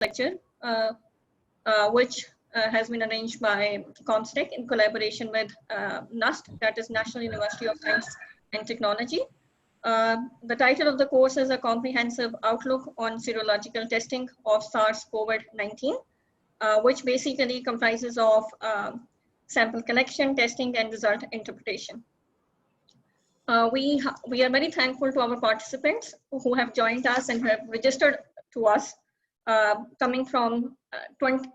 lecture, which has been arranged by Comstech in collaboration with NUST, that is National University of Science and Technology. The title of the course is A Comprehensive Outlook on Serological Testing of SARS-CoV-19, which basically comprises of sample collection, testing, and result interpretation. We are very thankful to our participants who have joined us and have registered to us, coming from 12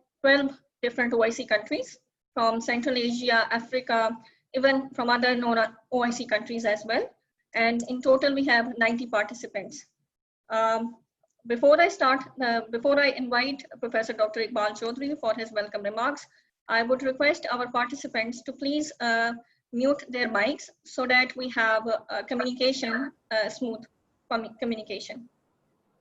different OIC countries, from Central Asia, Africa, even from other non-OIC countries as well. And in total, we have 90 participants. Before I invite Professor Dr. Iqbal Chaudhry for his welcome remarks, I would request our participants to please mute their mics so that we have communication, smooth communication.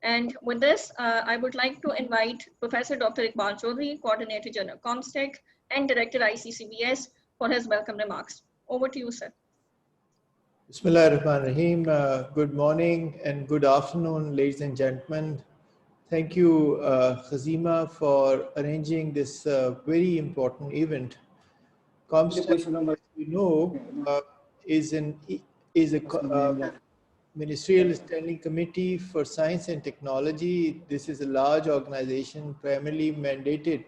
And with this, I would like to invite Professor Dr. Iqbal Chaudhry, Coordinator General Comstech and Director ICCBS, for his welcome remarks. Over to you, sir. Bismillah ar-Rahman ar-Rahim. Good morning and good afternoon, ladies and gentlemen. Thank you, Khazima, for arranging this very important event. Comstech, as you know, is a Ministerial Standing Committee for Science and Technology. This is a large organization primarily mandated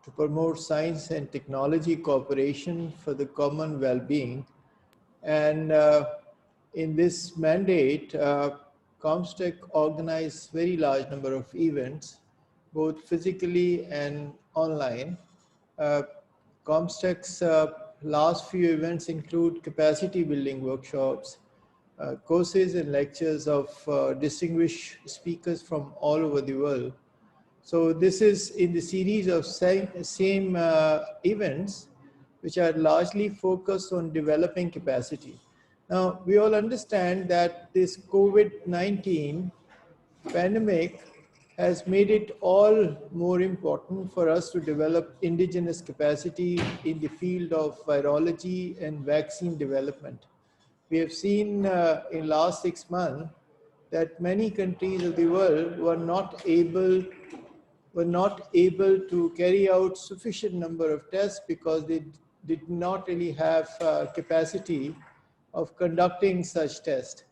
to promote science and technology cooperation for the common well-being. And in this mandate, Comstech organized very large number of events, both physically and online. Comstech's last few events include capacity building workshops, courses and lectures of distinguished speakers from all over the world. So this is in the series of same events, which are largely focused on developing capacity. Now, we all understand that this COVID-19 pandemic has made it all more important for us to develop indigenous capacity in the field of virology and vaccine development. We have seen in last 6 months that many countries of the world were not able to carry out sufficient number of tests because they did not really have capacity of conducting such tests.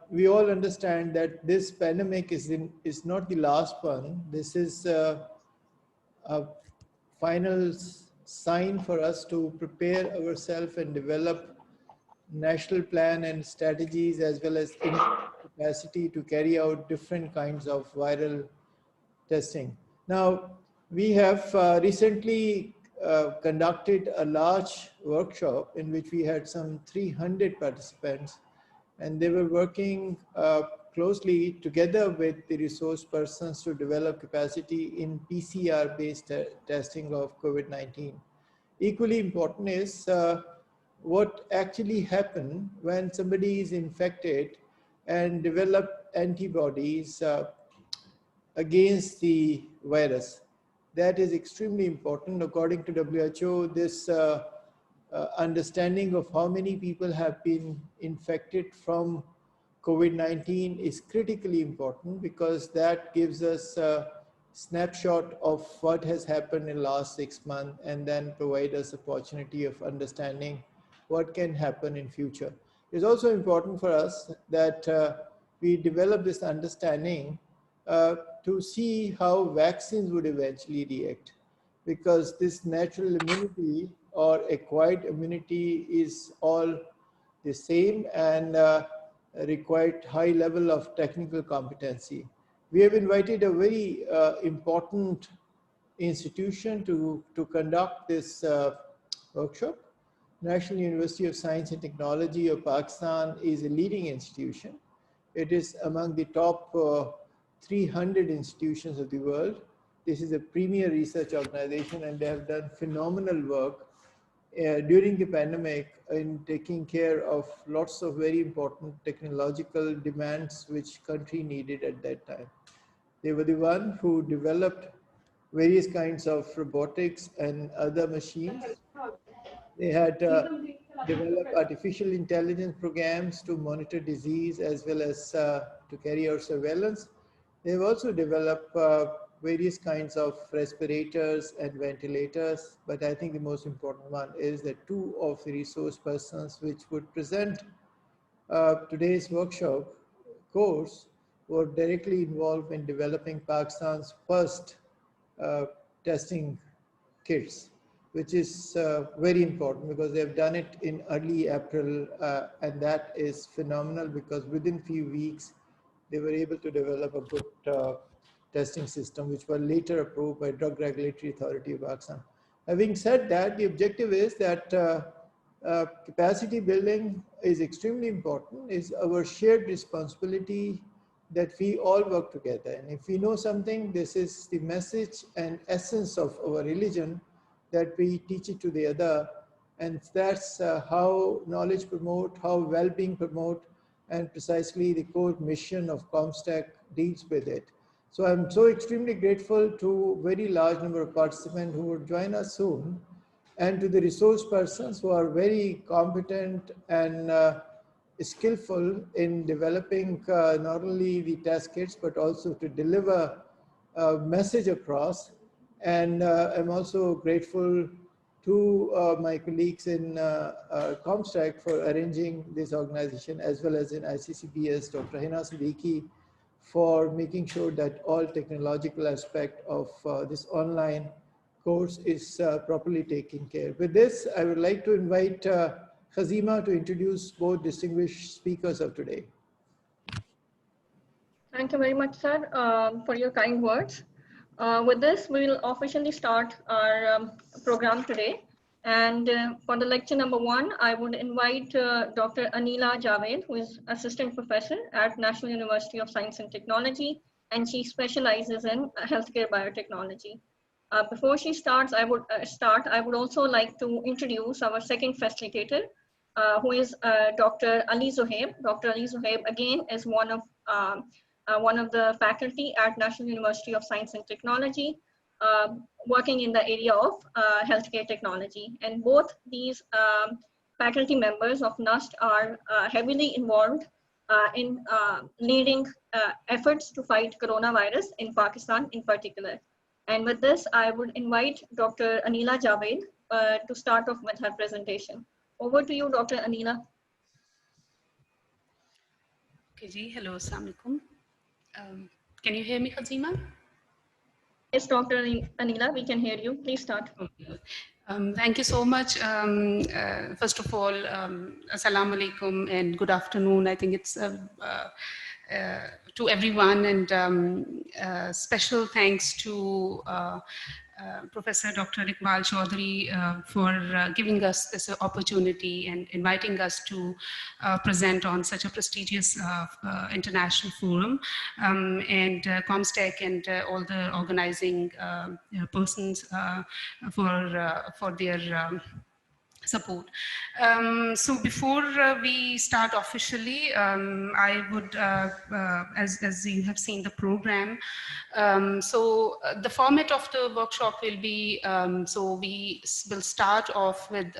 We all understand that this pandemic is not the last one. This is a final sign for us to prepare ourselves and develop national plan and strategies as well as capacity to carry out different kinds of viral testing. Now, we have recently conducted a large workshop in which we had some 300 participants, and they were working closely together with the resource persons to develop capacity in PCR-based testing of COVID-19. Equally important is what actually happens when somebody is infected and develop antibodies against the virus. That is extremely important. According to WHO, this understanding of how many people have been infected from COVID-19 is critically important because that gives us a snapshot of what has happened in the last 6 months and then provide us opportunity of understanding what can happen in future. It's also important for us that we develop this understanding to see how vaccines would eventually react, because this natural immunity or acquired immunity is all the same and required high level of technical competency. We have invited a very important institution to conduct this workshop. National University of Science and Technology of Pakistan is a leading institution. It is among the top 300 institutions of the world. This is a premier research organization and they have done phenomenal work during the pandemic in taking care of lots of very important technological demands which country needed at that time. They were the one who developed various kinds of robotics and other machines. They had developed artificial intelligence programs to monitor disease as well as to carry out surveillance. They've also developed various kinds of respirators and ventilators, but I think the most important one is that two of the resource persons which would present today's workshop course were directly involved in developing Pakistan's first testing kits, which is very important because they've done it in early April, and that is phenomenal because within few weeks they were able to develop a good testing system, which were later approved by Drug Regulatory Authority of Pakistan. Having said that, the objective is that capacity building is extremely important, is our shared responsibility that we all work together. And if we know something, this is the message and essence of our religion, that we teach it to the other. And that's how knowledge promote, how well-being promote, and precisely the core mission of Comstech deals with it. So I'm so extremely grateful to a very large number of participants who will join us soon, and to the resource persons who are very competent and skillful in developing not only the test kits, but also to deliver a message across. And I'm also grateful to my colleagues in Comstech for arranging this organization, as well as in ICCBS, Dr. Hina Siddiqui, for making sure that all technological aspect of this online course is properly taken care. With this, I would like to invite Khazima to introduce both distinguished speakers of today. Thank you very much, sir, for your kind words. With this, we will officially start our program today. And for the lecture number 1, I would invite Dr. Anila Javed, who is Assistant Professor at National University of Science and Technology, and she specializes in healthcare biotechnology. Before she starts, I would also like to introduce our second facilitator, who is Dr. Ali Zohaib. Dr. Ali Zohaib, again, is one of the faculty at National University of Science and Technology, working in the area of healthcare technology. And both these faculty members of NUST are heavily involved in leading efforts to fight coronavirus in Pakistan in particular. And with this, I would invite Dr. Anila Javed to start off with her presentation. Over to you, Dr. Anila. Okay, ji. Hello, assalamu alaikum. Can you hear me, Khazima? Yes, Dr. Anila, we can hear you. Please start. Okay. Thank you so much. First of all, assalamu alaikum and good afternoon. I think it's to everyone, and special thanks to Professor Dr. Iqbal Chaudhary for giving us this opportunity and inviting us to present on such a prestigious international forum, and Comstech and all the organizing persons for their support. So before we start officially, I would, as you have seen the program, so the format of the workshop will be, so we will start off with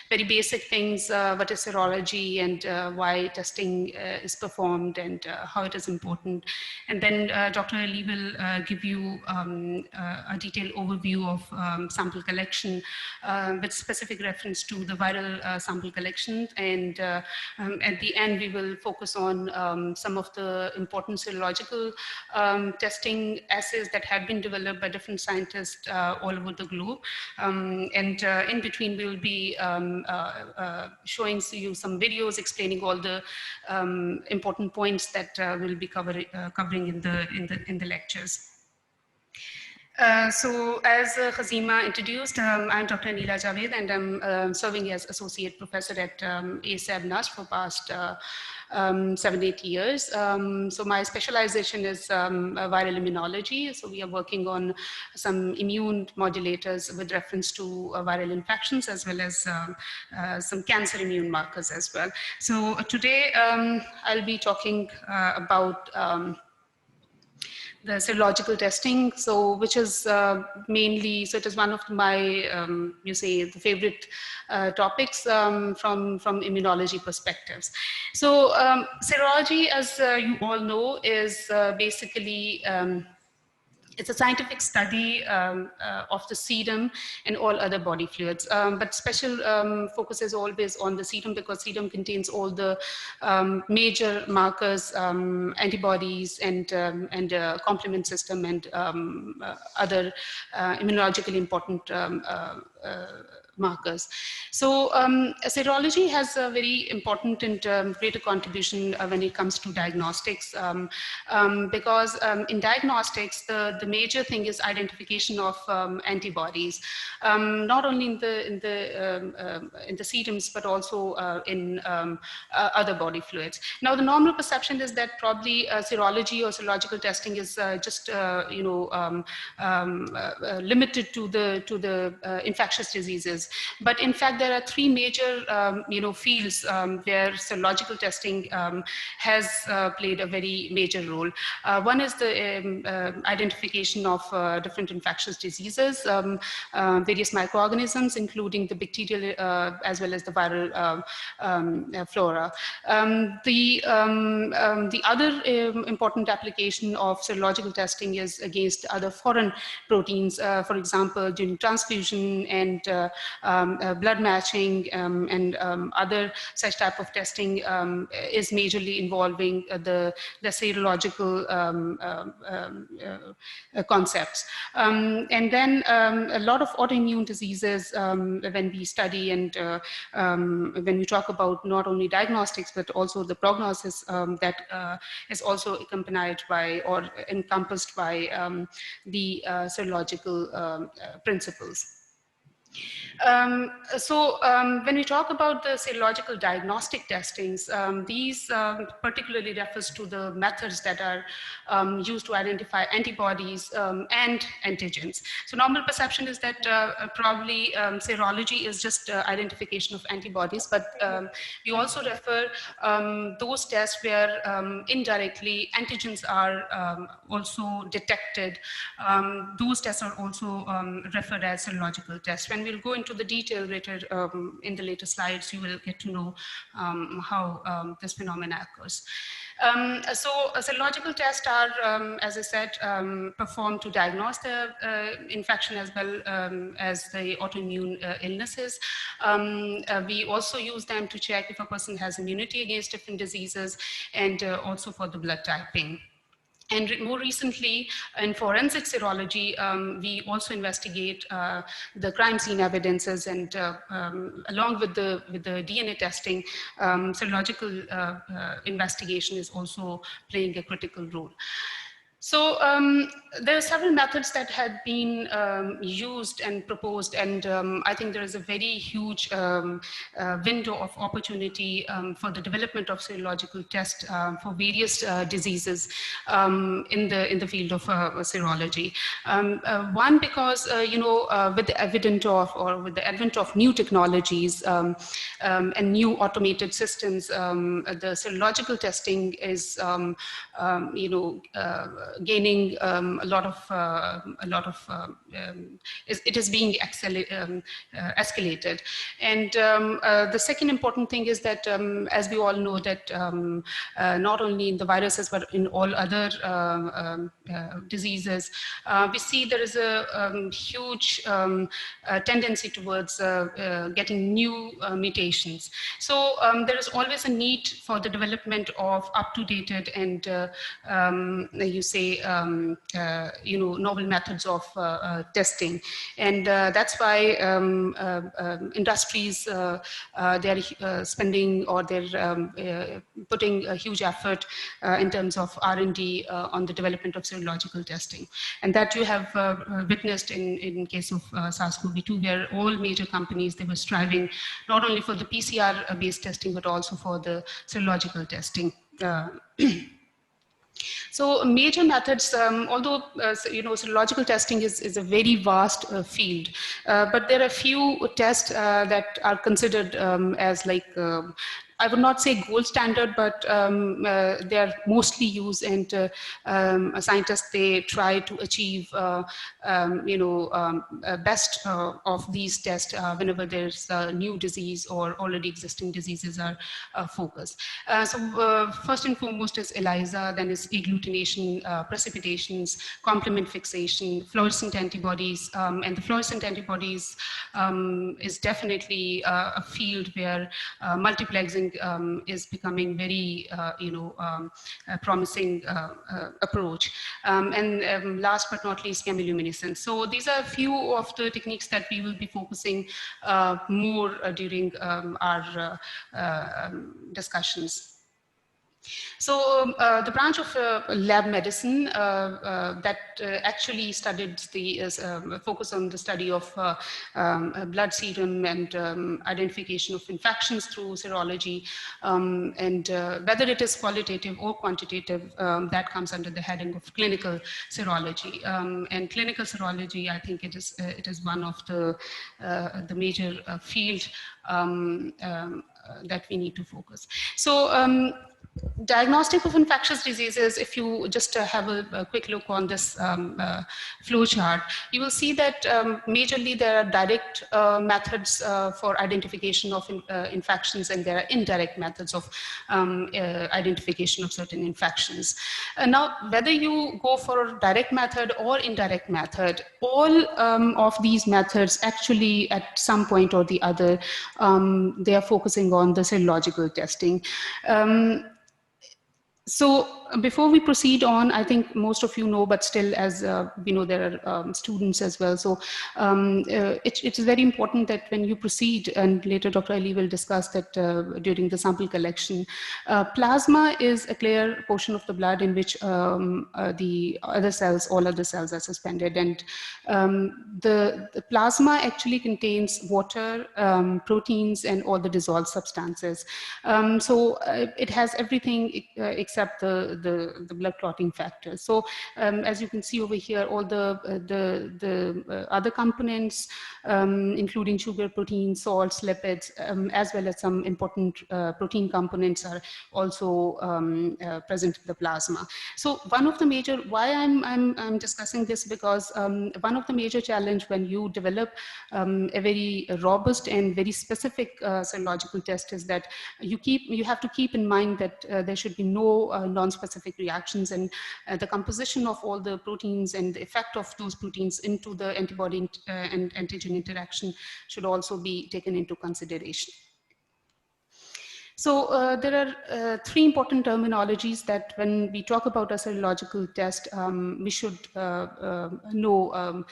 very basic things, what is serology and why testing is performed and how it is important. And then Dr. Ali will give you a detailed overview of sample collection with specific reference to the viral sample collection, and at the end we will focus on some of the important serological testing assays that have been developed by different scientists all over the globe, and in between we will be showing you some videos explaining all the important points that we'll be covering in the lectures. So as Khazima introduced, I'm Dr. Anila Javed, and I'm serving as Associate Professor at ASAB NUST for past 7-8 years. So my specialization is viral immunology. So we are working on some immune modulators with reference to viral infections, as well as some cancer immune markers as well. So today I'll be talking about the serological testing, so which is mainly, so it is one of my, you say, the favorite topics from immunology perspectives. So serology, as you all know, is basically it's a scientific study of the serum and all other body fluids, but special focus is always on the serum, because serum contains all the major markers, antibodies, and complement system, and other immunologically important markers. So serology has a very important and greater contribution when it comes to diagnostics, because in diagnostics, the major thing is identification of antibodies, not only in the serums, but also in other body fluids. Now, the normal perception is that probably serology or serological testing is just limited to the infectious diseases. But in fact, there are three major fields where serological testing has played a very major role. One is the identification of different infectious diseases, various microorganisms, including the bacterial as well as the viral flora. The other important application of serological testing is against other foreign proteins, for example, during transfusion and blood matching, and other such type of testing is majorly involving the serological concepts. And then a lot of autoimmune diseases, when we study and when we talk about not only diagnostics, but also the prognosis, that is also accompanied by or encompassed by the serological principles. When we talk about the serological diagnostic testings, these particularly refers to the methods that are used to identify antibodies and antigens. So normal perception is that probably serology is just identification of antibodies, but we also refer those tests where indirectly antigens are also detected. Those tests are also referred as serological tests. When we'll go into the detail later in the later slides, you will get to know how this phenomena occurs. Serological tests are, as I said, performed to diagnose the infection as well as the autoimmune illnesses. We also use them to check if a person has immunity against different diseases, and also for the blood typing. And more recently, in forensic serology, we also investigate the crime scene evidences, and along with the DNA testing, serological investigation is also playing a critical role. So there are several methods that had been used and proposed, and I think there is a very huge window of opportunity for the development of serological tests for various diseases in the field of serology. One, because with the advent of new technologies and new automated systems, the serological testing is gaining a lot of it is being escalated. And the second important thing is that as we all know that not only in the viruses but in all other diseases, we see there is a huge tendency towards getting new mutations. So there is always a need for the development of up-to-date and you say novel methods of testing, and that's why industries they are spending, or they're putting a huge effort in terms of R&D on the development of serological testing, and that you have witnessed in case of SARS-CoV-2, where all major companies, they were striving not only for the PCR based testing but also for the serological testing. So major methods, although serological testing is a very vast field, but there are few tests that are considered as like I would not say gold standard, but they are mostly used, and scientists, they try to achieve best of these tests whenever there's a new disease or already existing diseases are focused. So first and foremost is ELISA, then is agglutination, precipitations, complement fixation, fluorescent antibodies, and the fluorescent antibodies is definitely a field where multiplexing is becoming very promising approach. And last but not least, chemiluminescence. So these are a few of the techniques that we will be focusing more during our discussions. So the branch of lab medicine that actually studied the focus on the study of blood serum and identification of infections through serology, and whether it is qualitative or quantitative, that comes under the heading of clinical serology. And clinical serology, I think it is one of the major field that we need to focus. So diagnostic of infectious diseases, if you just have a quick look on this flow chart, you will see that majorly there are direct methods for identification of infections, and there are indirect methods of identification of certain infections. Now, whether you go for a direct method or indirect method, all of these methods actually at some point or the other, they are focusing on the serological testing. So before we proceed on, I think most of you know, but still, as we know, there are students as well. So it's very important that when you proceed, and later Dr. Ali will discuss that during the sample collection, plasma is a clear portion of the blood in which the other cells, all other cells are suspended. And the plasma actually contains water, proteins, and all the dissolved substances. So it has everything except the blood clotting factors. So as you can see over here, all the other components, including sugar, protein, salts, lipids, as well as some important protein components are also present in the plasma. So one of the major, why I'm discussing this, because one of the major challenge when you develop a very robust and very specific serological test is that you have to keep in mind that there should be no non-specific reactions, and the composition of all the proteins and the effect of those proteins into the antibody and antigen interaction should also be taken into consideration. So there are three important terminologies that when we talk about a serological test, we should know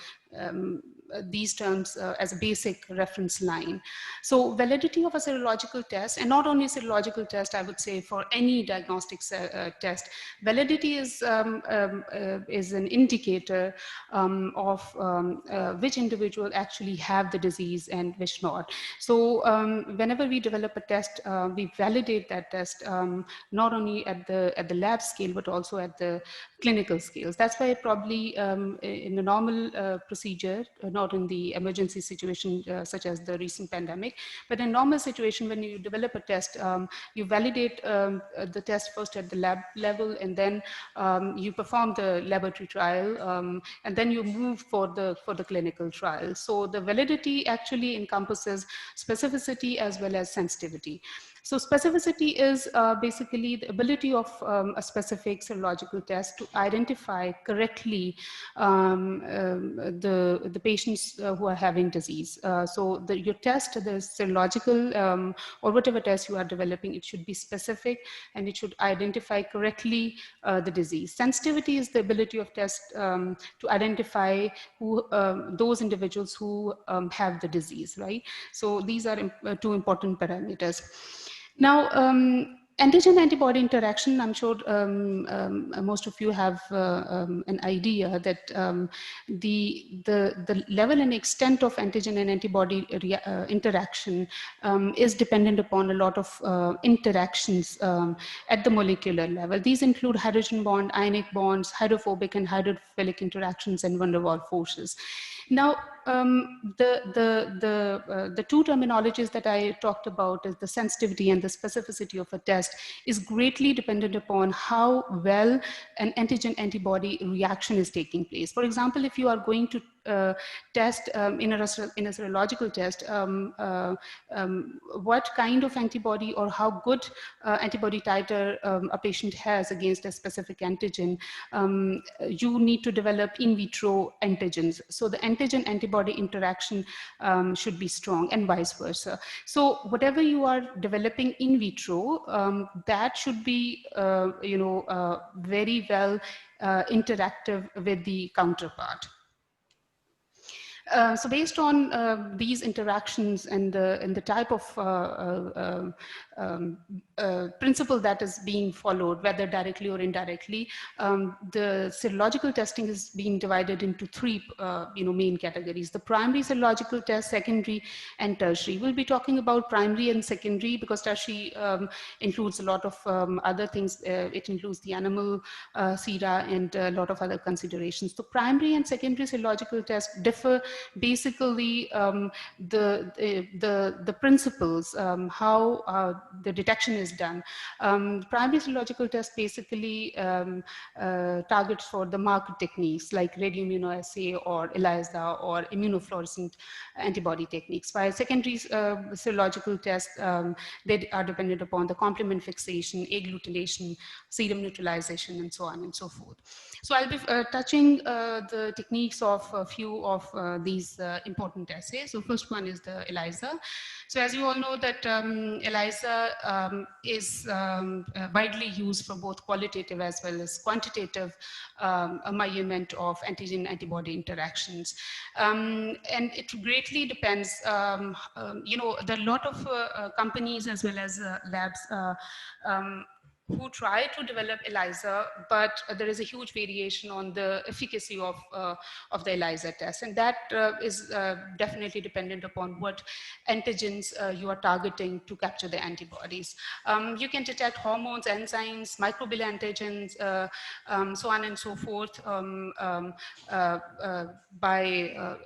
these terms as a basic reference line. So validity of a serological test, and not only serological test, I would say for any diagnostic test, validity is an indicator of which individual actually have the disease and which not. So whenever we develop a test, we validate that test not only at the lab scale, but also at the clinical scales. That's why probably in a normal procedure, not in the emergency situation such as the recent pandemic, but in normal situation, when you develop a test, you validate the test first at the lab level, and then you perform the laboratory trial, and then you move for the clinical trial. So the validity actually encompasses specificity as well as sensitivity. So specificity is basically the ability of a specific serological test to identify correctly the patients who are having disease. So your test, the serological or whatever test you are developing, it should be specific and it should identify correctly the disease. Sensitivity is the ability of test to identify who those individuals who have the disease, right? So these are two important parameters. Now, antigen-antibody interaction, I'm sure most of you have an idea that the level and extent of antigen and antibody interaction is dependent upon a lot of interactions at the molecular level. These include hydrogen bond, ionic bonds, hydrophobic and hydrophilic interactions, and van der Waals forces. Now, the two terminologies that I talked about is the sensitivity and the specificity of a test is greatly dependent upon how well an antigen antibody reaction is taking place. For example, if you are going to test in a serological test, what kind of antibody or how good antibody titer a patient has against a specific antigen, you need to develop in vitro antigens. So the antigen antibody interaction should be strong, and vice versa. So whatever you are developing in vitro, that should be very well interactive with the counterpart. So based on these interactions and the type of principle that is being followed, whether directly or indirectly, the serological testing is being divided into three main categories: the primary serological test, secondary, and tertiary. We'll be talking about primary and secondary because tertiary includes a lot of other things. It includes the animal sera and a lot of other considerations. The primary and secondary serological tests differ basically the principles, how the detection is done. Primary serological test basically targets for the marked techniques like radioimmunoassay or ELISA or immunofluorescent antibody techniques, while secondary serological tests, they are dependent upon the complement fixation, agglutination, serum neutralization, and so on and so forth. So I'll be touching the techniques of a few of these important assays. So first one is the ELISA. So as you all know that ELISA is widely used for both qualitative as well as quantitative measurement of antigen-antibody interactions. And it greatly depends, there are a lot of companies as well as labs who try to develop ELISA, but there is a huge variation on the efficacy of the ELISA test. And that is definitely dependent upon what antigens you are targeting to capture the antibodies. You can detect hormones, enzymes, microbial antigens, so on and so forth by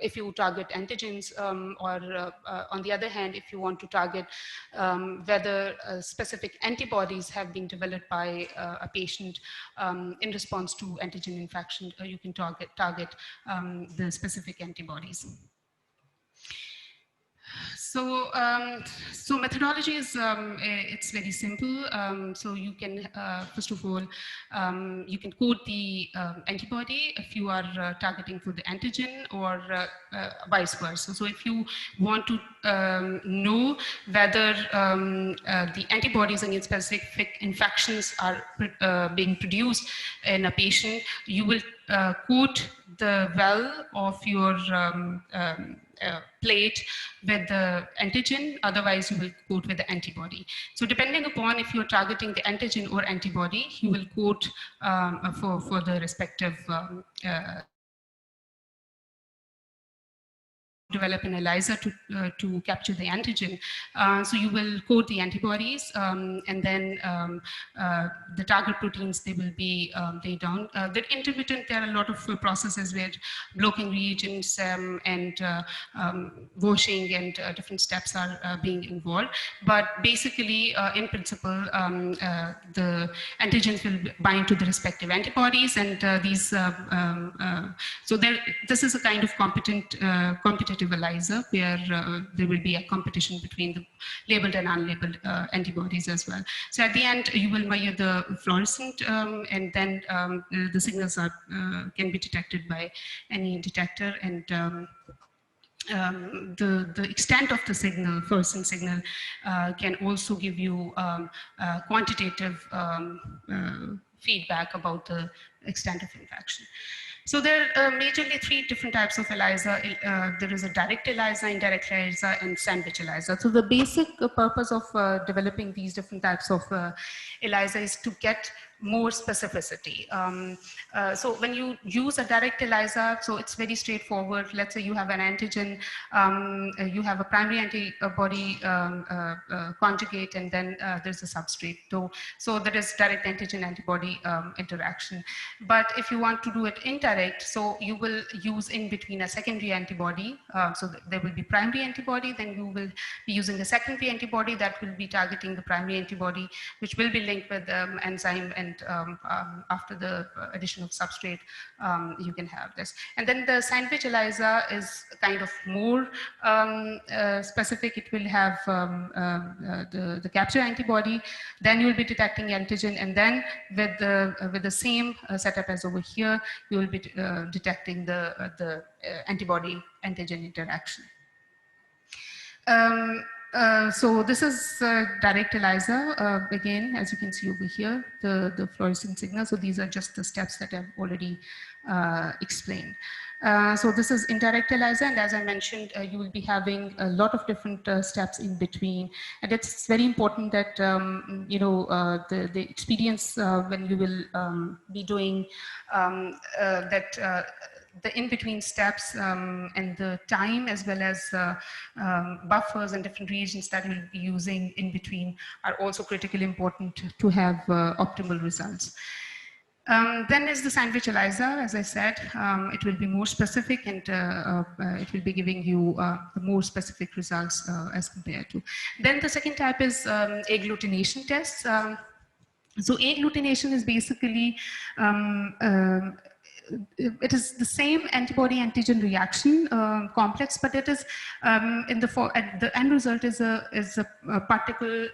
if you target antigens, or on the other hand, if you want to target whether specific antibodies have been developed by a patient in response to antigen infection, you can target the specific antibodies. So, so methodology is it's very simple. So you can first of all you can code the antibody if you are targeting for the antigen, or vice versa. So if you want to know whether the antibodies against specific infections are being produced in a patient, you will coat the well of your plate with the antigen, otherwise you will coat with the antibody. So depending upon if you're targeting the antigen or antibody, you will coat for the respective develop an ELISA to capture the antigen. So you will code the antibodies, and then the target proteins, they will be laid down. The intermittent, there are a lot of processes where blocking reagents and washing and different steps are being involved. But basically, in principle, the antigens will bind to the respective antibodies, and these. So this is a kind of competitive ELISA where there will be a competition between the labeled and unlabeled antibodies as well. So at the end, you will measure the fluorescent, and then the signals are can be detected by any detector, and the extent of the signal, fluorescent signal, can also give you quantitative feedback about the extent of infection. So there are majorly three different types of ELISA. There is a direct ELISA, indirect ELISA, and sandwich ELISA. So the basic purpose of developing these different types of ELISA is to get more specificity. So when you use a direct ELISA, so it's very straightforward. Let's say you have an antigen, you have a primary antibody conjugate, and then there's a substrate. So there is direct antigen antibody interaction. But if you want to do it indirect, so you will use in between a secondary antibody. So there will be primary antibody, then you will be using a secondary antibody that will be targeting the primary antibody, which will be linked with enzyme, and after the addition of substrate, you can have this. And then the sandwich ELISA is kind of more specific. It will have the capture antibody, then you will be detecting antigen, and then with the same setup as over here, you will be detecting the antibody antigen interaction. So this is direct ELISA. Again, as you can see over here, the fluorescent signal. So these are just the steps that I've already explained. So this is indirect ELISA, and as I mentioned, you will be having a lot of different steps in between, and it's very important that you know, the experience when you will be doing that. The in-between steps and the time, as well as buffers and different reagents that you'll be using in between, are also critically important to have optimal results. Then is the sandwich ELISA. As I said, it will be more specific, and it will be giving you the more specific results as compared to. Then the second type is agglutination tests. So agglutination is basically it is the same antibody-antigen reaction complex, but it is the end result is a particle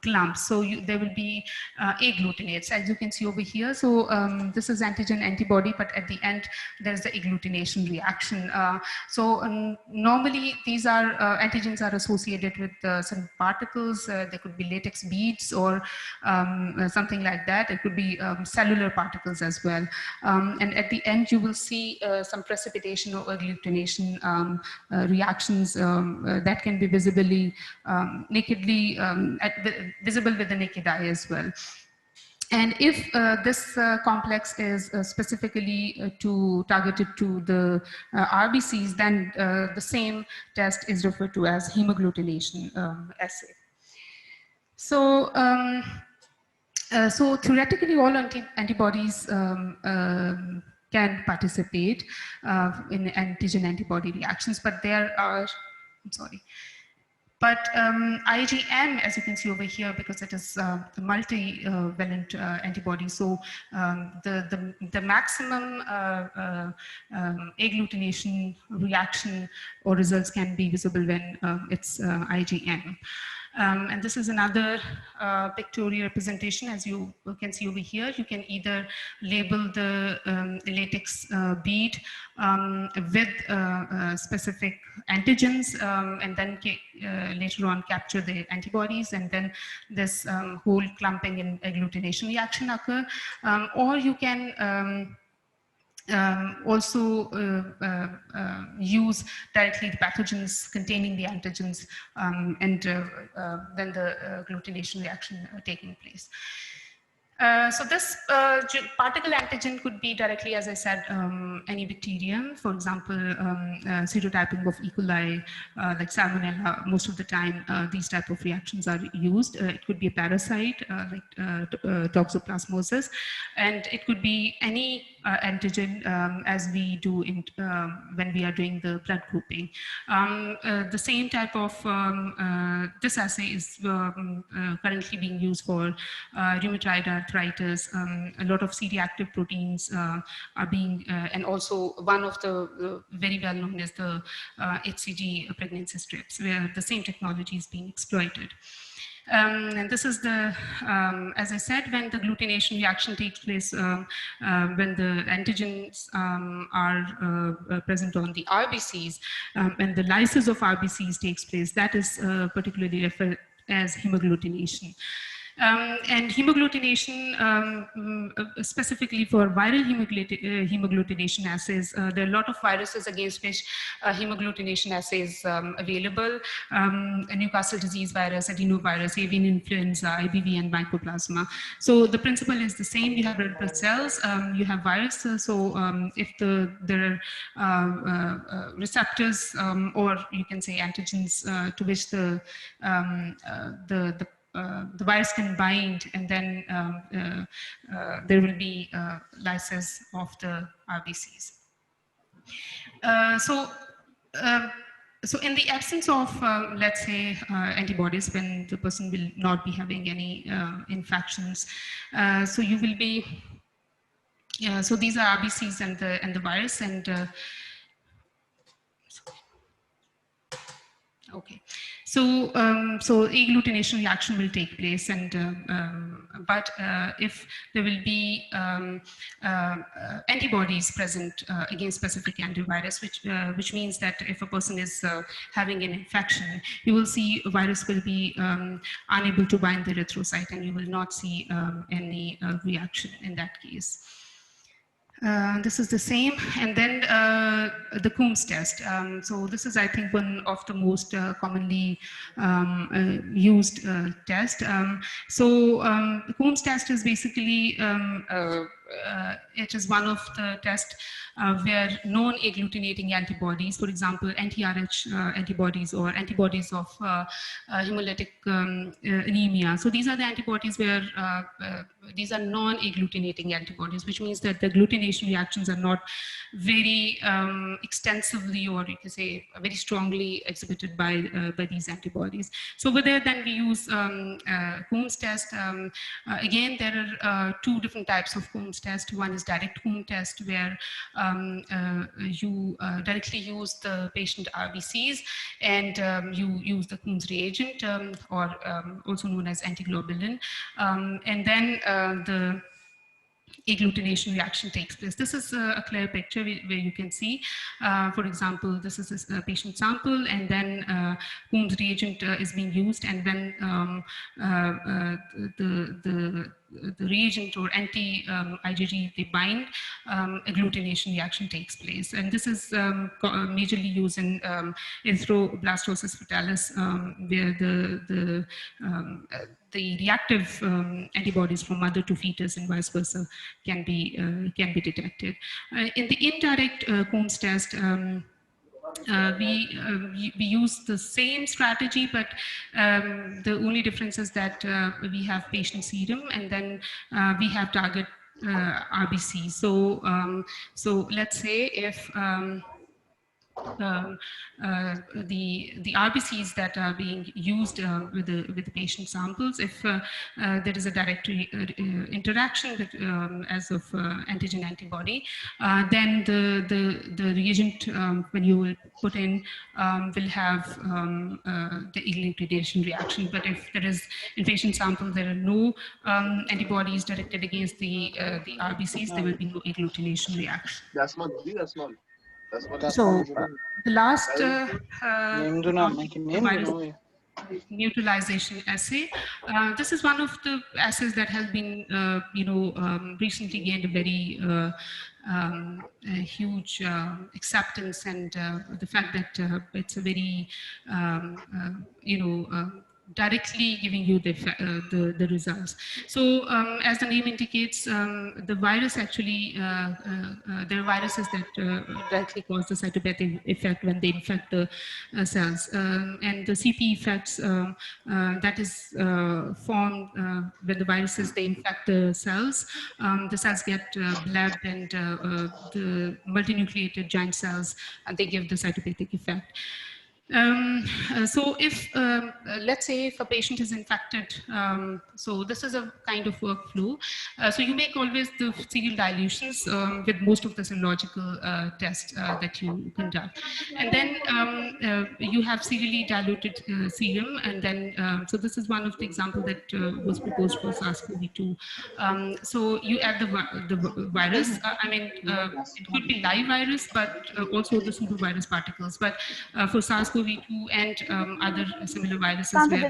clump. So there will be agglutinates, as you can see over here. So this is antigen-antibody, but at the end there is the agglutination reaction. So normally these are antigens are associated with some particles. There could be latex beads or something like that. It could be cellular particles as well. And at the end, you will see some precipitation or agglutination reactions that can be visibly, nakedly, visible with the naked eye as well. And if this complex is specifically targeted to the RBCs, then the same test is referred to as hemagglutination assay. So, so theoretically, all antibodies can participate in antigen-antibody reactions, but there are, I'm sorry, but IgM, as you can see over here, because it is the multivalent antibody, so the maximum agglutination reaction or results can be visible when it's IgM. And this is another pictorial representation, as you can see over here. You can either label the latex bead with specific antigens, and then later on capture the antibodies, and then this whole clumping and agglutination reaction occur. Or you can also use directly the pathogens containing the antigens, and then the agglutination reaction taking place. So this particle antigen could be directly, as I said, any bacterium. For example, serotyping of E. coli, like Salmonella. Most of the time, these type of reactions are used. It could be a parasite, like toxoplasmosis, and it could be any antigen, as we do in, when we are doing the blood grouping. The same type of this assay is currently being used for rheumatoid arthritis. A lot of C-reactive proteins are being, and also one of the very well known is the HCG pregnancy strips, where the same technology is being exploited. And this is the, as I said, when the agglutination reaction takes place, when the antigens are present on the RBCs, and the lysis of RBCs takes place, that is particularly referred as hemagglutination. And hemagglutination, specifically for viral hemagglutination assays, there are a lot of viruses against which hemagglutination assays available. Newcastle disease virus, adenovirus, avian influenza, IBV, and mycoplasma. So the principle is the same. You have red blood cells, you have viruses. So if there are receptors, or you can say antigens to which the virus can bind, and then there will be lysis of the RBCs. So in the absence of, let's say, antibodies, when the person will not be having any infections, so you will be, so these are RBCs and the virus, and okay, so so agglutination reaction will take place, and but if there will be antibodies present against specific antivirus, which means that if a person is having an infection, you will see a virus will be unable to bind the erythrocyte, and you will not see any reaction in that case. This is the same, and then the Coombs test. So this is, I think, one of the most commonly used test. The Coombs test is basically it is one of the tests where non-agglutinating antibodies, for example, anti-RH antibodies or antibodies of hemolytic anemia. So these are the antibodies where these are non-agglutinating antibodies, which means that the agglutination reactions are not very extensively, or you can say very strongly exhibited by these antibodies. So over there, then we use Coombs test. Again, there are two different types of Coombs test. One is direct Coombs test, where you directly use the patient RBCs, and you use the Coombs reagent, or also known as antiglobulin, and then the agglutination reaction takes place. This is a clear picture where you can see, for example, this is a patient sample, and then Coombs reagent is being used, and then the reagent or anti-IgG, they bind, agglutination reaction takes place. And this is majorly used in erythroblastosis fetalis, where the reactive antibodies from mother to fetus and vice versa can be detected. In the indirect Coombs test, we use the same strategy, but the only difference is that we have patient serum, and then we have target RBC. So so let's say if the RBCs that are being used with the patient samples, if there is a direct interaction with, as of antigen antibody, then the reagent when you will put in will have the agglutination reaction. But if there is in patient sample there are no antibodies directed against the RBCs, there will be no agglutination reaction. So the last neutralization assay. This is one of the assays that has been, recently gained a very a huge acceptance, and the fact that it's a very, directly giving you the results. So as the name indicates, the virus actually, there are viruses that directly cause the cytopathic effect when they infect the cells. And the CP effects that is formed when the viruses, they infect the cells get bled, and the multinucleated giant cells, they give the cytopathic effect. So if, let's say if a patient is infected, so this is a kind of workflow. So you make always the serial dilutions with most of the serological tests that you conduct. And then you have serially diluted serum, and then, so this is one of the examples that was proposed for SARS-CoV2. So you add the virus, it could be live virus, but also the pseudovirus particles. But for SARS-CoV2, SARS-CoV-2 and other similar viruses where...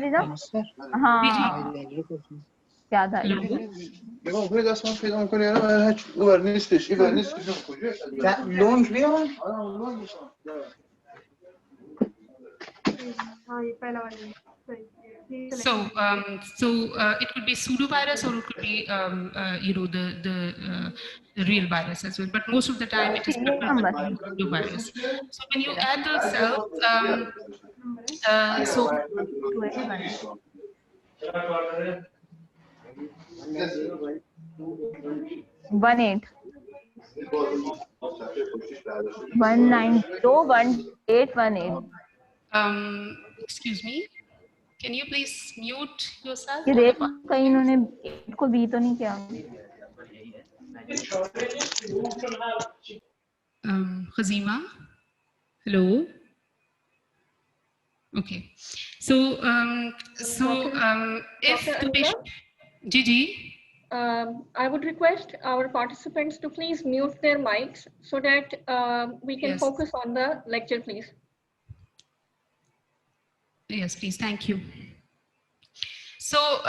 So it could be pseudovirus, or it could be the real virus as well. But most of the time, it is pseudovirus. So when you add those cells, so 18 1901818 excuse me, can you please mute yourself? ये देख कहीं इन्होंने 8 को B तो नहीं किया Khazima, hello. Okay, so if the patient, Gigi, I would request our participants to please mute their mics so that we can focus on the lecture, please. Yes, please. Thank you. So,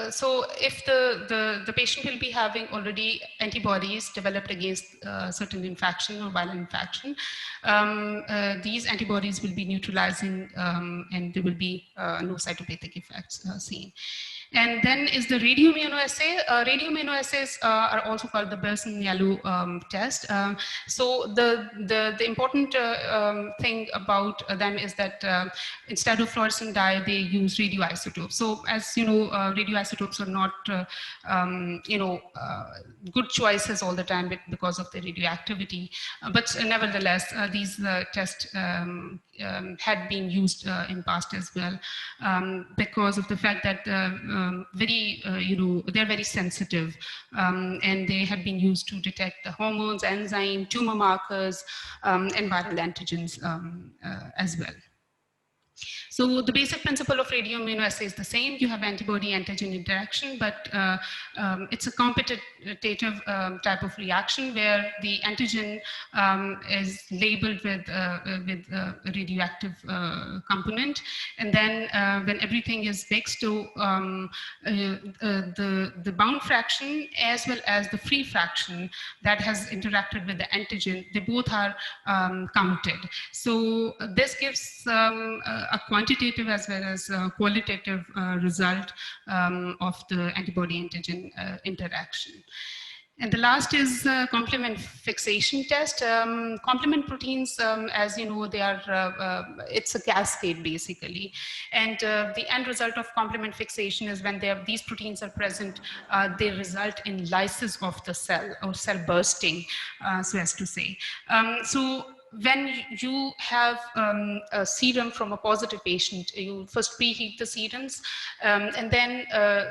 so if the patient will be having already antibodies developed against certain infection or viral infection, these antibodies will be neutralizing and there will be no cytopathic effects seen. And then is the radioimmunoassay. Radioimmunoassays are also called the Bersin yellow test. So the important thing about them is that instead of fluorescent dye, they use radioisotopes. So as you know, radioisotopes are not good choices all the time because of the radioactivity. But nevertheless, these tests had been used in past as well because of the fact that they're very sensitive and they have been used to detect the hormones, enzyme, tumor markers, and viral antigens as well. So the basic principle of radioimmunoassay is the same. You have antibody-antigen interaction, but it's a competitive type of reaction where the antigen is labeled with a radioactive component, and then when everything is mixed, to the bound fraction as well as the free fraction that has interacted with the antigen, they both are counted. So this gives a quantitative as well as qualitative result of the antibody-antigen interaction. And the last is complement fixation test. Complement proteins, as you know, they are, it's a cascade basically. And the end result of complement fixation is when these proteins are present, they result in lysis of the cell or cell bursting, so as to say. So when you have a serum from a positive patient, you first preheat the serums, and then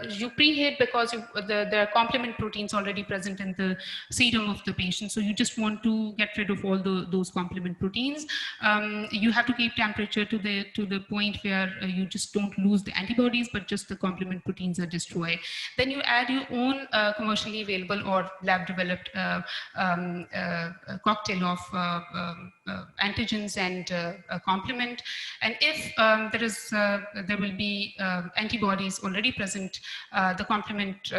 you preheat because there are complement proteins already present in the serum of the patient. So you just want to get rid of all those complement proteins. You have to keep temperature to the point where you just don't lose the antibodies, but just the complement proteins are destroyed. Then you add your own commercially available or lab-developed cocktail of antigens and complement, and if there will be antibodies already present, the complement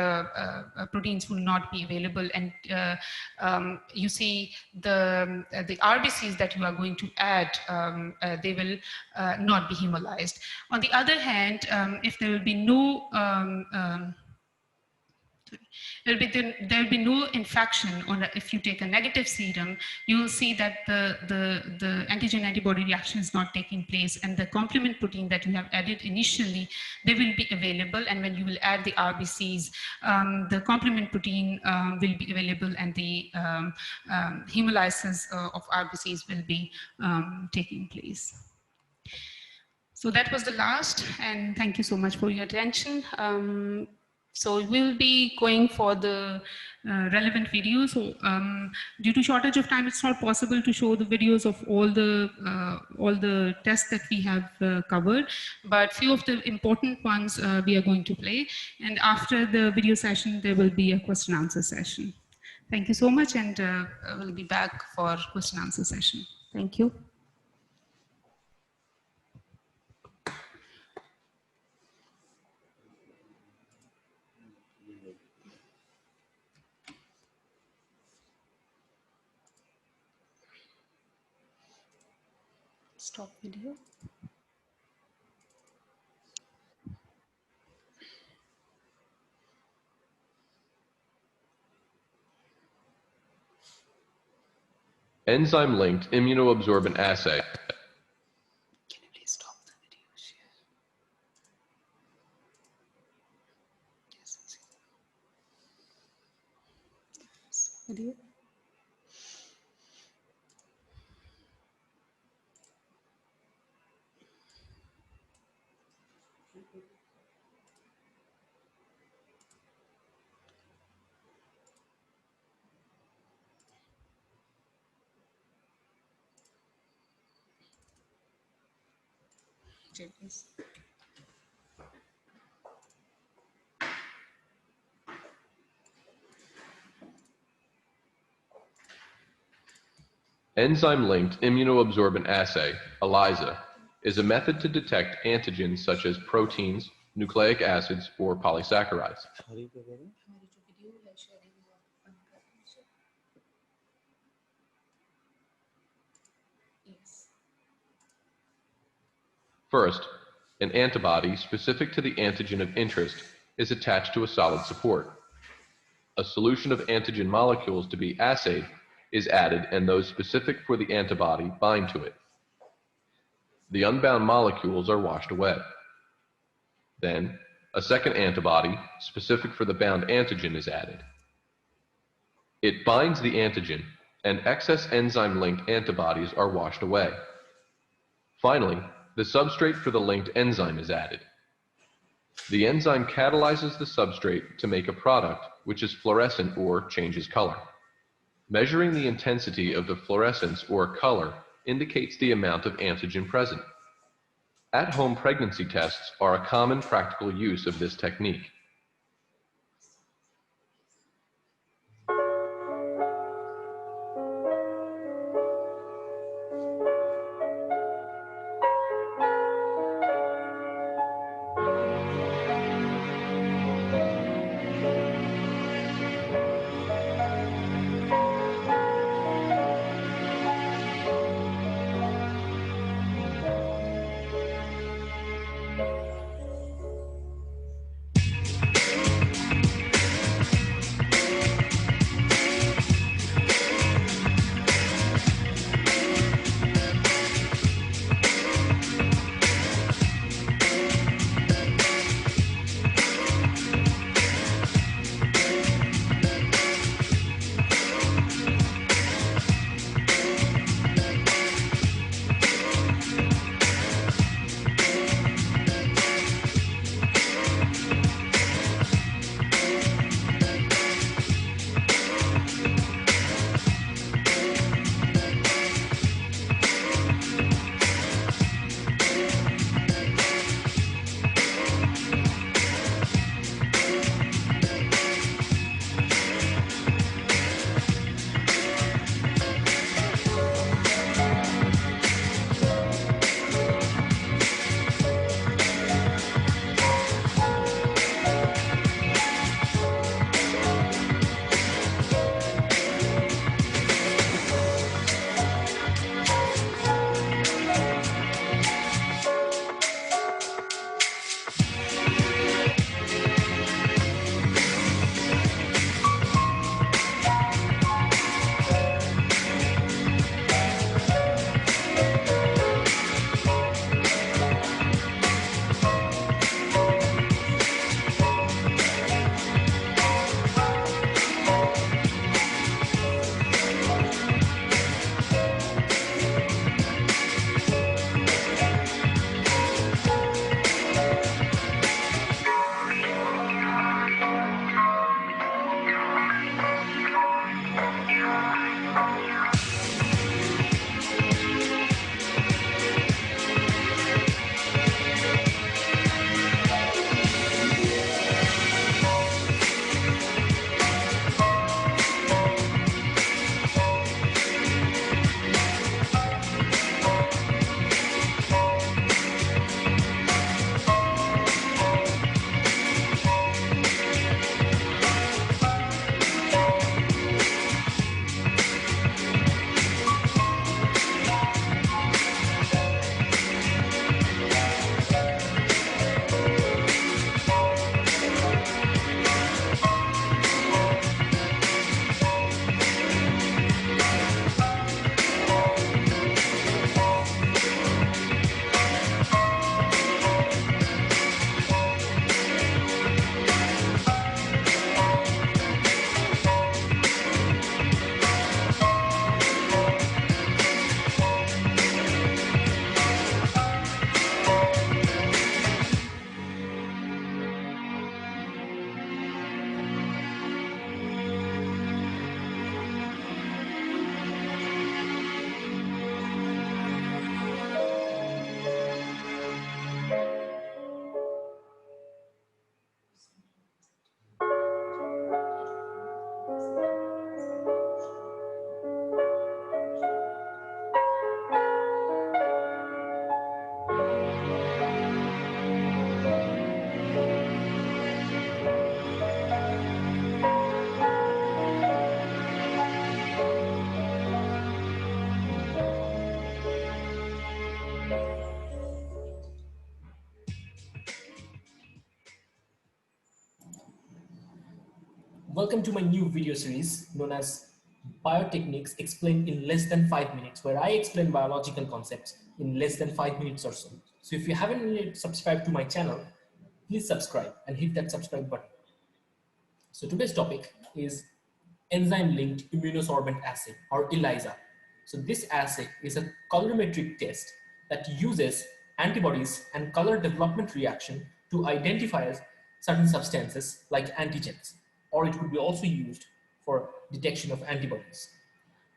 proteins will not be available, and you see the RBCs that you are going to add, they will not be hemolyzed. On the other hand, if there will be no there will be no infection, or if you take a negative serum, you will see that the antigen-antibody reaction is not taking place, and the complement protein that you have added initially, they will be available, and when you will add the RBCs, the complement protein will be available, and the hemolysis of RBCs will be taking place. So that was the last, and thank you so much for your attention. So we'll be going for the relevant videos. So due to shortage of time, it's not possible to show the videos of all the tests that we have covered, but few of the important ones we are going to play. And after the video session, there will be a question answer session. Thank you so much, and we'll be back for question answer session. Thank you. Stop video. Enzyme-linked immunoabsorbant assay. Can you please stop the video share? Yes, video. Please. Enzyme-linked immunoabsorbant assay, ELISA, is a method to detect antigens such as proteins, nucleic acids, or polysaccharides. First, an antibody specific to the antigen of interest is attached to a solid support. A solution of antigen molecules to be assayed is added, and those specific for the antibody bind to it. The unbound molecules are washed away. Then, a second antibody specific for the bound antigen is added. It binds the antigen, and excess enzyme-linked antibodies are washed away. Finally, the substrate for the linked enzyme is added. The enzyme catalyzes the substrate to make a product which is fluorescent or changes color. Measuring the intensity of the fluorescence or color indicates the amount of antigen present. At-home pregnancy tests are a common practical use of this technique. Welcome to my new video series known as Biotechniques Explained in Less Than 5 Minutes, where I explain biological concepts in less than 5 minutes or so. So if you haven't yet subscribed to my channel, please subscribe and hit that subscribe button. So today's topic is enzyme-linked immunosorbent assay, or ELISA. So this assay is a colorimetric test that uses antibodies and color development reaction to identify certain substances like antigens, or it could be also used for detection of antibodies.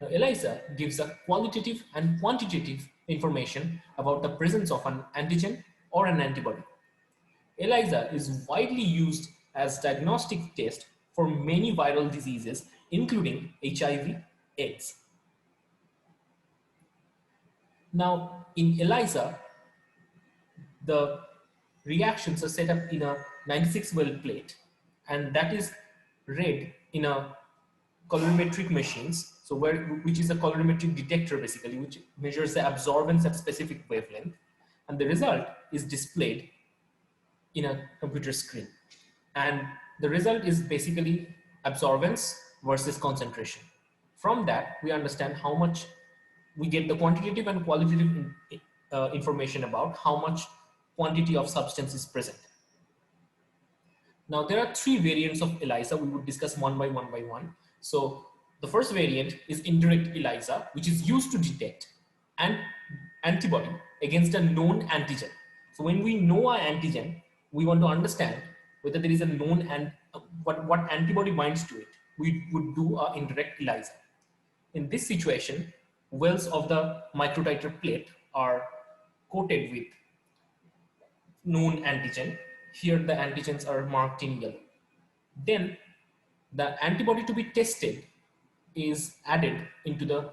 Now, ELISA gives a qualitative and quantitative information about the presence of an antigen or an antibody. ELISA is widely used as diagnostic test for many viral diseases, including HIV, AIDS. Now, in ELISA, the reactions are set up in a 96-well plate, and that is read in a colorimetric machines, so which is a colorimetric detector basically, which measures the absorbance at specific wavelength, and the result is displayed in a computer screen. And the result is basically absorbance versus concentration. From that, we understand how much we get the quantitative and qualitative information about how much quantity of substance is present. Now, there are three variants of ELISA. We would discuss one by one. So the first variant is indirect ELISA, which is used to detect an antibody against a known antigen. So when we know an antigen, we want to understand whether there is a known and what antibody binds to it. We would do an indirect ELISA. In this situation, wells of the microtiter plate are coated with known antigen. Here the antigens are marked in yellow. Then the antibody to be tested is added into the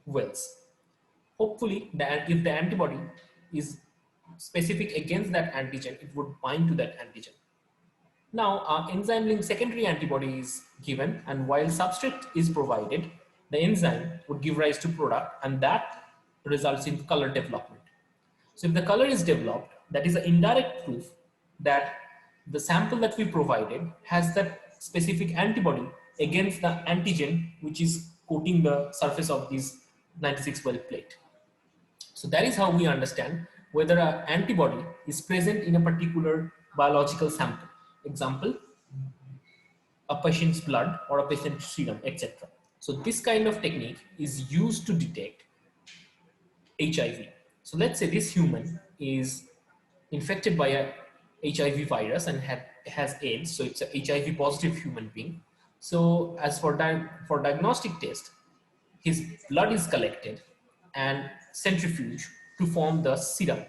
wells. Hopefully, if the antibody is specific against that antigen, it would bind to that antigen. Now, enzyme-linked secondary antibody is given, and while substrate is provided, the enzyme would give rise to product, and that results in color development. So if the color is developed, that is an indirect proof that the sample that we provided has that specific antibody against the antigen which is coating the surface of this 96-well plate. So that is how we understand whether an antibody is present in a particular biological sample. Example, a patient's blood or a patient's serum, etc. So this kind of technique is used to detect HIV. So let's say this human is infected by a HIV virus and has AIDS, so it's a HIV positive human being. So as for diagnostic test, his blood is collected and centrifuged to form the serum.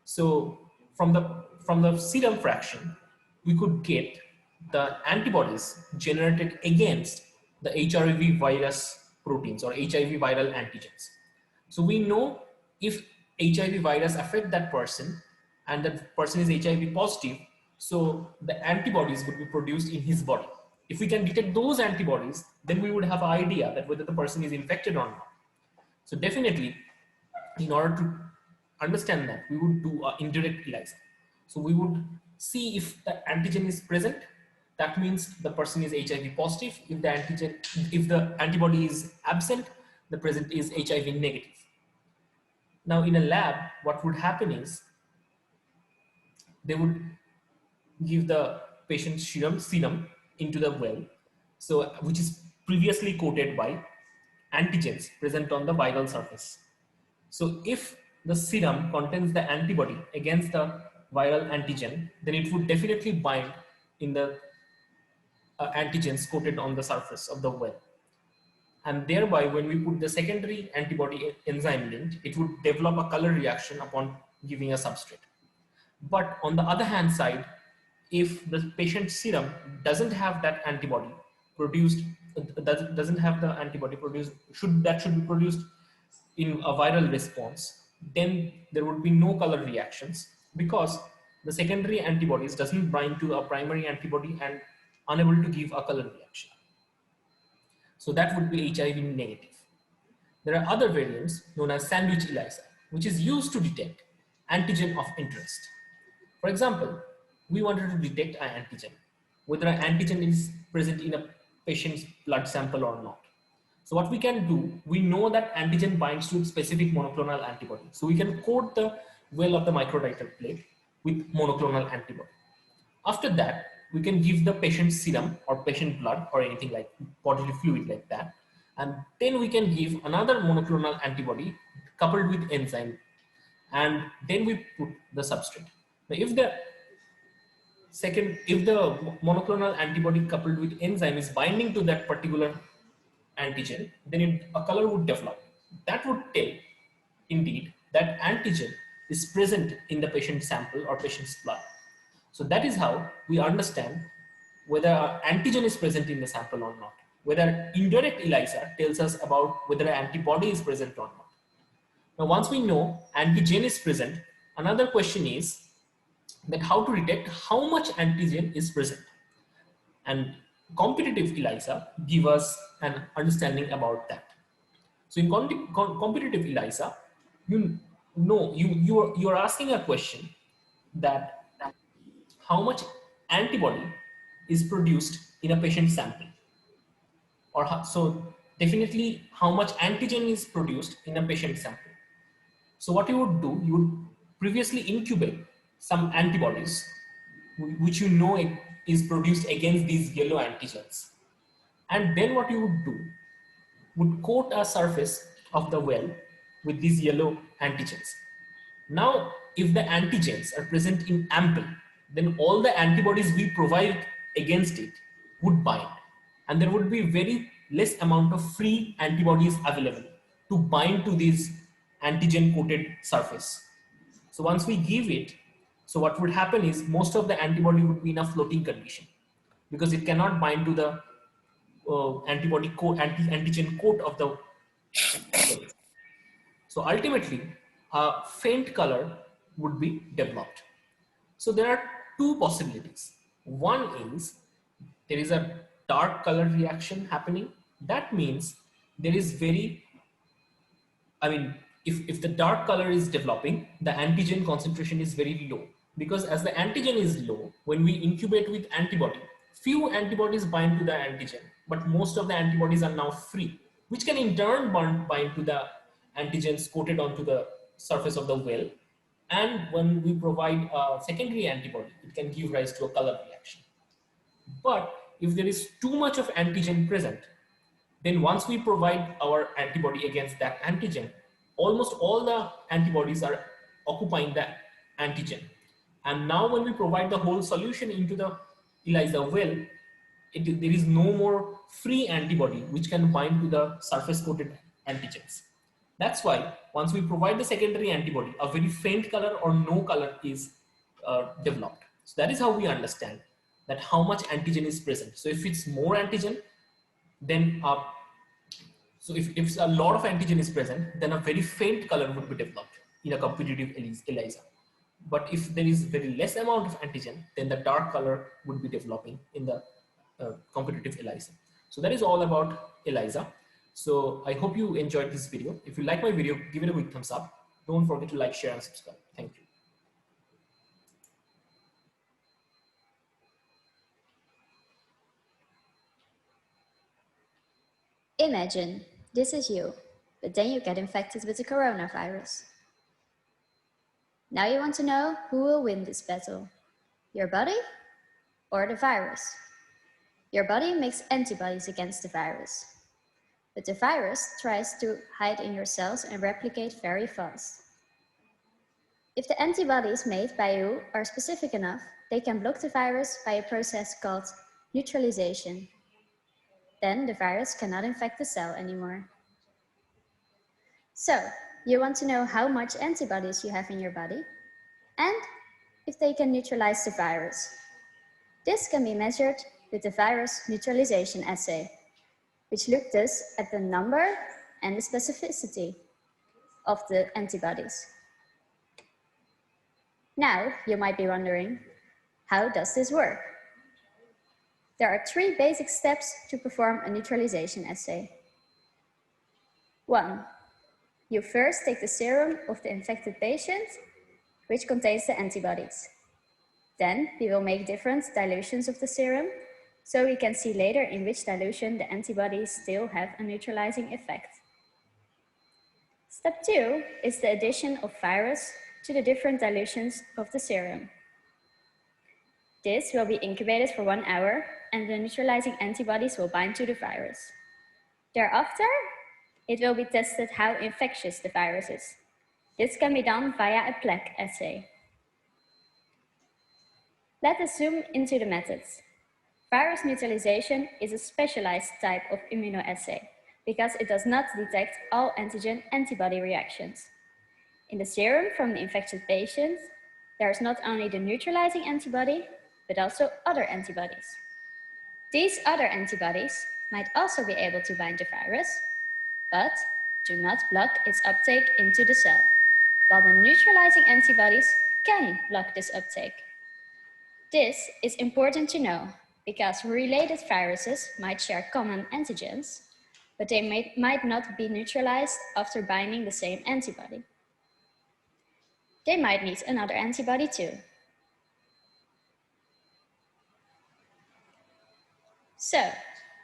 So from the serum fraction, we could get the antibodies generated against the HIV virus proteins or HIV viral antigens. So we know if HIV virus affect that person and that person is HIV positive, so the antibodies would be produced in his body. If we can detect those antibodies, then we would have an idea that whether the person is infected or not. So definitely, in order to understand that, we would do an indirect ELISA. So we would see if the antigen is present. That means the person is HIV positive. If the antibody is absent, the person is HIV negative. Now in a lab, what would happen is they would give the patient's serum into the well, so which is previously coated by antigens present on the viral surface. So if the serum contains the antibody against the viral antigen, then it would definitely bind in the antigens coated on the surface of the well. And thereby, when we put the secondary antibody enzyme linked, it would develop a color reaction upon giving a substrate. But on the other hand side, if the patient's serum doesn't have that antibody produced, doesn't have the antibody produced, should be produced in a viral response, then there would be no color reactions because the secondary antibodies doesn't bind to a primary antibody and unable to give a color reaction. So that would be HIV negative. There are other variants known as sandwich ELISA, which is used to detect antigen of interest. For example, we wanted to detect an antigen, whether an antigen is present in a patient's blood sample or not. So what we can do, we know that antigen binds to specific monoclonal antibody. So we can coat the well of the microtiter plate with monoclonal antibody. After that, we can give the patient's serum or patient blood or anything like bodily fluid like that. And then we can give another monoclonal antibody coupled with enzyme. And then we put the substrate. Now, if the monoclonal antibody coupled with enzyme is binding to that particular antigen, then a color would develop. That would tell, indeed, that antigen is present in the patient sample or patient's blood. So that is how we understand whether antigen is present in the sample or not. Whether indirect ELISA tells us about whether an antibody is present or not. Now, once we know antigen is present, another question is that how to detect how much antigen is present. And competitive ELISA give us an understanding about that. So in competitive ELISA, you are asking a question that how much antibody is produced in a patient sample, or so definitely how much antigen is produced in a patient sample. So what you would do, you would previously incubate some antibodies which you know is produced against these yellow antigens. And then what you would do, would coat a surface of the well with these yellow antigens. Now, if the antigens are present in ample, then all the antibodies we provide against it would bind. And there would be very less amount of free antibodies available to bind to this antigen coated surface. So once we give it, so what would happen is most of the antibody would be in a floating condition because it cannot bind to the antigen coat of the well. So ultimately, a faint color would be developed. So there are two possibilities. One is there is a dark color reaction happening. That means there is if the dark color is developing, the antigen concentration is very low. Because as the antigen is low, when we incubate with antibody, few antibodies bind to the antigen, but most of the antibodies are now free, which can in turn bind to the antigens coated onto the surface of the well. And when we provide a secondary antibody, it can give rise to a color reaction. But if there is too much of antigen present, then once we provide our antibody against that antigen, almost all the antibodies are occupying the antigen. And now when we provide the whole solution into the ELISA well, there is no more free antibody which can bind to the surface coated antigens. That's why once we provide the secondary antibody, a very faint color or no color is developed. So that is how we understand that how much antigen is present. So if it's more antigen, then so if a lot of antigen is present, then a very faint color would be developed in a competitive ELISA. But if there is very less amount of antigen, then the dark color would be developing in the competitive ELISA. So that is all about ELISA. So I hope you enjoyed this video. If you like my video, give it a big thumbs up. Don't forget to like, share, and subscribe. Thank you. Imagine this is you, but then you get infected with the coronavirus. Now you want to know who will win this battle, your body or the virus? Your body makes antibodies against the virus, but the virus tries to hide in your cells and replicate very fast. If the antibodies made by you are specific enough, they can block the virus by a process called neutralization. Then the virus cannot infect the cell anymore. So, you want to know how much antibodies you have in your body and if they can neutralize the virus. This can be measured with the virus neutralization assay, which looks at the number and the specificity of the antibodies. Now, you might be wondering, how does this work? There are 3 basic steps to perform a neutralization assay. 1. You first take the serum of the infected patient, which contains the antibodies. Then we will make different dilutions of the serum so we can see later in which dilution the antibodies still have a neutralizing effect. Step 2 is the addition of virus to the different dilutions of the serum. This will be incubated for 1 hour and the neutralizing antibodies will bind to the virus. Thereafter, it will be tested how infectious the virus is. This can be done via a plaque assay. Let us zoom into the methods. Virus neutralization is a specialized type of immunoassay because it does not detect all antigen-antibody reactions. In the serum from the infected patient, there is not only the neutralizing antibody, but also other antibodies. These other antibodies might also be able to bind the virus, but do not block its uptake into the cell, while the neutralizing antibodies can block this uptake. This is important to know because related viruses might share common antigens, but they might not be neutralized after binding the same antibody. They might need another antibody too. So,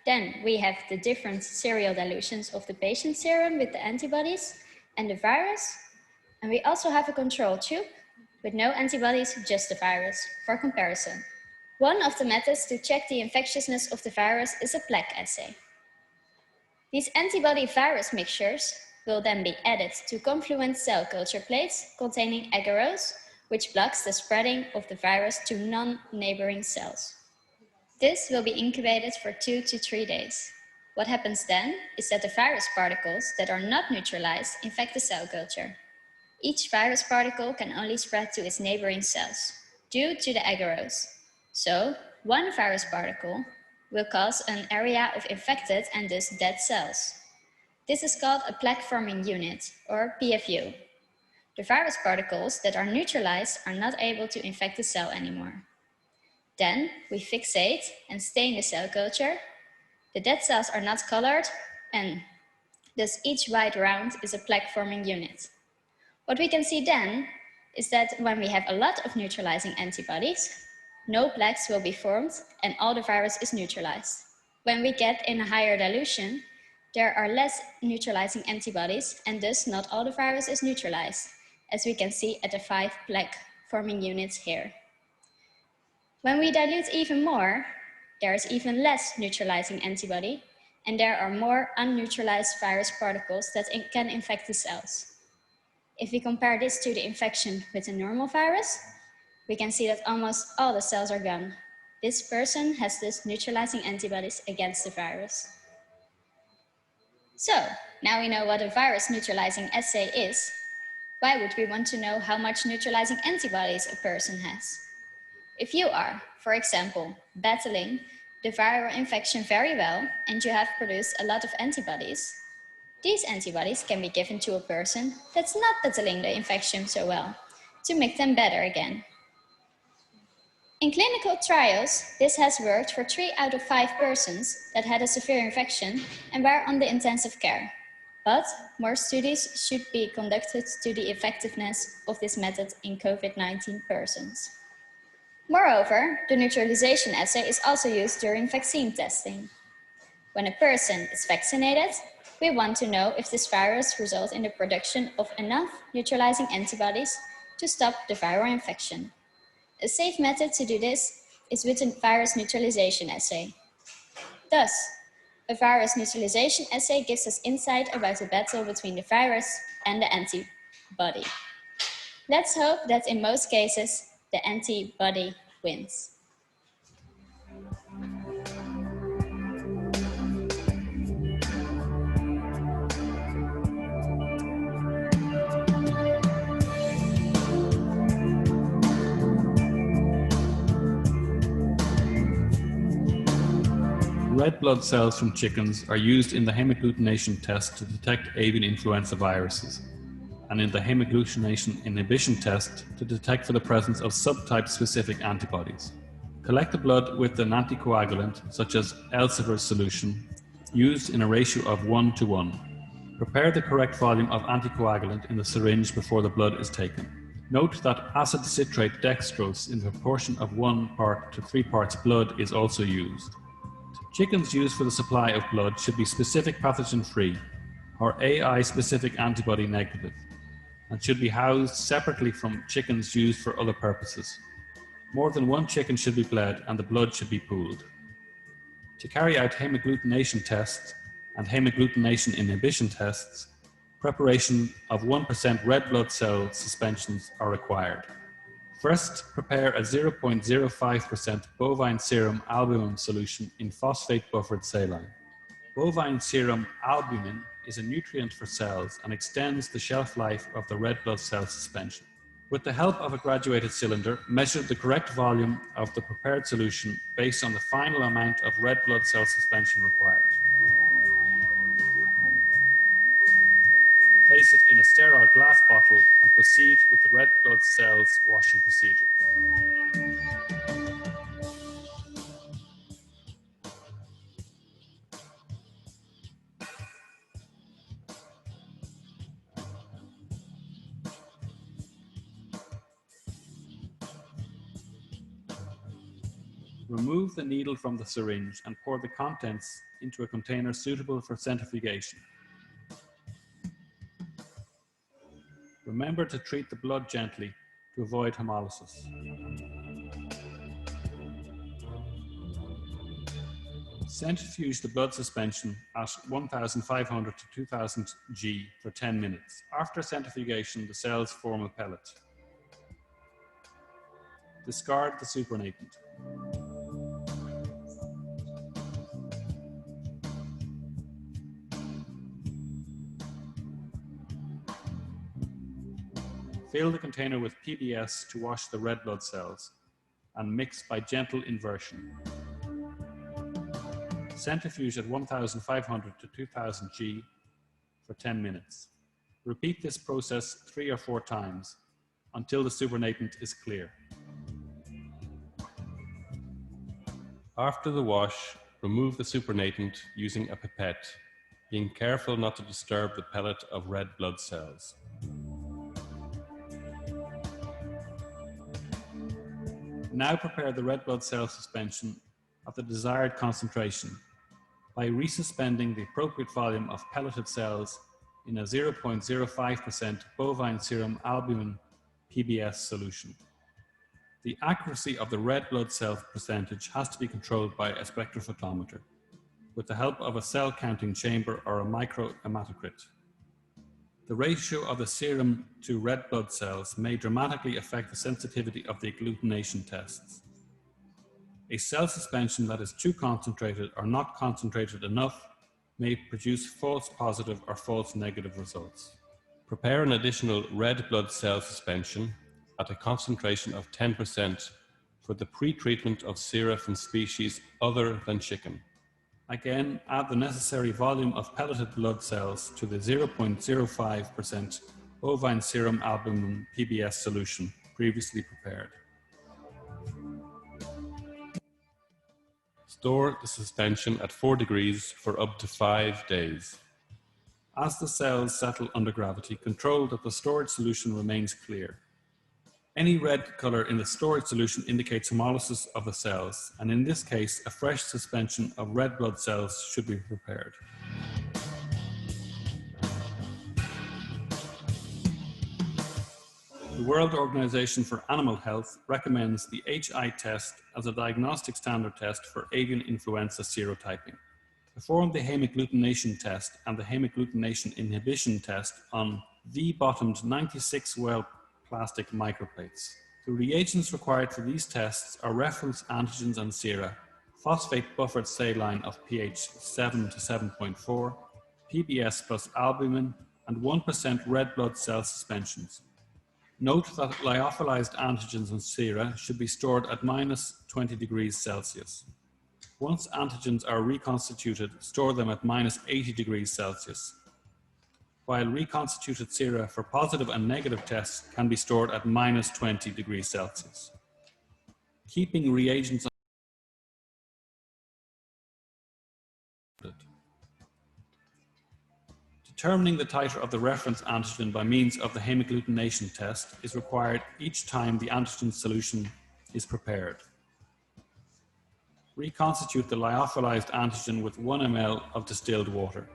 then we have the different serial dilutions of the patient's serum with the antibodies and the virus, and we also have a control tube with no antibodies, just the virus, for comparison. One of the methods to check the infectiousness of the virus is a plaque assay. These antibody-virus mixtures will then be added to confluent cell culture plates containing agarose, which blocks the spreading of the virus to non-neighboring cells. This will be incubated for 2 to 3 days. What happens then is that the virus particles that are not neutralized infect the cell culture. Each virus particle can only spread to its neighboring cells due to the agarose. So, one virus particle will cause an area of infected and thus dead cells. This is called a plaque-forming unit, or PFU. The virus particles that are neutralized are not able to infect the cell anymore. Then we fixate and stain the cell culture. The dead cells are not colored, and thus each white round is a plaque-forming unit. What we can see then is that when we have a lot of neutralizing antibodies, no plaques will be formed and all the virus is neutralized. When we get in a higher dilution, there are less neutralizing antibodies and thus not all the virus is neutralized, as we can see at the 5 plaque-forming units here. When we dilute even more, there is even less neutralizing antibody and there are more unneutralized virus particles that can infect the cells. If we compare this to the infection with a normal virus, we can see that almost all the cells are gone. This person has thus neutralizing antibodies against the virus. So, now we know what a virus neutralizing assay is. Why would we want to know how much neutralizing antibodies a person has? If you are, for example, battling the viral infection very well and you have produced a lot of antibodies, these antibodies can be given to a person that's not battling the infection so well to make them better again. In clinical trials, this has worked for 3 out of 5 persons that had a severe infection and were on the intensive care. But more studies should be conducted to the effectiveness of this method in COVID-19 persons. Moreover, the neutralization assay is also used during vaccine testing. When a person is vaccinated, we want to know if this virus results in the production of enough neutralizing antibodies to stop the viral infection. A safe method to do this is with a virus neutralization assay. Thus, a virus neutralization assay gives us insight about the battle between the virus and the antibody. Let's hope that in most cases, the antibody wins. Red blood cells from chickens are used in the hemagglutination test to detect avian influenza viruses, and in the hemagglutination inhibition test to detect for the presence of subtype-specific antibodies. Collect the blood with an anticoagulant, such as Elsevier solution, used in a ratio of 1:1. Prepare the correct volume of anticoagulant in the syringe before the blood is taken. Note that acid citrate dextrose in the proportion of 1 part to 3 parts blood is also used. Chickens used for the supply of blood should be specific pathogen-free or AI-specific antibody negative and should be housed separately from chickens used for other purposes. More than one chicken should be bled and the blood should be pooled. To carry out hemagglutination tests and hemagglutination inhibition tests, preparation of 1% red blood cell suspensions are required. First, prepare a 0.05% bovine serum albumin solution in phosphate buffered saline. Bovine serum albumin is a nutrient for cells and extends the shelf life of the red blood cell suspension. With the help of a graduated cylinder, measure the correct volume of the prepared solution based on the final amount of red blood cell suspension required. Place it in a sterile glass bottle and proceed with the red blood cells washing procedure. Remove the needle from the syringe and pour the contents into a container suitable for centrifugation. Remember to treat the blood gently to avoid hemolysis. Centrifuge the blood suspension at 1500 to 2000 G for 10 minutes. After centrifugation, the cells form a pellet. Discard the supernatant. Fill the container with PBS to wash the red blood cells and mix by gentle inversion. Centrifuge at 1500 to 2000 G for 10 minutes. Repeat this process 3 or 4 times until the supernatant is clear. After the wash, remove the supernatant using a pipette, being careful not to disturb the pellet of red blood cells. Now prepare the red blood cell suspension at the desired concentration by resuspending the appropriate volume of pelleted cells in a 0.05% bovine serum albumin PBS solution. The accuracy of the red blood cell percentage has to be controlled by a spectrophotometer with the help of a cell counting chamber or a microhematocrit. The ratio of the serum to red blood cells may dramatically affect the sensitivity of the agglutination tests. A cell suspension that is too concentrated or not concentrated enough may produce false positive or false negative results. Prepare an additional red blood cell suspension at a concentration of 10% for the pre-treatment of sera from species other than chicken. Again, add the necessary volume of pelleted blood cells to the 0.05% bovine serum albumin PBS solution previously prepared. Store the suspension at 4 degrees for up to 5 days. As the cells settle under gravity, control that the storage solution remains clear. Any red color in the storage solution indicates hemolysis of the cells, and in this case, a fresh suspension of red blood cells should be prepared. The World Organization for Animal Health recommends the HI test as a diagnostic standard test for avian influenza serotyping. Perform the hemagglutination test and the hemagglutination inhibition test on V-bottomed 96-well plastic microplates. The reagents required for these tests are reference antigens and sera, phosphate buffered saline of pH 7 to 7.4, PBS plus albumin, and 1% red blood cell suspensions. Note that lyophilized antigens and sera should be stored at -20 degrees Celsius. Once antigens are reconstituted, store them at -80 degrees Celsius, while reconstituted sera for positive and negative tests can be stored at -20 degrees Celsius. Keeping reagents determining the titer of the reference antigen by means of the hemagglutination test is required each time the antigen solution is prepared. Reconstitute the lyophilized antigen with 1 ml of distilled water.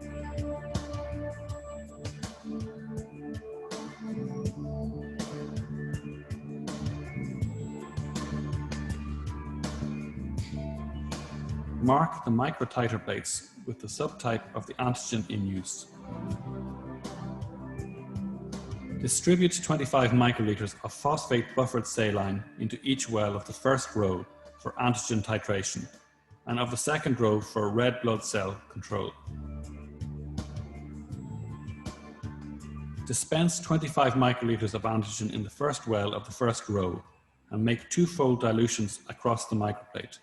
Mark the microtiter plates with the subtype of the antigen in use. Distribute 25 microliters of phosphate buffered saline into each well of the first row for antigen titration and of the second row for red blood cell control. Dispense 25 microliters of antigen in the first well of the first row and make two-fold dilutions across the microplate.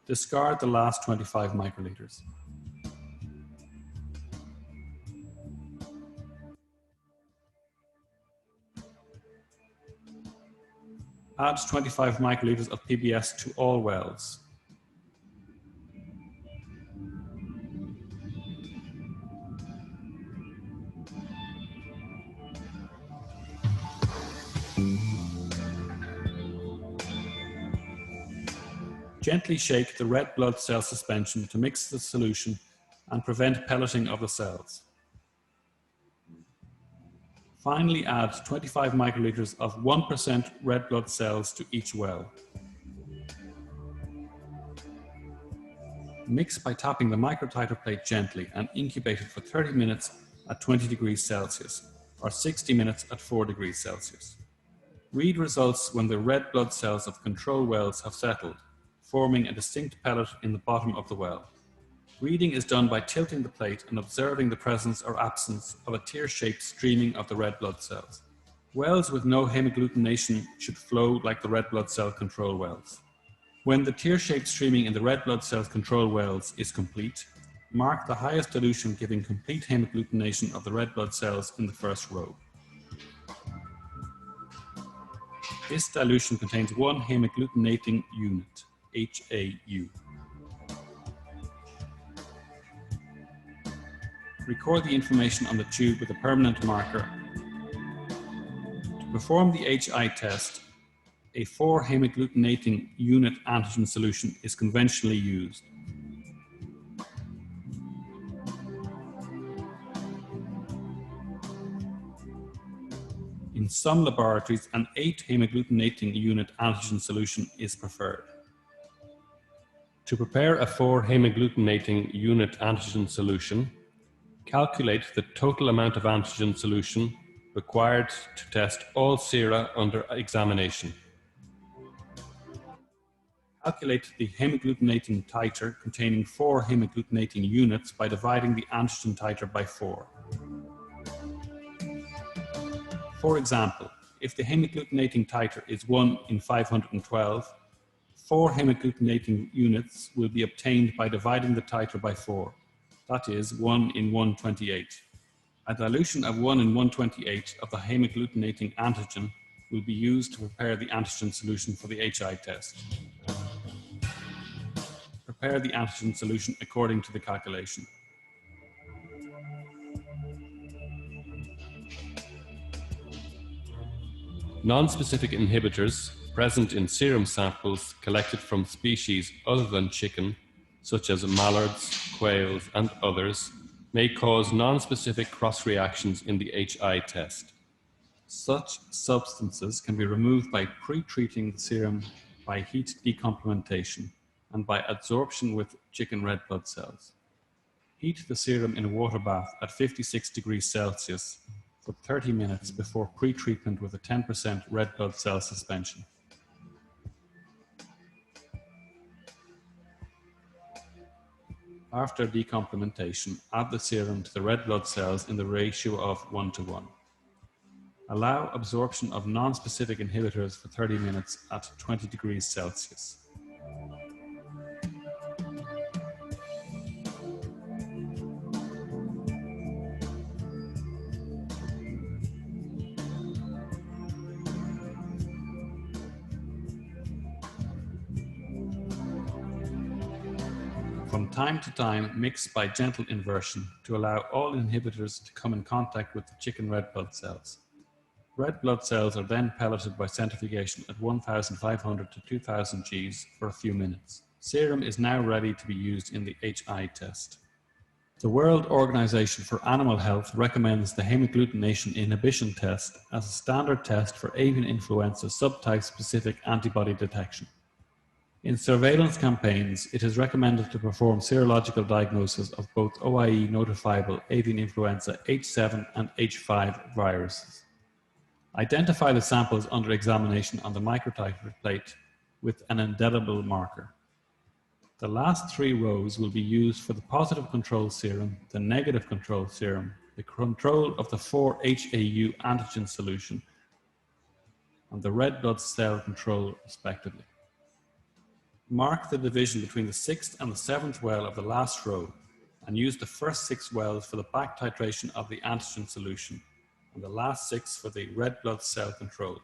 Discard the last 25 microliters. Add 25 microliters of PBS to all wells. Gently shake the red blood cell suspension to mix the solution and prevent pelleting of the cells. Finally, add 25 microliters of 1% red blood cells to each well. Mix by tapping the microtiter plate gently and incubate it for 30 minutes at 20 degrees Celsius or 60 minutes at 4 degrees Celsius. Read results when the red blood cells of control wells have settled, forming a distinct pellet in the bottom of the well. Reading is done by tilting the plate and observing the presence or absence of a tear-shaped streaming of the red blood cells. Wells with no hemagglutination should flow like the red blood cell control wells. When the tear-shaped streaming in the red blood cell control wells is complete, mark the highest dilution giving complete hemagglutination of the red blood cells in the first row. This dilution contains one hemagglutinating unit, HAU. Record the information on the tube with a permanent marker. To perform the HI test, a 4-hemagglutinating unit antigen solution is conventionally used. In some laboratories, an 8-hemagglutinating unit antigen solution is preferred. To prepare a 4-hemagglutinating unit antigen solution, calculate the total amount of antigen solution required to test all sera under examination. Calculate the hemagglutinating titer containing 4 hemagglutinating units by dividing the antigen titer by 4. For example, if the hemagglutinating titer is 1 in 512, 4 hemagglutinating units will be obtained by dividing the titer by 4. That is 1 in 128. A dilution of 1 in 128 of the hemagglutinating antigen will be used to prepare the antigen solution for the HI test. Prepare the antigen solution according to the calculation. Non-specific inhibitors present in serum samples collected from species other than chicken, such as mallards, quails, and others, may cause non-specific cross-reactions in the HI test. Such substances can be removed by pre-treating the serum by heat decomplementation and by adsorption with chicken red blood cells. Heat the serum in a water bath at 56 degrees Celsius for 30 minutes before pre-treatment with a 10% red blood cell suspension. After decomplementation, add the serum to the red blood cells in the ratio of 1:1. Allow absorption of non-specific inhibitors for 30 minutes at 20 degrees Celsius. From time to time, mix by gentle inversion to allow all inhibitors to come in contact with the chicken red blood cells. Red blood cells are then pelleted by centrifugation at 1500 to 2000 Gs for a few minutes. serum is now ready to be used in the HI test. The World Organization for Animal Health recommends the hemagglutination inhibition test as a standard test for avian influenza subtype-specific antibody detection. In surveillance campaigns, it is recommended to perform serological diagnosis of both OIE notifiable avian influenza H7 and H5 viruses. Identify the samples under examination on the microtiter plate with an indelible marker. The last 3 rows will be used for the positive control serum, the negative control serum, the control of the 4-HAU antigen solution, and the red blood cell control respectively. Mark the division between the 6th and the 7th well of the last row and use the first 6 wells for the back titration of the antigen solution and the last 6 for the red blood cell control.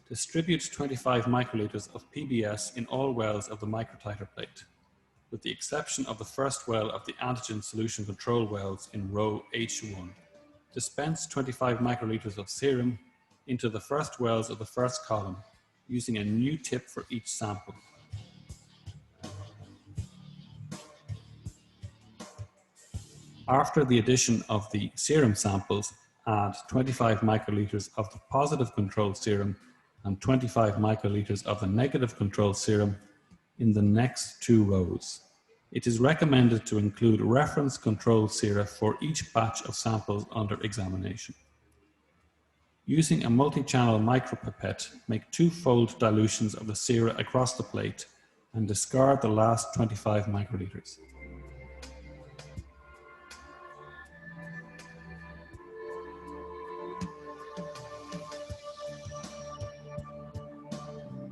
Distribute 25 microliters of PBS in all wells of the microtiter plate, with the exception of the first well of the antigen solution control wells in row H1. Dispense 25 microliters of serum into the first wells of the first column, using a new tip for each sample. After the addition of the serum samples, add 25 microliters of the positive control serum and 25 microliters of the negative control serum in the next 2 rows. It is recommended to include reference control sera for each batch of samples under examination. Using a multi-channel micropipette, make 2-fold dilutions of the sera across the plate and discard the last 25 microliters.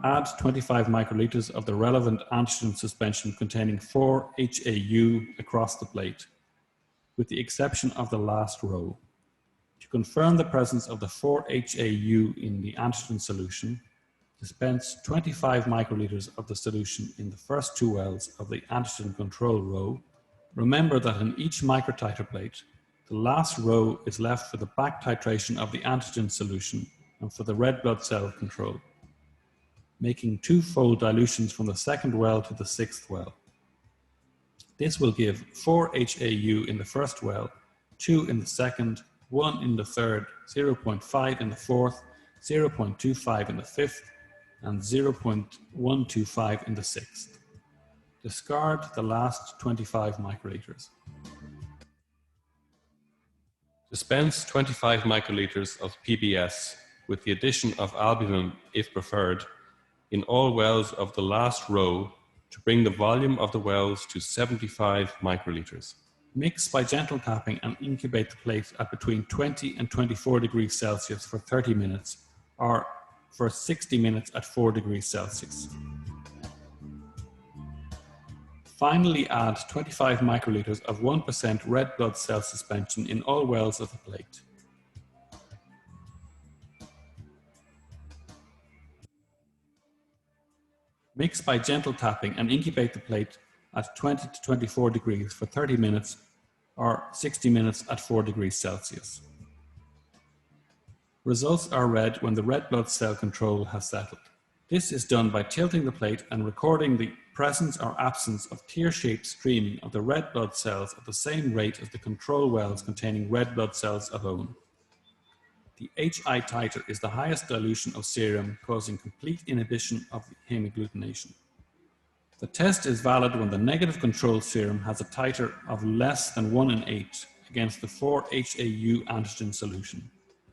Add 25 microliters of the relevant antigen suspension containing 4-HAU across the plate, with the exception of the last row. To confirm the presence of the 4-HAU in the antigen solution, dispense 25 microliters of the solution in the first 2 wells of the antigen control row. Remember that in each microtiter plate, the last row is left for the back titration of the antigen solution and for the red blood cell control, making 2-fold dilutions from the 2nd well to the 6th well. This will give 4-HAU in the first well, 2 in the 2nd, 1 in the 3rd, 0.5 in the 4th, 0.25 in the 5th, and 0.125 in the 6th. Discard the last 25 microliters. Dispense 25 microliters of PBS with the addition of albumin if preferred in all wells of the last row to bring the volume of the wells to 75 microliters. Mix by gentle tapping and incubate the plate at between 20 and 24 degrees Celsius for 30 minutes or for 60 minutes at 4 degrees Celsius. Finally, add 25 microliters of 1% red blood cell suspension in all wells of the plate. Mix by gentle tapping and incubate the plate at 20 to 24 degrees for 30 minutes or 60 minutes at 4 degrees Celsius. Results are read when the red blood cell control has settled. This is done by tilting the plate and recording the presence or absence of tear-shaped streaming of the red blood cells at the same rate as the control wells containing red blood cells alone. The HI titer is the highest dilution of serum, causing complete inhibition of hemagglutination. The test is valid when the negative control serum has a titer of less than 1 in 8 against the 4-HAU antigen solution.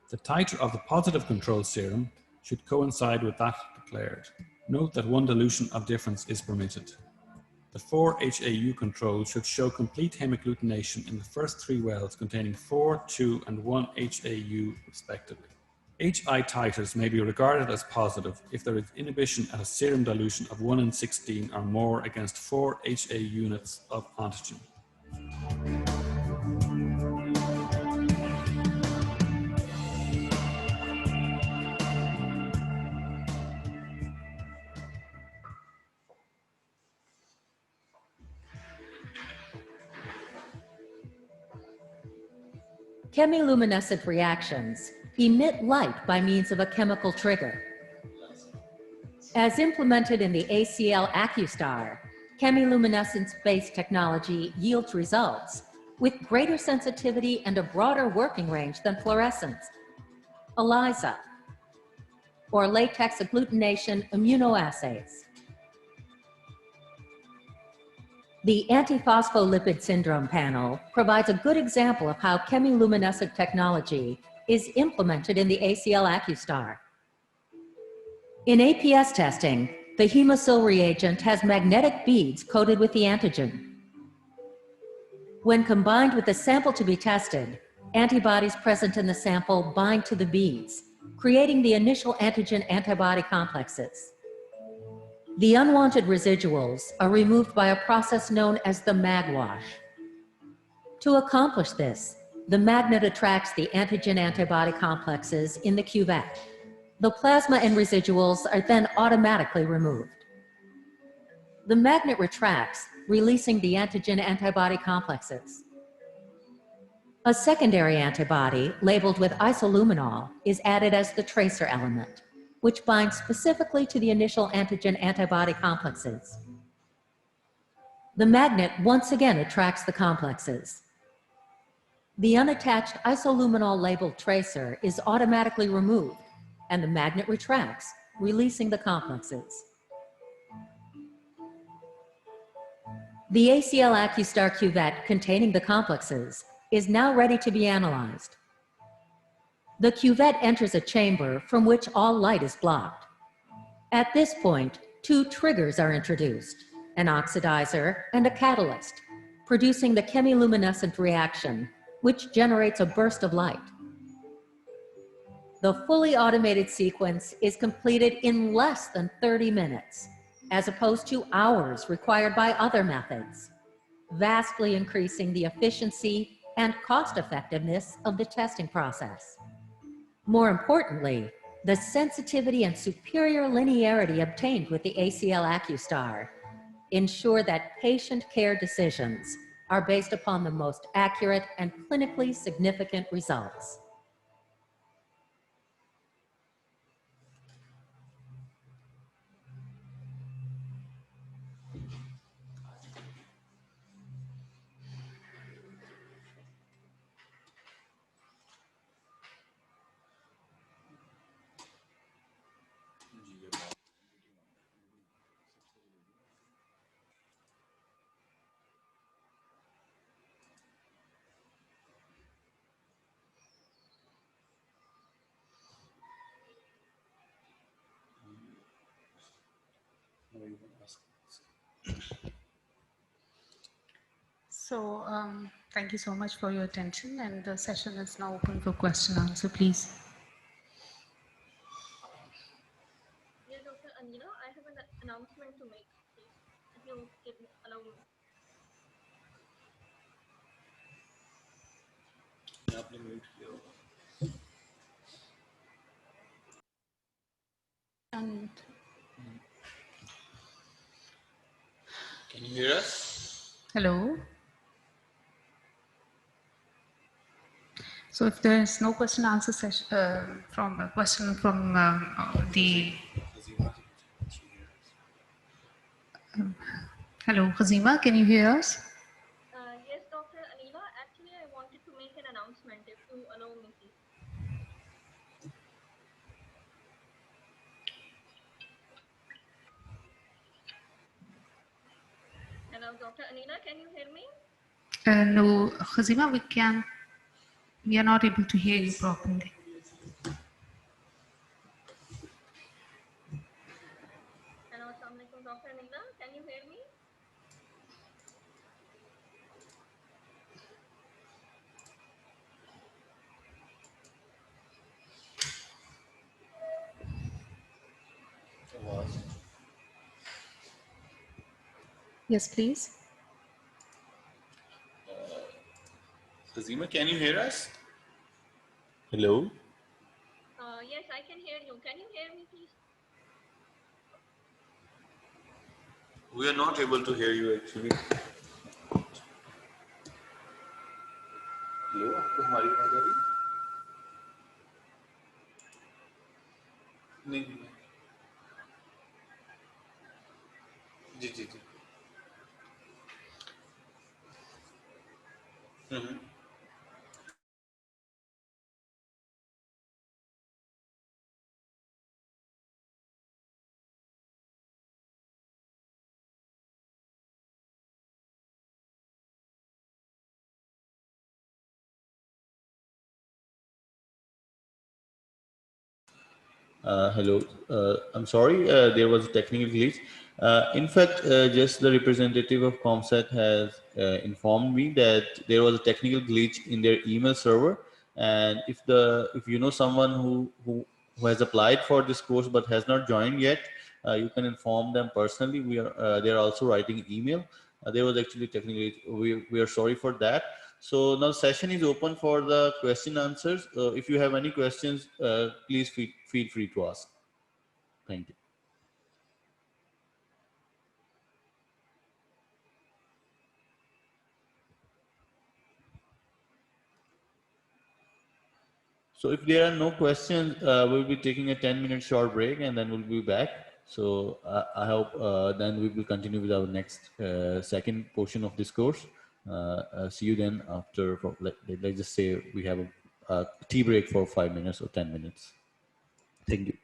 The titer of the positive control serum should coincide with that declared. Note that 1 dilution of difference is permitted. The 4-HAU control should show complete hemagglutination in the first 3 wells containing 4, 2, and 1 HAU respectively. HI titers may be regarded as positive if there is inhibition at a serum dilution of 1 in 16 or more against 4 HA units of antigen. Chemiluminescent reactions emit light by means of a chemical trigger. As implemented in the ACL AccuStar, chemiluminescence-based technology yields results with greater sensitivity and a broader working range than fluorescence. ELISA, or latex agglutination immunoassays. The antiphospholipid syndrome panel provides a good example of how chemiluminescent technology is implemented in the ACL AccuStar. In APS testing, the hemosil reagent has magnetic beads coated with the antigen. When combined with the sample to be tested, antibodies present in the sample bind to the beads, creating the initial antigen-antibody complexes. The unwanted residuals are removed by a process known as the magwash. To accomplish this, the magnet attracts the antigen-antibody complexes in the cuvette. The plasma and residuals are then automatically removed. The magnet retracts, releasing the antigen-antibody complexes. A secondary antibody, labeled with isoluminol, is added as the tracer element, which binds specifically to the initial antigen-antibody complexes. The magnet once again attracts the complexes. The unattached isoluminol-labeled tracer is automatically removed, and the magnet retracts, releasing the complexes. The ACL AccuStar cuvette containing the complexes is now ready to be analyzed. The cuvette enters a chamber from which all light is blocked. At this point, two triggers are introduced, an oxidizer and a catalyst, producing the chemiluminescent reaction, which generates a burst of light. The fully automated sequence is completed in less than 30 minutes, as opposed to hours required by other methods, vastly increasing the efficiency and cost-effectiveness of the testing process. More importantly, the sensitivity and superior linearity obtained with the ACL AccuStar ensure that patient care decisions are based upon the most accurate and clinically significant results. So thank you so much for your attention, and the session is now open for question and answer, please. Yeah, Dr. Anila, I have an announcement to make, please, if you allow me. And can you hear us? hello. So if there is no question answer session from a question from the hello, Khazima, can you hear us? Yes, Dr. Anila, actually I wanted to make an announcement, if you allow me, please. Hello, Dr. Anila, can you hear me? No, Khazima, we are not able to hear you properly. Hello, Assalamu alaikum, Dr. Anila, can you hear me? Yes, please. Khazima, can you hear us? Hello? Yes, I can hear you. Can you hear me, please? We are not able to hear you actually. Hello, आपको हमारी आवाज आ रही है? नहीं जी जी जी Mhm. Hello. I'm sorry, there was a technical glitch. In fact, just the representative of Comsat has informed me that there was a technical glitch in their email server, and if you know someone who has applied for this course but has not joined yet, you can inform them personally. They are also writing email. There was actually technically we are sorry for that. So now session is open for the question answers. If you have any questions, please feel free to ask. Thank you. So if there are no questions, we'll be taking a 10-minute short break and then we'll be back. So I hope then we will continue with our next second portion of this course. See you then after, let's just say we have a tea break for 5 minutes or 10 minutes. Thank you.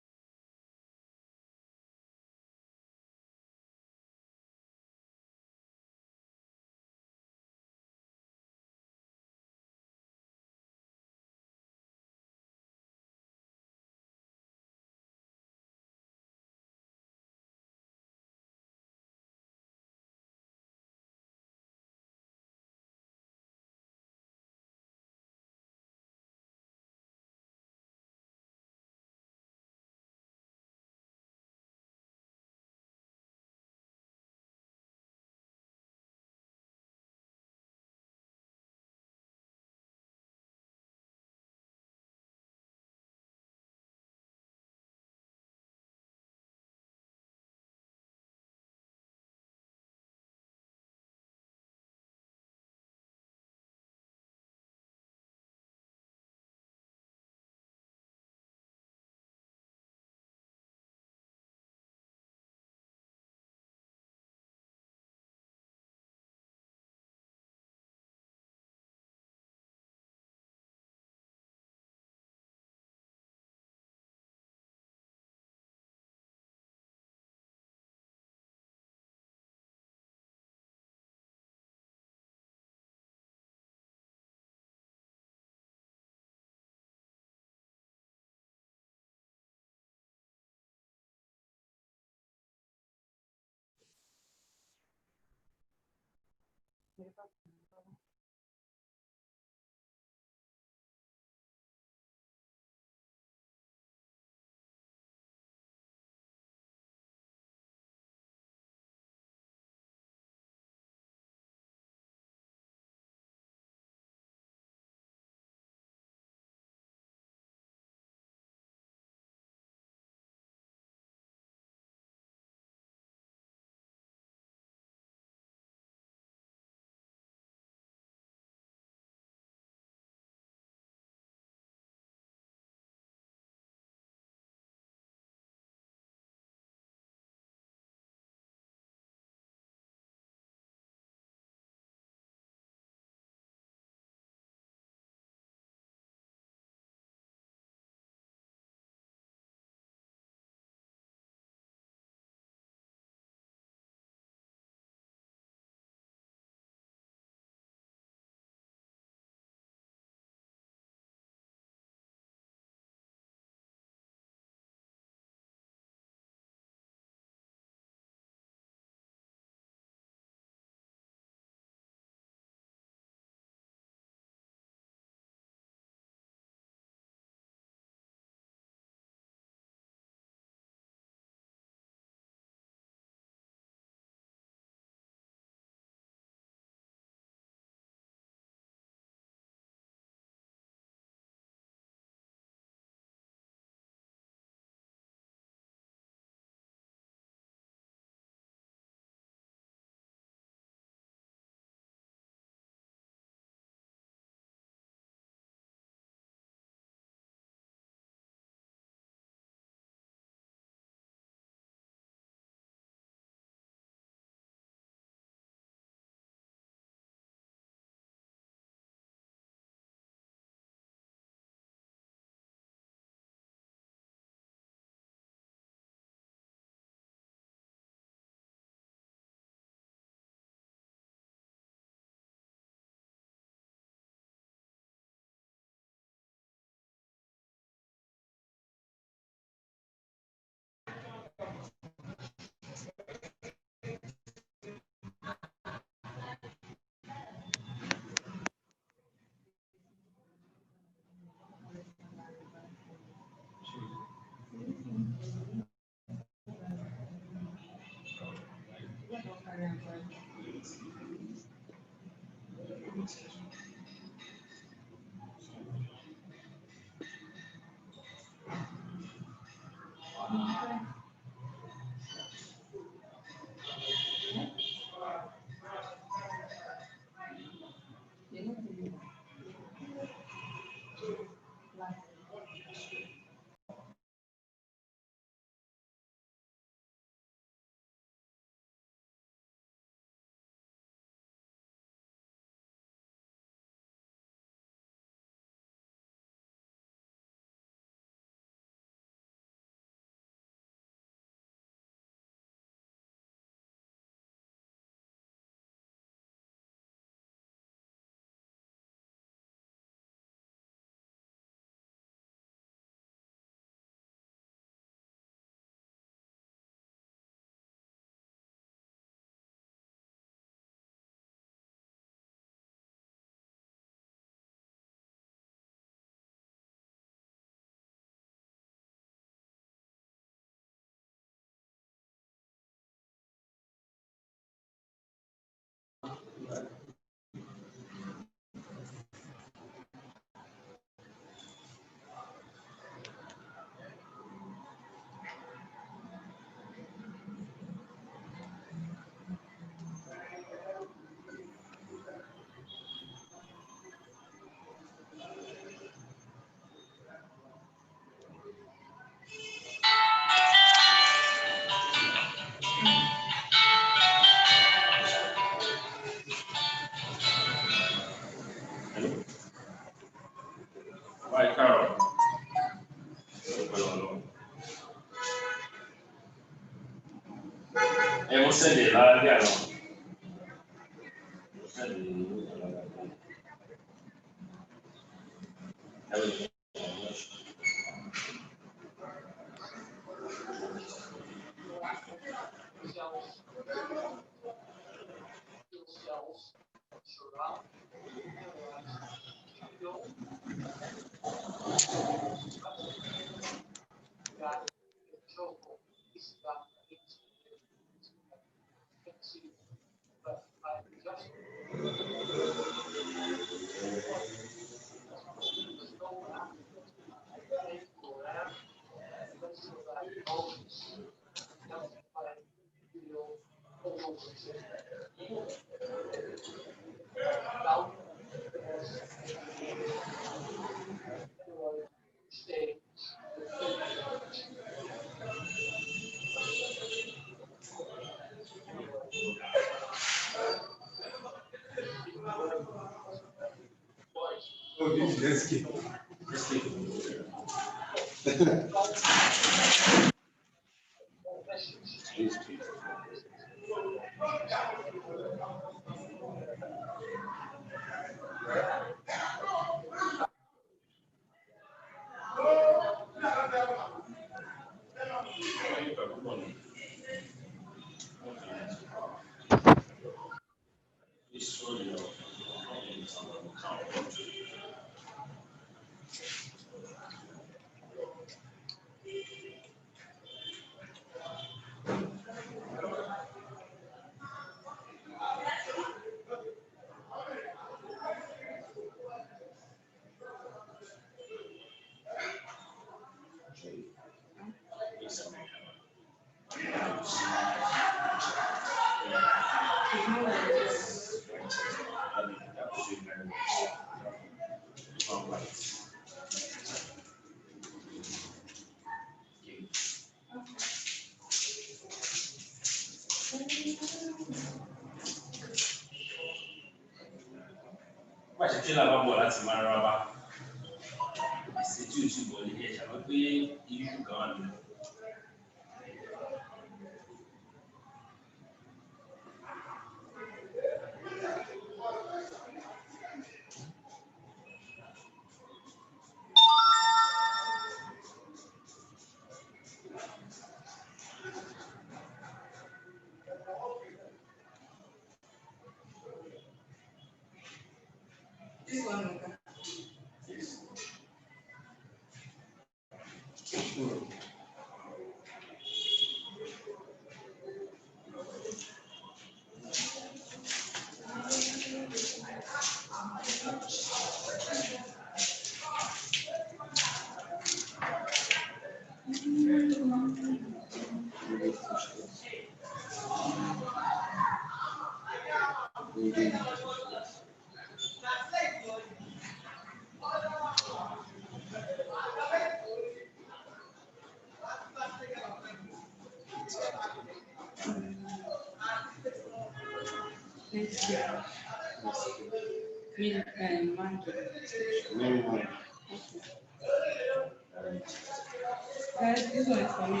This one is for me.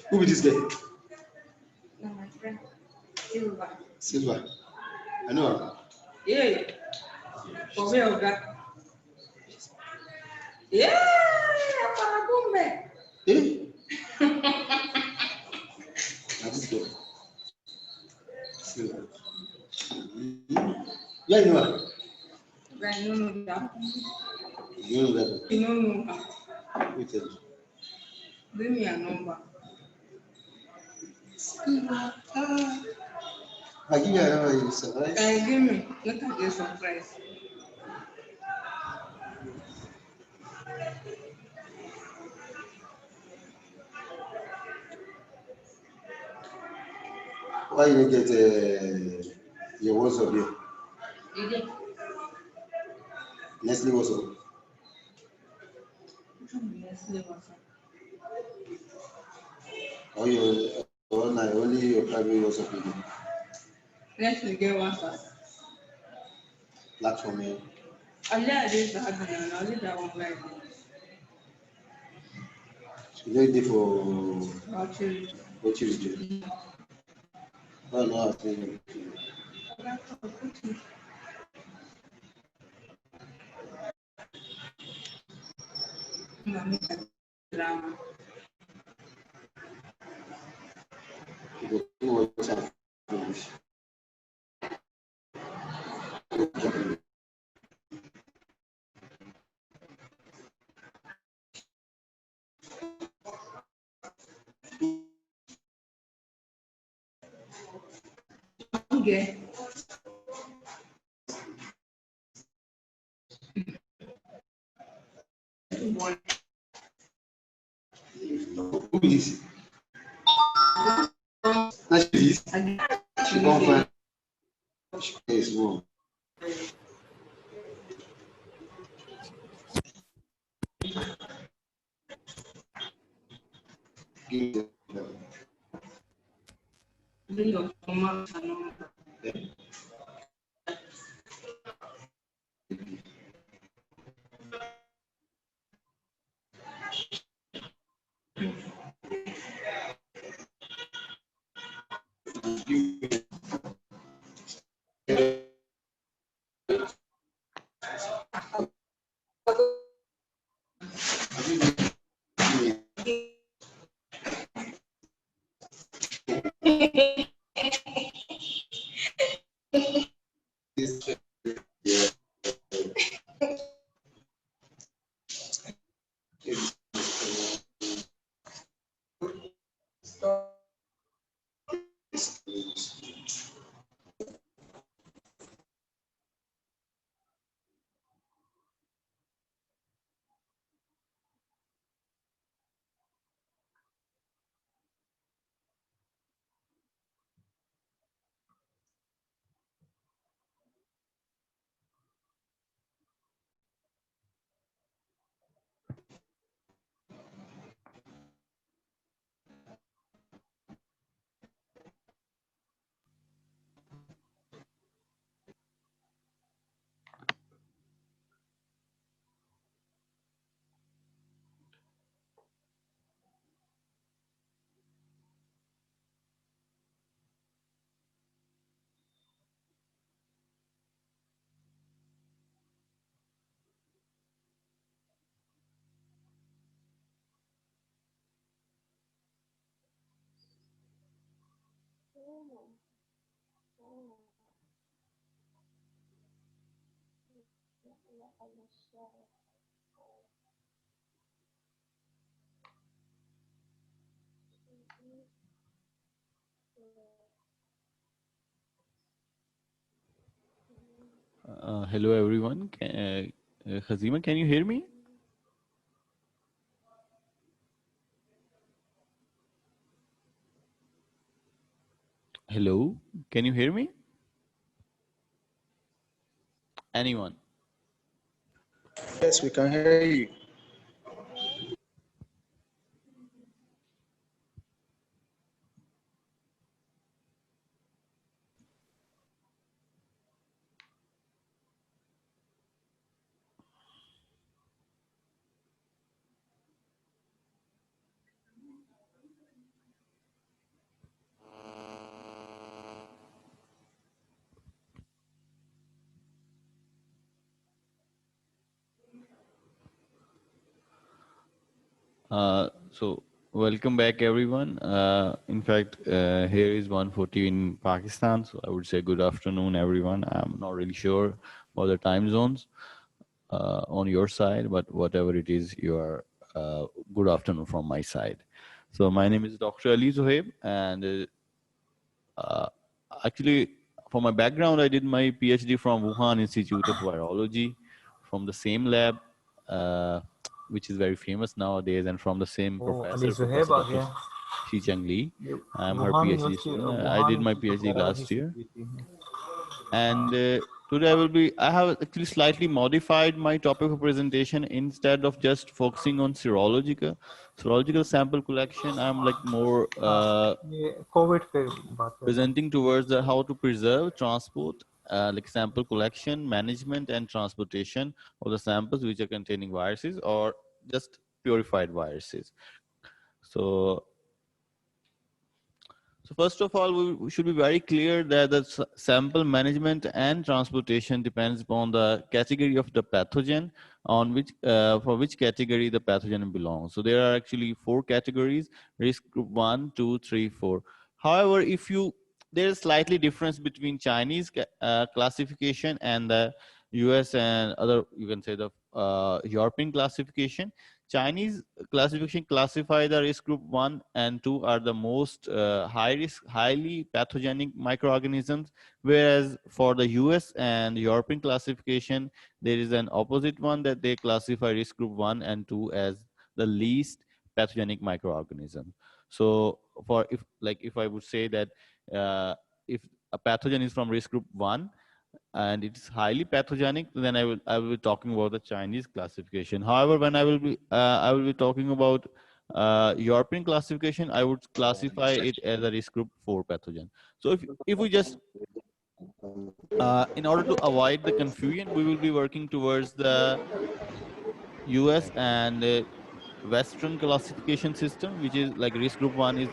Who will this guy? No, my friend. Silva. Silva. I know her. Yeah. For me, okay. Yeah, para come. Eh? That's good. Silva. Yeah, you know her. Right, no, that. You know that. You know, Who tell you? give me a number. Silva. I give you a number, you surprise. Can you give me? Look at this surprise. Why you don't get your WhatsApp here? You did. Nestle WhatsApp. Nestle WhatsApp. Or your only your private WhatsApp again. Nestle get WhatsApp. Platform here. Ready for what you do? Oh, no, I think. Okay. Who is? That's this. She don't find. Yes, no. Hello, everyone. Hazima, can you hear me? Hello, can you hear me? Anyone? Yes, we can hear you. So welcome back, everyone. In fact, here is 1:40 in Pakistan. So I would say good afternoon, everyone. I'm not really sure about the time zones on your side, but whatever it is, you are good afternoon from my side. So my name is Dr. Ali Zohaib, and actually, for my background, I did my PhD from Wuhan Institute of Virology, from the same lab, which is very famous nowadays, and from the same professor, Professor Dr. Shi Cheng Li. I'm her PhD student. I did my PhD last year. And today I have actually slightly modified my topic of presentation. Instead of just focusing on serological sample collection, I'm like more presenting towards how to preserve, transport, like sample collection, management, and transportation of the samples which are containing viruses or just purified viruses. So first of all, we should be very clear that the sample management and transportation depends upon the category of the pathogen on which, for which category the pathogen belongs. So there are actually 4 categories: risk group 1, 2, 3, 4. However, there's slightly difference between Chinese classification and the US and other, you can say the European classification. Chinese classification classify the risk group 1 and 2 are the most high risk, highly pathogenic microorganisms, whereas for the US and European classification, there is an opposite one that they classify risk group 1 and 2 as the least pathogenic microorganism. So if I would say that if a pathogen is from risk group 1, and it's highly pathogenic, then I will be talking about the Chinese classification. However, when I will be talking about European classification, I would classify it as a risk group 4 pathogen. So if we just in order to avoid the confusion, we will be working towards the US and Western classification system, which is like risk group 1 is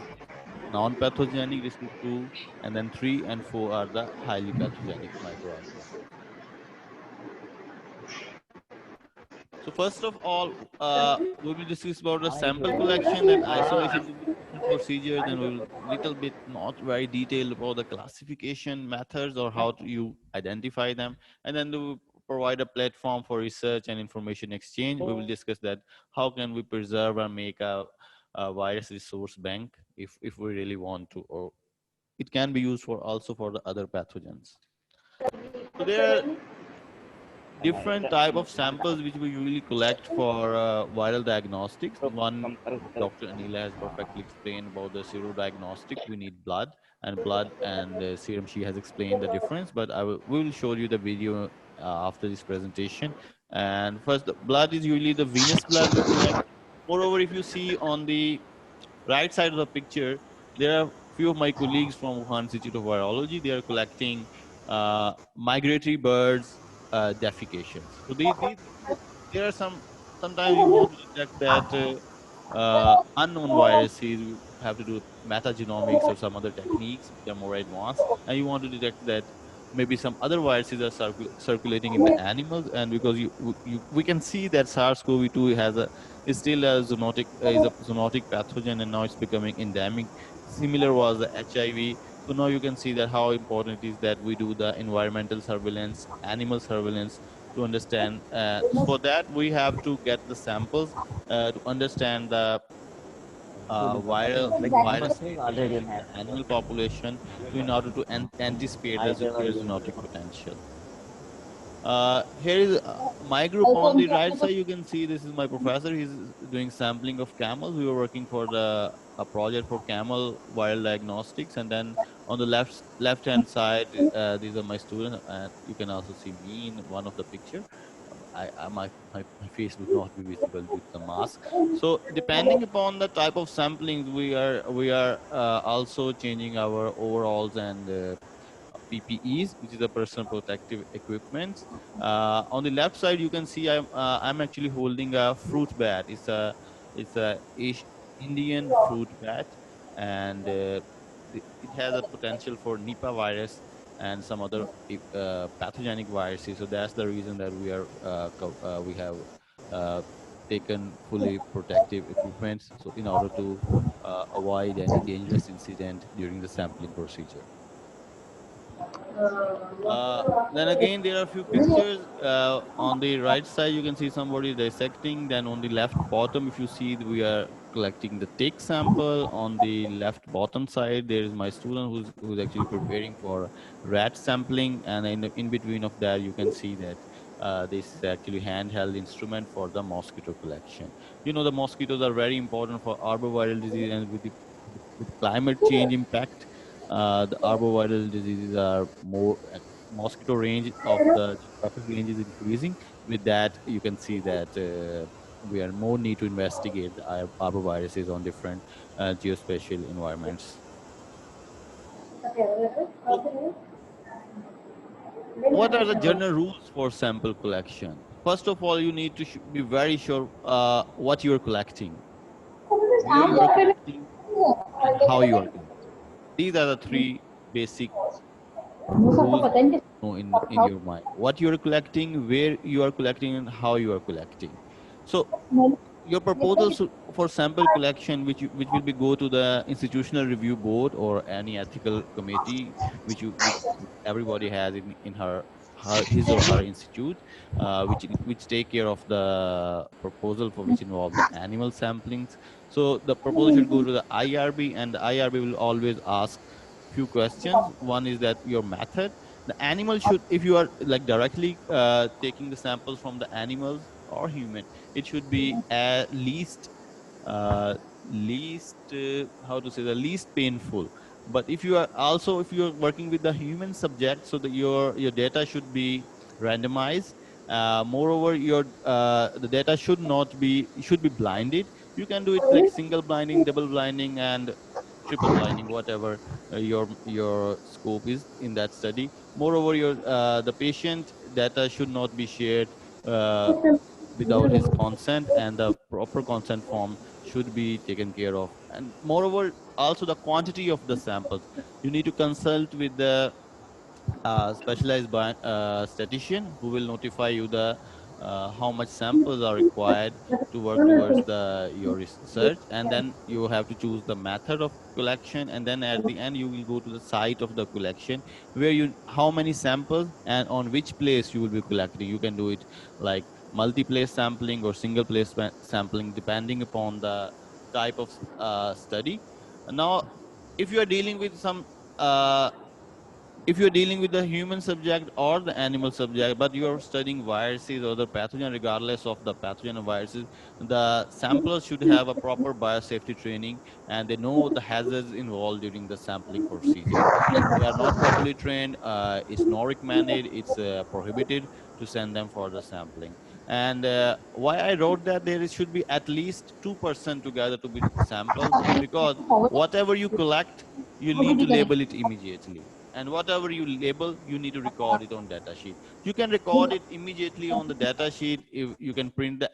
non-pathogenic, risk group 2, and then 3 and 4 are the highly pathogenic microorganisms. So first of all, we will discuss about the sample collection, then isolation procedure, then we will little bit not very detailed about the classification methods or how you identify them, and then we will provide a platform for research and information exchange. We will discuss that how can we preserve and make a virus resource bank if we really want to, or it can be used for also for the other pathogens. So there are different type of samples which we usually collect for viral diagnostics. One, Dr. Anila has perfectly explained about the serodiagnostics. We need blood and serum. She has explained the difference, but we will show you the video after this presentation. And first, the blood is usually the venous blood we collect. Moreover, if you see on the right side of the picture, there are few of my colleagues from Wuhan Institute of Virology. They are collecting migratory birds defecations. So there are sometimes you want to detect that unknown viruses. You have to do metagenomics or some other techniques which are more advanced, and you want to detect that maybe some other viruses are circulating in the animals. And because we can see that SARS-CoV2 is still a zoonotic pathogen, and now it's becoming endemic. Similar was the HIV. So now you can see that how important it is that we do the environmental surveillance, animal surveillance to understand. For that, we have to get the samples to understand the virus circulating in the animal population, to in order to anticipate their zoonotic potential. Here is my group on the right side. You can see this is my professor. He's doing sampling of camels. We were working for a project for camel viral diagnostics, and then on the left hand side, these are my students, and you can also see me in one of the picture. My face would not be visible due to the mask. So depending upon the type of samplings, we are also changing our overalls and PPEs, which is the personal protective equipment. On the left side, you can see I'm actually holding a fruit bat. It's a Indian fruit bat, and it has a potential for Nipah virus and some other pathogenic viruses. So that's the reason that we have uh, taken fully protective equipment, so in order to avoid any dangerous incident during the sampling procedure. Then again, there are a few pictures. On the right side, you can see somebody dissecting. Then on the left bottom, if you see, we are collecting the tick sample. On the left bottom side, there is my student who's actually preparing for rat sampling. And in between of that, you can see that this is actually handheld instrument for the mosquito collection. You know, the mosquitoes are very important for arboviral disease, and with climate change impact, the arboviral diseases are more, mosquito range of the geographic range is increasing. With that, you can see that we are more need to investigate the arboviruses on different geospatial environments. So what are the general rules for sample collection? First of all, you need to be very sure what you are collecting, where you are collecting, and how you are collecting. These are the three basic rules to know in your mind. What you are collecting, where you are collecting, and how you are collecting. So your proposals for sample collection, which will be go to the institutional review board or any ethical committee, which everybody has in his or her institute, which take care of the proposal for which involve the animal samplings. So the proposal should go to the IRB, and the IRB will always ask few questions. One is that your method. The animal should, if you are like directly taking the samples from the animals or human, it should be at uh, how to say, the least painful. But if you are also, if you are working with the human subject, so that your data should be randomized. Moreover, your the data should be blinded. You can do it like single blinding, double blinding, and triple blinding, whatever your scope is in that study. Moreover, your the patient data should not be shared uh, without his consent, and the proper consent form should be taken care of. And moreover, also the quantity of the samples, you need to consult with the specialized statistician who will notify you the how much samples are required to work towards the your research. And then you have to choose the method of collection, and then at the end you will go to the site of the collection, where you how many samples and on which place you will be collecting. You can do it like multi-place sampling or single place sampling, depending upon the type of study. Now, if you are dealing with some uh, if you're dealing with the human subject or the animal subject, but you're studying viruses or the pathogen, regardless of the pathogen or viruses, the samplers should have a proper biosafety training, and they know the hazards involved during the sampling procedure. If they are not properly trained, it's not recommended, it's prohibited to send them for the sampling. And why I wrote that there should be at least 2% together to be sampled, because whatever you collect, you need to label it immediately, and whatever you label, you need to record it on data sheet. You can record it immediately on the data sheet. If you can print the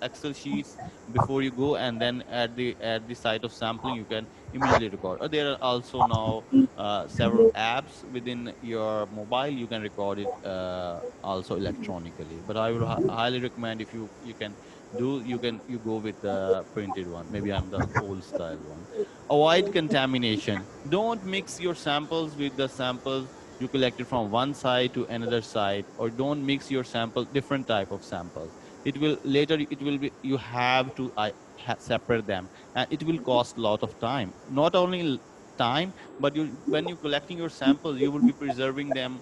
excel sheets before you go, and then at the site of sampling you can immediately record. Or there are also now several apps within your mobile, you can record it also electronically. But I would highly recommend, if you can do, you go with the printed one. Maybe I'm the old style one. Avoid contamination. Don't mix your samples with the samples you collected from one side to another side, or don't mix your sample, different type of samples. It will later, it will be, you have to separate them, and it will cost a lot of time. Not only time, but when you're collecting your samples, you will be preserving them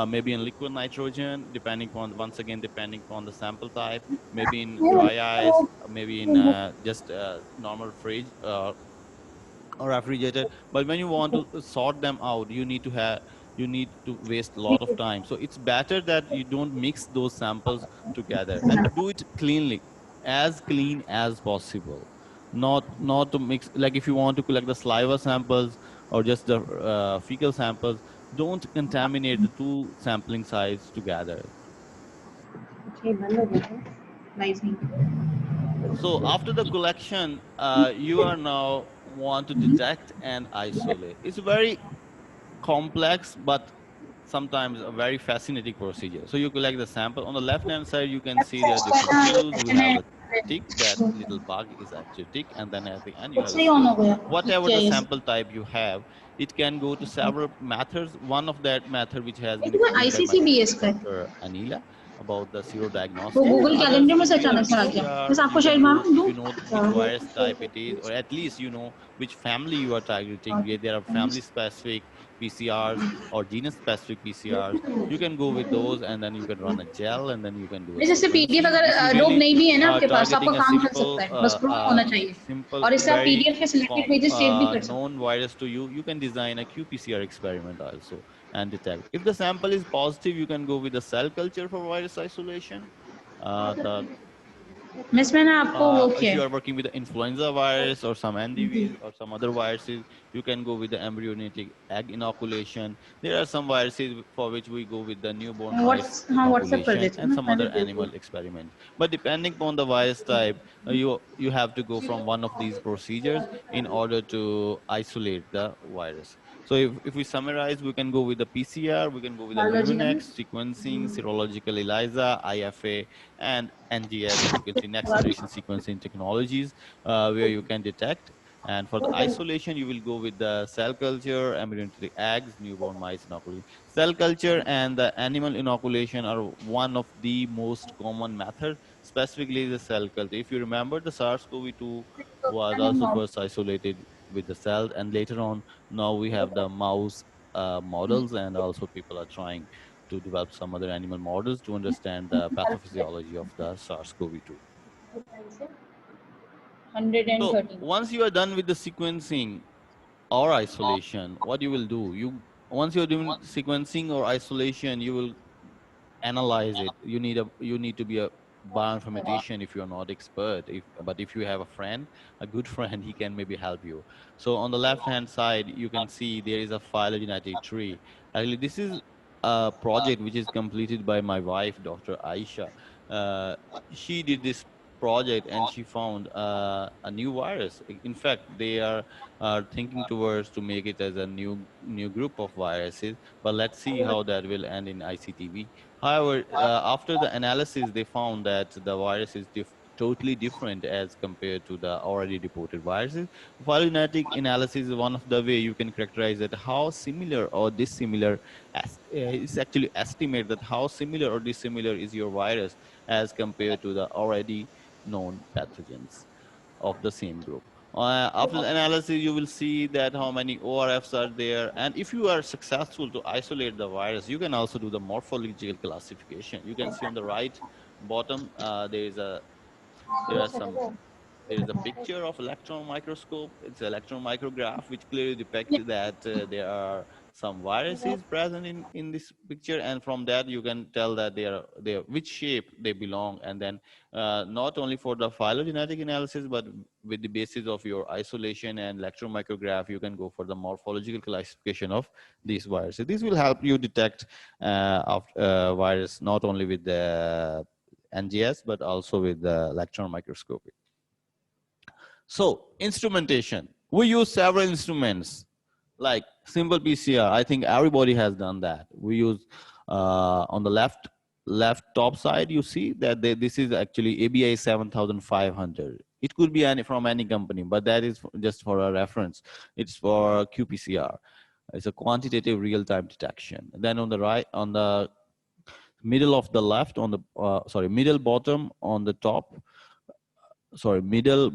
maybe in liquid nitrogen, depending on, once again, depending on the sample type, maybe in dry ice, maybe in just normal fridge or refrigerated. But when you want to sort them out, you need to waste a lot of time. So it's better that you don't mix those samples together, and do it cleanly, as clean as possible. Not to mix, like if you want to collect the saliva samples or just the fecal samples, don't contaminate the two sampling sites together. So after the collection, you are now want to detect and isolate. It's very complex, but sometimes a very fascinating procedure. So you collect the sample. On the left-hand side, you can see there are different tubes. You have the tick, that little bug is actually tick, and then at the end you have the stage. Whatever the sample type you have, it can go to several methods. One of that method, which has been explained by my colleague, Dr. Anila, about the serodiagnostic. Others will be like PCR. You can go if you know which virus type it is, or at least you know which family you are targeting, where there are family specific PCRs or genus specific PCRs. You can go with those, and then you can run a gel, and then you can do a जैसे PDF sequencing. If you अगर dope really नहीं भी है ना आपके पास तो आपका targeting a काम चल सकता simple है बस प्रो होना चाहिए simple और इससे आप very पीडीएफ के सिलेक्टेड पेजेस सेव भी कर सकते known virus to you, you can design a qPCR experiment also and detect. If the sample is positive, you can go with the cell culture for virus isolation. The miss मैंने आपको वो If you किया are working with the influenza virus or some NDVs or some other viruses, you can go with the embryonic egg inoculation. There are some viruses for which we go with the newborn mice हाँ WhatsApp कर inoculation देती हूँ and ना some मैंने other देखो animal experiments. But depending upon the virus type, you have to go from one of these procedures in order to isolate the virus. So if we summarize, we can go with the PCR, we can go with the biology का Luminex, sequencing, serological ELISA, IFA, and NGS. You can see next ना generation sequencing technologies where you can detect. And for the isolation, you will go with the cell culture, embryonic eggs, newborn mice inoculation. Cell culture and the animal inoculation are one of the most common methods, specifically the cell culture. If you remember, the SARS-CoV-2 was also first isolated with the cell, and later on, now we have the mouse models, and also people are trying to develop some other animal models to understand the pathophysiology of the SARS-CoV-2. So 113 once you are done with the sequencing or isolation, what you will do, once you're doing sequencing or isolation, you will analyze it. You need to be a bioinformatician if you're not expert. But if you have a friend, a good friend, he can maybe help you. So on the left hand side, you can see there is a phylogenetic tree. Actually, this is a project which is completed by my wife, Dr. Aisha. Uh, she did this project and she found a new virus. In fact, they are thinking towards to make it as a new group of viruses. But let's see how that will end in ICTV. However, after the analysis, they found that the virus is totally different as compared to the already reported viruses. Phylogenetic analysis is one of the way you can characterize that how similar or dissimilar, is actually estimate that how similar or dissimilar is your virus as compared to the already known pathogens of the same group. After the analysis, you will see that how many ORFs are there. And if you are successful to isolate the virus, you can also do the morphological classification. You can see on the right bottom, there are some there is a picture of electron microscope. It's an electron micrograph which clearly depicts that there are some viruses present in this picture, and from that you can tell that they are which shape they belong. And then not only for the phylogenetic analysis, but with the basis of your isolation and electron micrograph, you can go for the morphological classification of these viruses. This will help you detect virus not only with the NGS but also with the electron microscopy. So instrumentation, we use several instruments like simple PCR. I think everybody has done that. We use on the left top side, you see that this is actually ABI 7500. It could be from any company, but that is just for a reference. It's for qPCR. It's a quantitative real-time detection. And then on the right, on the middle of the left, on the middle bottom on the top, middle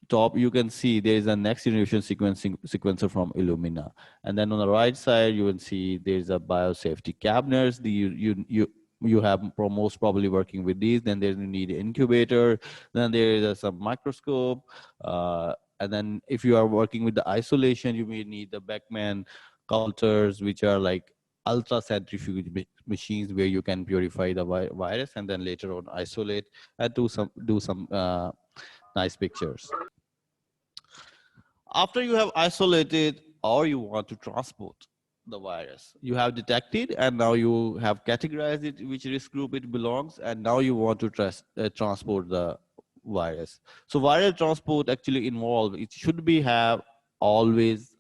top, you can see there is a next generation sequencer from Illumina. And then on the right side, you will see there's a biosafety cabinets. You have most probably working with these. Then there's need an incubator. Then there is some microscope. And then if you are working with the isolation, you may need the Beckman cultures, which are like ultra centrifuge machines where you can purify the virus and then later on isolate and do some nice pictures. After you have isolated or you want to transport the virus, you have detected and now you have categorized it, which risk group it belongs, and now you want to transport the virus. So viral transport actually involve, it should be have always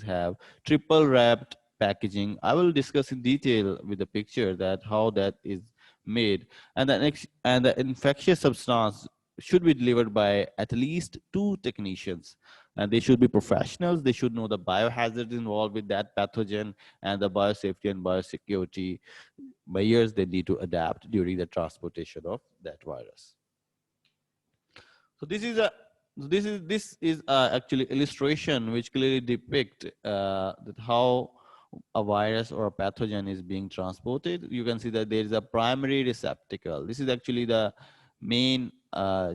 have triple wrapped packaging. I will discuss in detail with the picture that how that is made. And the infectious substance should be delivered by at least 2 technicians, and they should be professionals. They should know the biohazards involved with that pathogen and the biosafety and biosecurity measures they need to adapt during the transportation of that virus. So this is actually illustration which clearly depict that how a virus or a pathogen is being transported. You can see that there is a primary receptacle. This is actually the main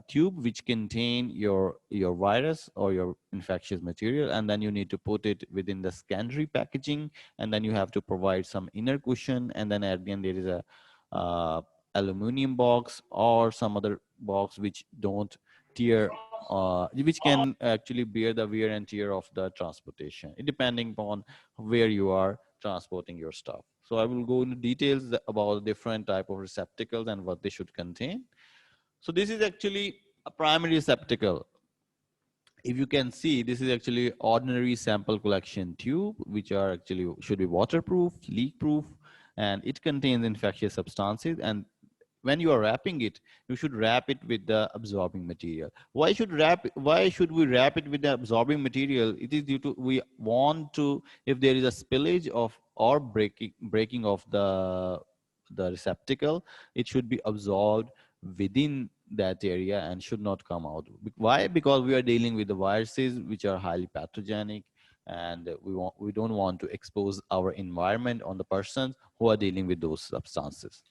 tube which contain your virus or your infectious material, and then you need to put it within the secondary packaging, and then you have to provide some inner cushion, and then at the end there is a aluminum box or some other box which don't tear, which can actually bear the wear and tear of the transportation, depending upon where you are transporting your stuff. So I will go into details about different type of receptacles and what they should contain. So this is actually a primary receptacle. If you can see, this is actually ordinary sample collection tube, which are actually should be waterproof, leak proof, and it contains infectious substances. And when you are wrapping it, you should wrap it with the absorbing material. Why should we wrap it with the absorbing material? It is due to we want to, if there is a spillage of or breaking of the receptacle, it should be absorbed within that area and should not come out. Why? Because we are dealing with the viruses which are highly pathogenic, and we don't want to expose our environment on the persons who are dealing with those substances.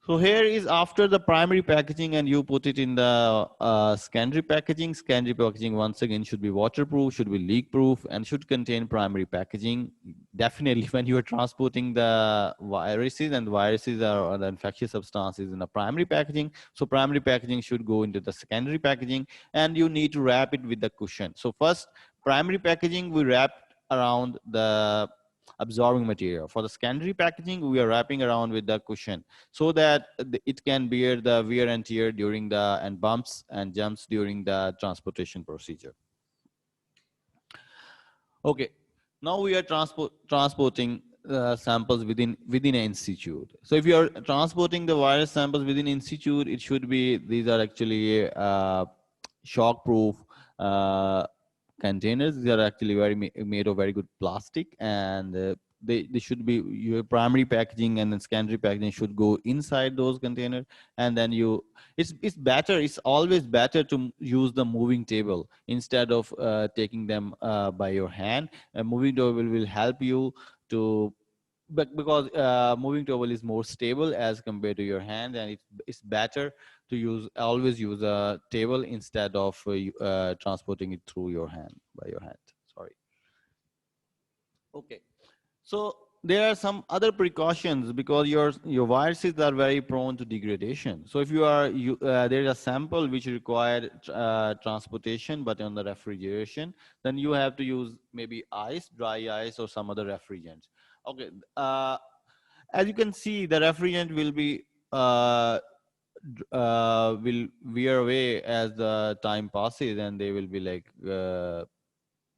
So here is after the primary packaging, and you put it in the secondary packaging. Secondary packaging once again should be waterproof, should be leak proof, and should contain primary packaging. Definitely when you are transporting the viruses, and the viruses are the infectious substances in the primary packaging. So primary packaging should go into the secondary packaging, and you need to wrap it with the cushion. So first, primary packaging we wrap around the absorbing material. For the secondary packaging, we are wrapping around with the cushion so that it can bear the wear and tear during the and bumps and jumps during the transportation procedure. Okay, now we are transporting samples within an institute. So if you are transporting the virus samples within institute, it should be, these are actually shock proof containers. These are actually made of very good plastic, and they should be, your primary packaging and then secondary packaging should go inside those containers. And then it's always better to use the moving table instead of taking them by your hand. A moving table will help you to, but because moving table is more stable as compared to your hand, and it's better to always use a table instead of transporting it through your hand, by your hand. Sorry. Okay. So there are some other precautions because your viruses are very prone to degradation. So if there is a sample which required transportation but on the refrigeration, then you have to use maybe ice, dry ice, or some other refrigerant. Okay. As you can see, the refrigerant will be will wear away as the time passes, and they will be like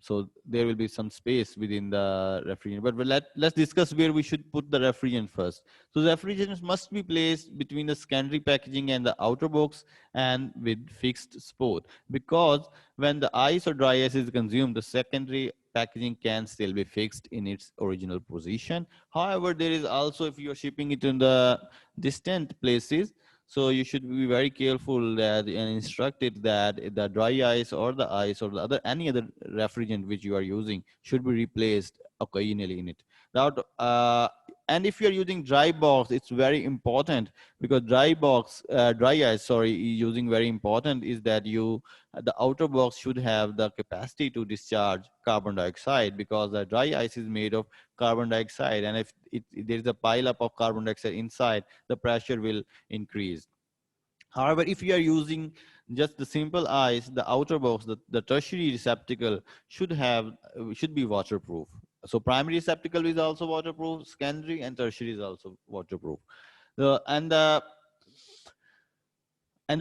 so there will be some space within the refrigerant. But let's discuss where we should put the refrigerant first. So the refrigerants must be placed between the secondary packaging and the outer box, and with fixed spot, because when the ice or dry ice is consumed, the secondary packaging can still be fixed in its original position. However, there is also, if you are shipping it in the distant places, so you should be very careful that and instructed that the dry ice or the ice or any other refrigerant which you are using should be replaced occasionally in it. And if you are using dry box, it's very important, because dry ice, using very important is that the outer box should have the capacity to discharge carbon dioxide, because the dry ice is made of carbon dioxide, and if there is a pile up of carbon dioxide inside, the pressure will increase. However, if you are using just the simple ice, the outer box, the tertiary receptacle should be waterproof. So primary receptacle is also waterproof, secondary and tertiary is also waterproof. And the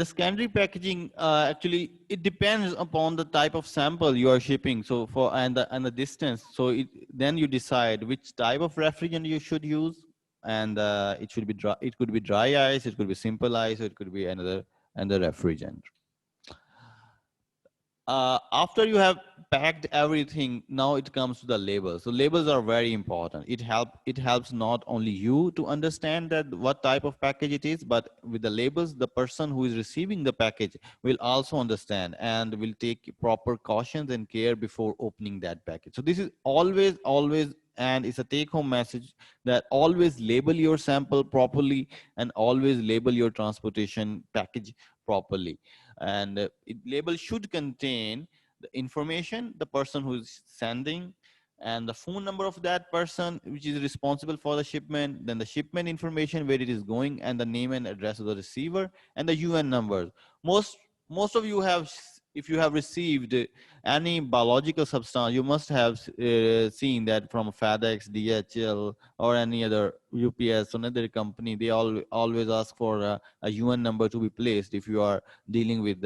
secondary packaging, actually, it depends upon the type of sample you are shipping. So and the distance. So then you decide which type of refrigerant you should use, and it should be dry. It could be dry ice, it could be simple ice, or it could be another refrigerant. After you have packed everything, now it comes to the labels. So labels are very important. It helps not only you to understand that what type of package it is, but with the labels, the person who is receiving the package will also understand and will take proper cautions and care before opening that package. So this is always, and it's a take-home message, that always label your sample properly and always label your transportation package properly. And label should contain the information, the person who is sending, and the phone number of that person which is responsible for the shipment, then the shipment information where it is going, and the name and address of the receiver, and the UN numbers. Most of you have, if you have received any biological substance, you must have seen that from FedEx, DHL, or any other UPS or another company. They always ask for a UN number to be placed if you are dealing with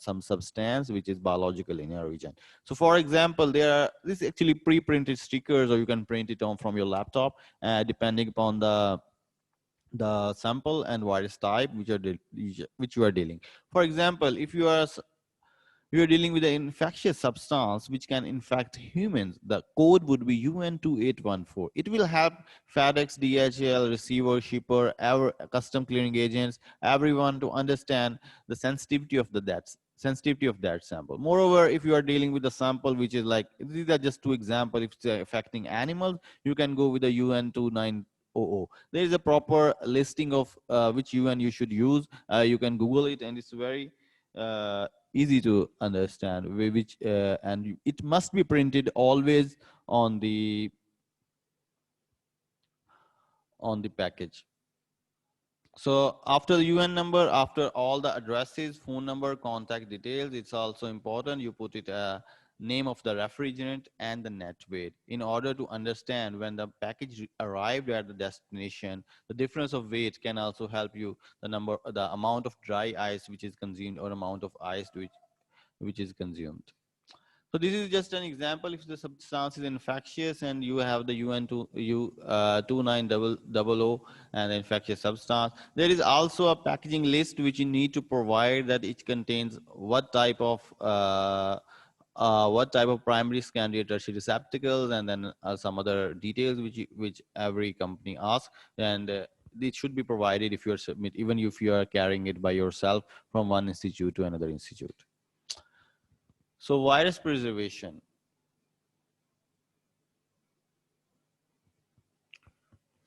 some substance which is biological in your region. So for example, this is actually pre-printed stickers, or you can print it on from your laptop, depending upon the sample and virus type which you are dealing. For example, if you are dealing with an infectious substance which can infect humans, the code would be UN2814. It will help FedEx, DHL, receiver, shipper, custom clearing agents, everyone to understand the sensitivity of that sample. Moreover, if you are dealing with a sample which is like, these are just two examples, if it's affecting animals, you can go with the UN2900. There is a proper listing of which UN you should use. You can Google it, and it's very easy to understand, and it must be printed always on the package. So after the UN number, after all the addresses, phone number, contact details, it's also important you put it name of the refrigerant and the net weight, in order to understand when the package arrived at the destination. The difference of weight can also help you the amount of dry ice which is consumed, or amount of ice which is consumed. So this is just an example. If the substance is infectious and you have the UN2900 and infectious substance, there is also a packaging list which you need to provide, that it contains what type of primary, secondary, tertiary receptacles, and then some other details which every company asks, and it should be provided if you are even if you are carrying it by yourself from one institute to another institute. So virus preservation.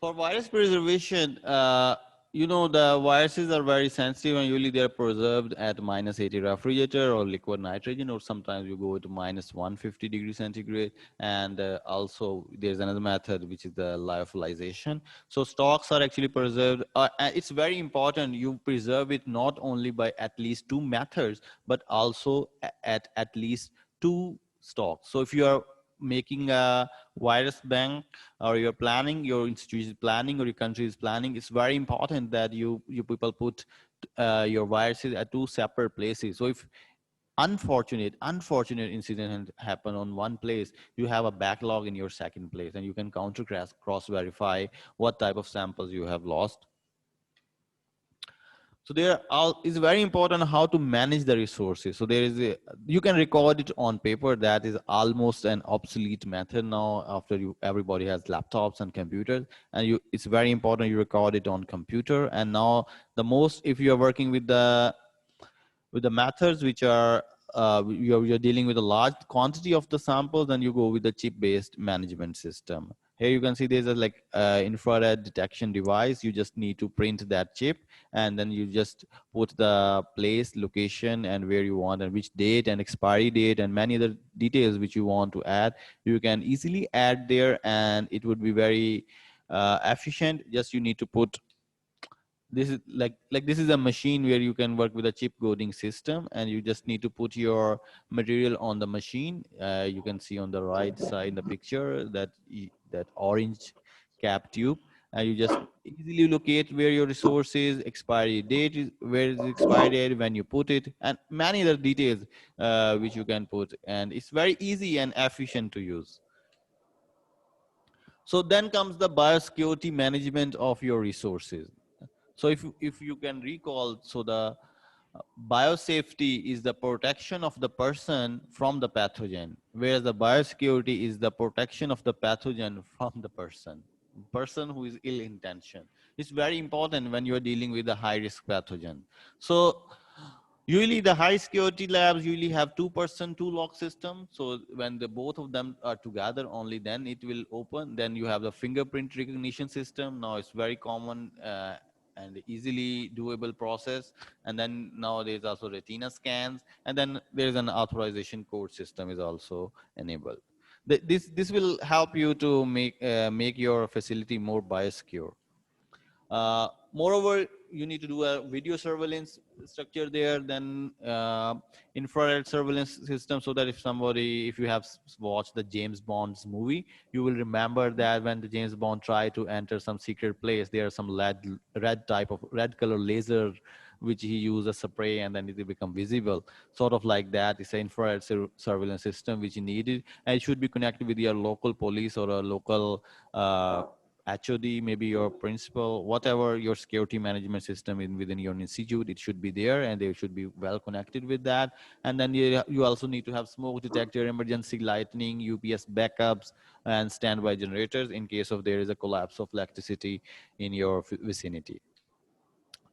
For virus preservation, the viruses are very sensitive, and usually they're preserved at -80 refrigerator or liquid nitrogen, or sometimes you go to -150 degrees centigrade. And also there's another method, which is the lyophilization. So stocks are actually preserved. And it's very important you preserve it not only by at least 2 methods, but also at least 2 stocks. So if you are making a virus bank, or you're planning, your institute is planning, or your country is planning, it's very important that you people put your viruses at 2 separate places. So if unfortunate incident happen on one place, you have a backlog in your second place, and you can cross verify what type of samples you have lost. So it's very important how to manage the resources. So you can record it on paper. That is almost an obsolete method now, after everybody has laptops and computers, and it's very important you record it on computer. And now if you are working with the methods which are you're dealing with a large quantity of the samples, then you go with the chip-based management system. Here you can see there's a infrared detection device. You just need to print that chip, and then you just put the place, location, and where you want, and which date and expiry date, and many other details which you want to add. You can easily add there, and it would be very efficient. Just you need to put, this is this is a machine where you can work with a chip coding system, and you just need to put your material on the machine. You can see on the right side in the picture that orange cap tube, and you just easily locate where your resource is, expiry date is, where is the expiry date, when you put it, and many other details which you can put, and it's very easy and efficient to use. So then comes the biosecurity management of your resources. So if you can recall, so the biosafety is the protection of the person from the pathogen, whereas the biosecurity is the protection of the pathogen from the person who is ill intentioned. It's very important when you are dealing with a high risk pathogen. So usually the high security labs usually have 2% 2-lock system. So when both of them are together, only then it will open. Then you have the fingerprint recognition system. Now it's very common and easily doable process. And then now there's also retina scans. And then there's an authorization code system is also enabled. This will help you to make your facility more biosecure. Moreover, you need to do a video surveillance structure there, then infrared surveillance system, so that if you have watched the James Bond's movie, you will remember that when the James Bond tried to enter some secret place, there are some red color laser which he used a spray, and then it will become visible, sort of like that. It's an infrared surveillance system which you needed, and it should be connected with your local police or a local HOD, maybe your principal, whatever your security management system within your institute, it should be there, and they should be well connected with that. And then you also need to have smoke detector, emergency lighting, UPS backups, and standby generators in case of there is a collapse of electricity in your vicinity.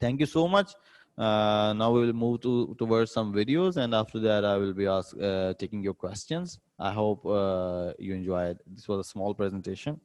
Thank you so much. Now we will move towards some videos, and after that I will be taking your questions. I hope you enjoyed. This was a small presentation.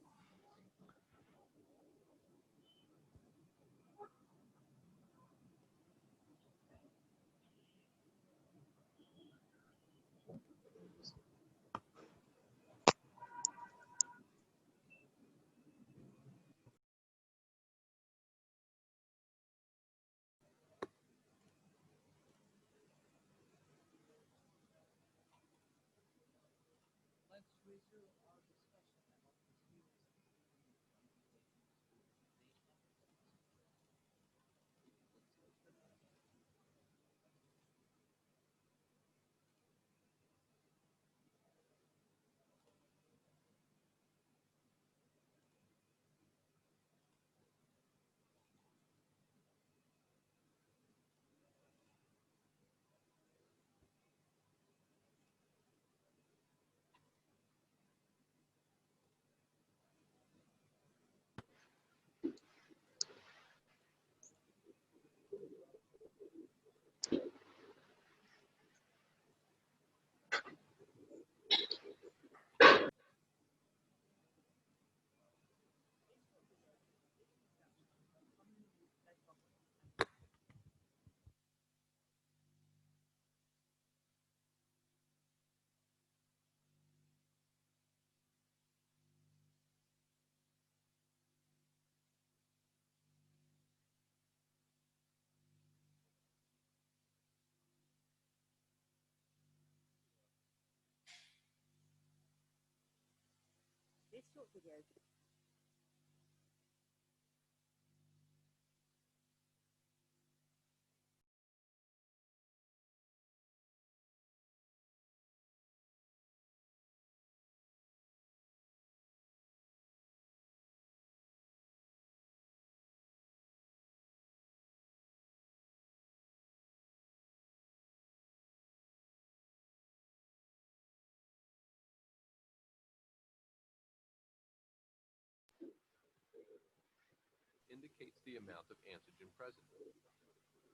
Indicates the amount of antigen present.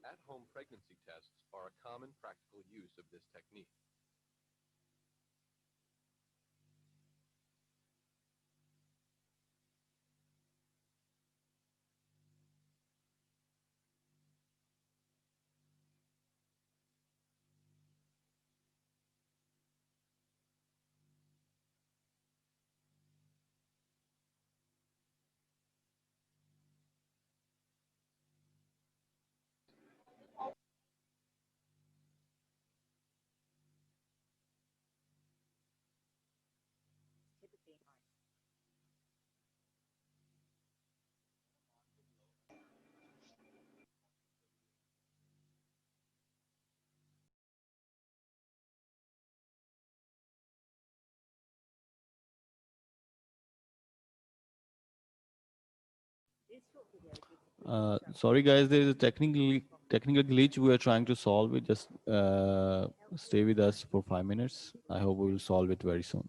At-home pregnancy tests are a common practical use of this technique. Sorry guys, there is a technical glitch we are trying to solve it. Just stay with us for 5 minutes. I hope we will solve it very soon.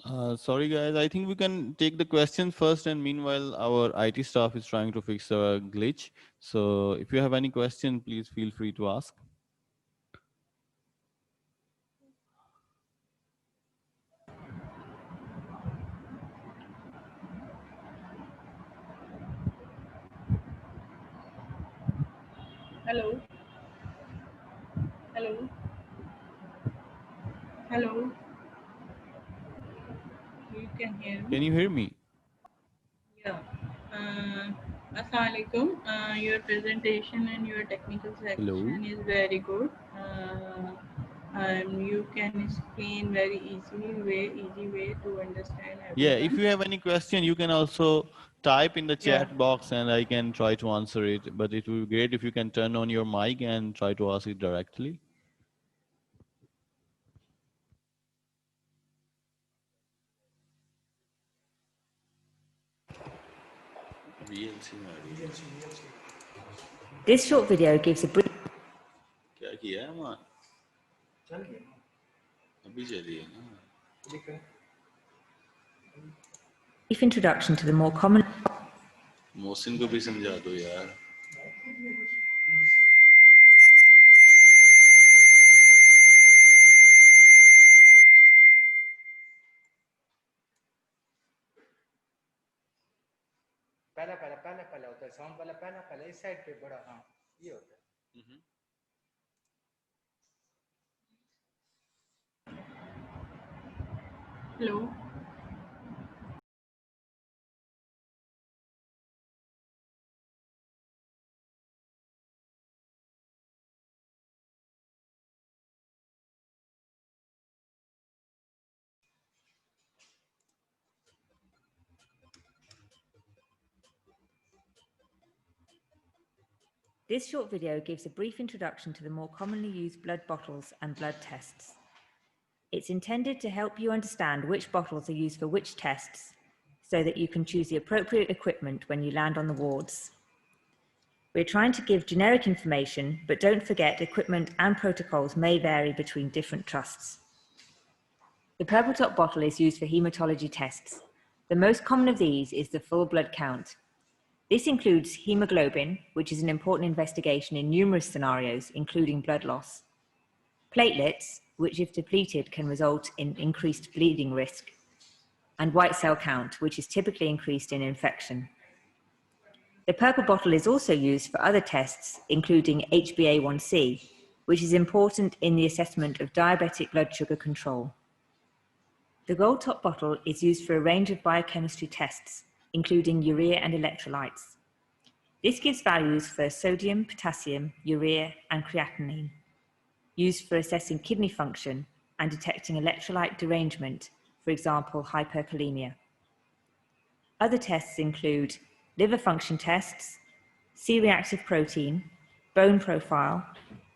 Sorry, guys. I think we can take the questions first, and meanwhile, our IT staff is trying to fix a glitch. So if you have any question, please feel free to ask. Hello. Hello. Hello. You can hear me? Can you hear me? Yeah. Assalamualaikum. Your presentation and your technical Hello. section is very good. You can explain very easy way to understand Yeah, everyone. if you have any question, you can also type in the Yeah. chat box and I can try to answer it. But it would be great if you can turn on your mic and try to ask it directly. This short video gives a brief introduction to the more common. Mohsin को भी समझा दो यार. पहला होता है sound वाला पहला इस साइड पे बड़ा हाँ ये होता है. Hello. This short video gives a brief introduction to the more commonly used blood bottles and blood tests. It's intended to help you understand which bottles are used for which tests so that you can choose the appropriate equipment when you land on the wards. We're trying to give generic information, but don't forget equipment and protocols may vary between different trusts. The purple top bottle is used for hematology tests. The most common of these is the full blood count. This includes hemoglobin, which is an important investigation in numerous scenarios, including blood loss. Platelets, which if depleted can result in increased bleeding risk. And white cell count, which is typically increased in infection. The purple bottle is also used for other tests, including HbA1c, which is important in the assessment of diabetic blood sugar control. The gold top bottle is used for a range of biochemistry tests, including urea and electrolytes. This gives values for sodium, potassium, urea, and creatinine, used for assessing kidney function and detecting electrolyte derangement, for example, hyperkalemia. Other tests include liver function tests, C-reactive protein, bone profile,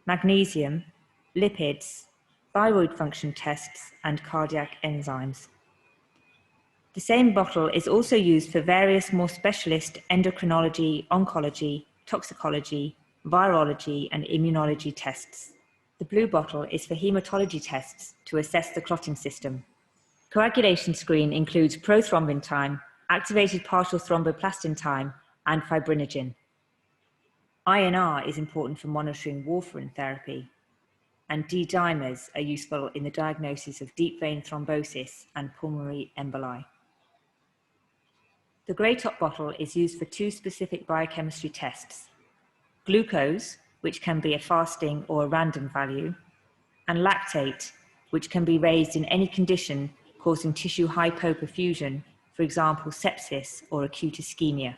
magnesium, lipids, thyroid function tests, and cardiac enzymes. The same bottle is also used for various more specialist endocrinology, oncology, toxicology, virology, and immunology tests. The blue bottle is for hematology tests to assess the clotting system. Coagulation screen includes prothrombin time, activated partial thromboplastin time, and fibrinogen. INR is important for monitoring warfarin therapy, and D-dimers are useful in the diagnosis of deep vein thrombosis and pulmonary emboli. The grey top bottle is used for two specific biochemistry tests: glucose, which can be a fasting or a random value, and lactate, which can be raised in any condition causing tissue hypoperfusion, for example, sepsis or acute ischemia.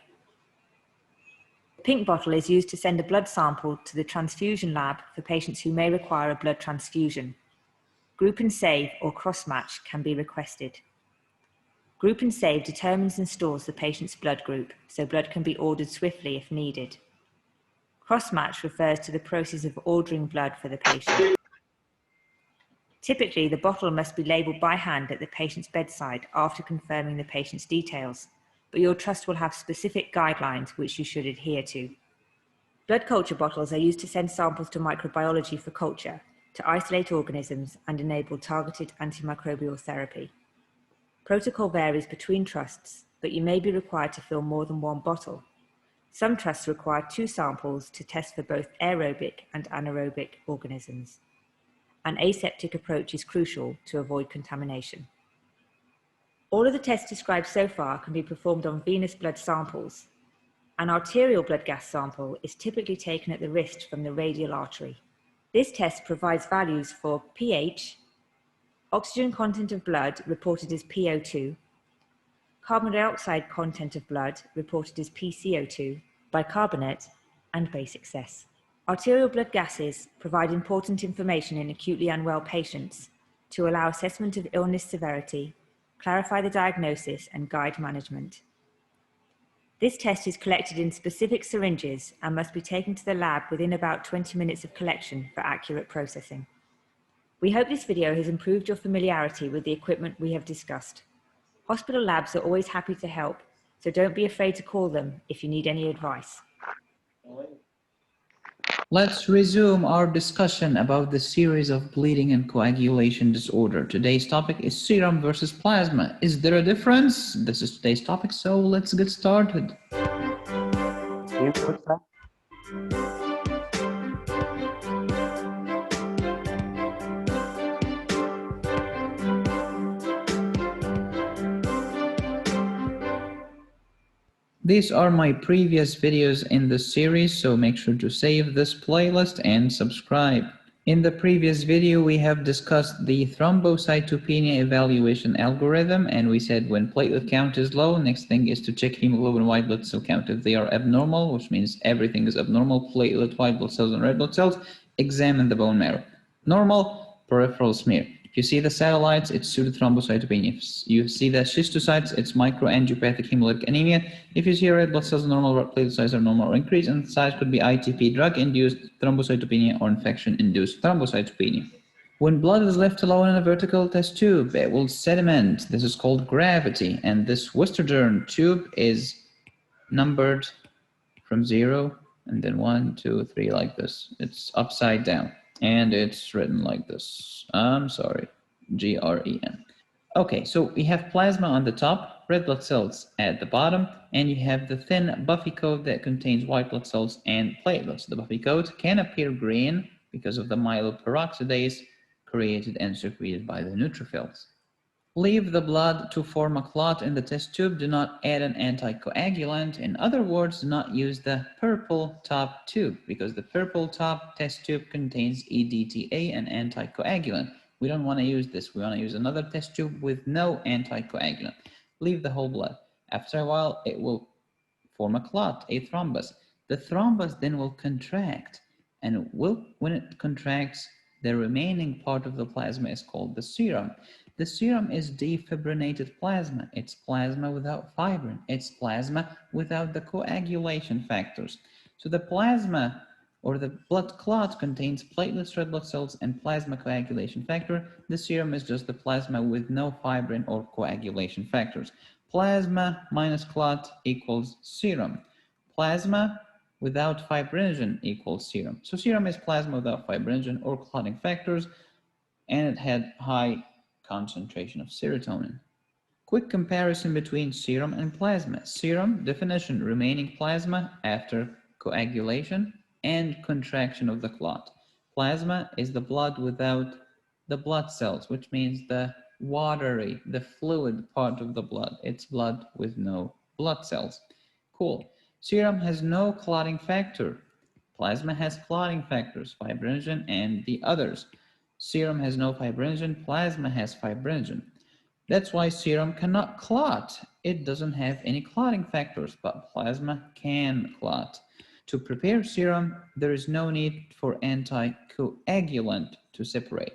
The pink bottle is used to send a blood sample to the transfusion lab for patients who may require a blood transfusion. Group and save or cross-match can be requested. Group and save determines and stores the patient's blood group, so blood can be ordered swiftly if needed. Cross-match refers to the process of ordering blood for the patient. Typically, the bottle must be labelled by hand at the patient's bedside after confirming the patient's details, but your trust will have specific guidelines which you should adhere to. Blood culture bottles are used to send samples to microbiology for culture, to isolate organisms and enable targeted antimicrobial therapy. Protocol varies between trusts, but you may be required to fill more than one bottle. Some trusts require 2 samples to test for both aerobic and anaerobic organisms. An aseptic approach is crucial to avoid contamination. All of the tests described so far can be performed on venous blood samples. An arterial blood gas sample is typically taken at the wrist from the radial artery. This test provides values for pH, oxygen content of blood reported as PO2, carbon dioxide content of blood reported as PCO2, bicarbonate, and base excess. Arterial blood gases provide important information in acutely unwell patients to allow assessment of illness severity, clarify the diagnosis, and guide management. This test is collected in specific syringes and must be taken to the lab within about 20 minutes of collection for accurate processing. We hope this video has improved your familiarity with the equipment we have discussed. Hospital labs are always happy to help, so don't be afraid to call them if you need any advice. Let's resume our discussion about the series of bleeding and coagulation disorder. Today's topic is serum versus plasma. Is there a difference? This is today's topic, so let's get started. These are my previous videos in the series, so make sure to save this playlist and subscribe. In the previous video, we have discussed the thrombocytopenia evaluation algorithm, and we said when platelet count is low, next thing is to check hemoglobin white blood cell count. If they are abnormal, which means everything is abnormal, platelet, white blood cells, and red blood cells, examine the bone marrow. Normal, peripheral smear. If you see the satellites, it's pseudothrombocytopenia. If you see the schistocytes, it's microangiopathic hemolytic anemia. If you see red blood cells normal, red platelet size are normal or increased, and the size could be ITP, drug-induced thrombocytopenia, or infection-induced thrombocytopenia. When blood is left alone in a vertical test tube, it will sediment. This is called gravity, and this Westergern tube is numbered from 0 and then 1, 2, 3 like this. It's upside down. And it's written like this. I'm sorry, GREN. Okay, so we have plasma on the top, red blood cells at the bottom, and you have the thin buffy coat that contains white blood cells and platelets. The buffy coat can appear green because of the myeloperoxidase created and secreted by the neutrophils. Leave the blood to form a clot in the test tube. Do not add an anticoagulant. In other words, do not use the purple top tube because the purple top test tube contains EDTA, an anticoagulant. We don't want to use this. We want to use another test tube with no anticoagulant. Leave the whole blood. After a while, it will form a clot, a thrombus. The thrombus then will contract, and when it contracts, the remaining part of the plasma is called the serum. The serum is defibrinated plasma. It's plasma without fibrin. It's plasma without the coagulation factors. So the plasma or the blood clot contains platelets, red blood cells, and plasma coagulation factor. The serum is just the plasma with no fibrin or coagulation factors. Plasma minus clot equals serum. Plasma without fibrinogen equals serum. So serum is plasma without fibrinogen or clotting factors, and it had high concentration of serotonin. Quick comparison between serum and plasma. Serum, definition, remaining plasma after coagulation and contraction of the clot. Plasma is the blood without the blood cells, which means the watery, the fluid part of the blood. It's blood with no blood cells. Cool. Serum has no clotting factor. Plasma has clotting factors, fibrinogen and the others. Serum has no fibrinogen, plasma has fibrinogen. That's why serum cannot clot. It doesn't have any clotting factors, but plasma can clot. To prepare serum, there is no need for anticoagulant to separate.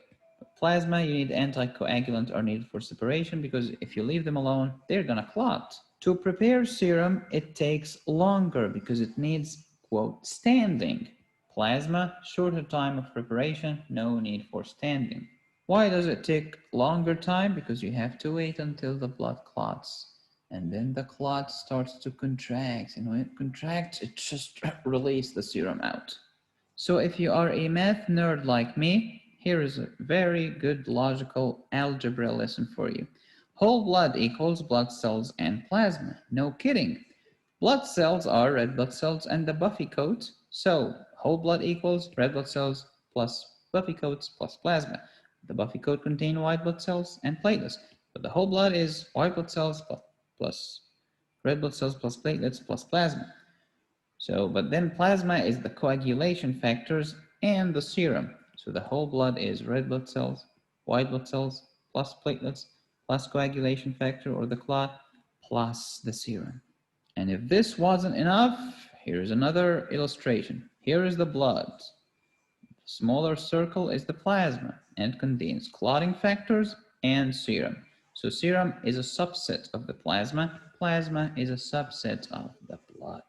Plasma, you need anticoagulant are needed for separation because if you leave them alone, they're gonna clot. To prepare serum, it takes longer because it needs, quote, standing. Plasma, shorter time of preparation, no need for standing. Why does it take longer time? Because you have to wait until the blood clots. And then the clot starts to contract. And when it contracts, it just releases the serum out. So if you are a math nerd like me, here is a very good logical algebra lesson for you. Whole blood equals blood cells and plasma. No kidding. Blood cells are red blood cells and the buffy coat. So whole blood equals red blood cells plus buffy coats plus plasma. The buffy coat contain white blood cells and platelets, but the whole blood is white blood cells plus red blood cells plus platelets plus plasma. So, but then plasma is the coagulation factors and the serum. So the whole blood is red blood cells, white blood cells, plus platelets, plus coagulation factor or the clot, plus the serum. And if this wasn't enough, here's another illustration. Here is the blood. The smaller circle is the plasma and contains clotting factors and serum. So serum is a subset of the plasma. Plasma is a subset of the blood.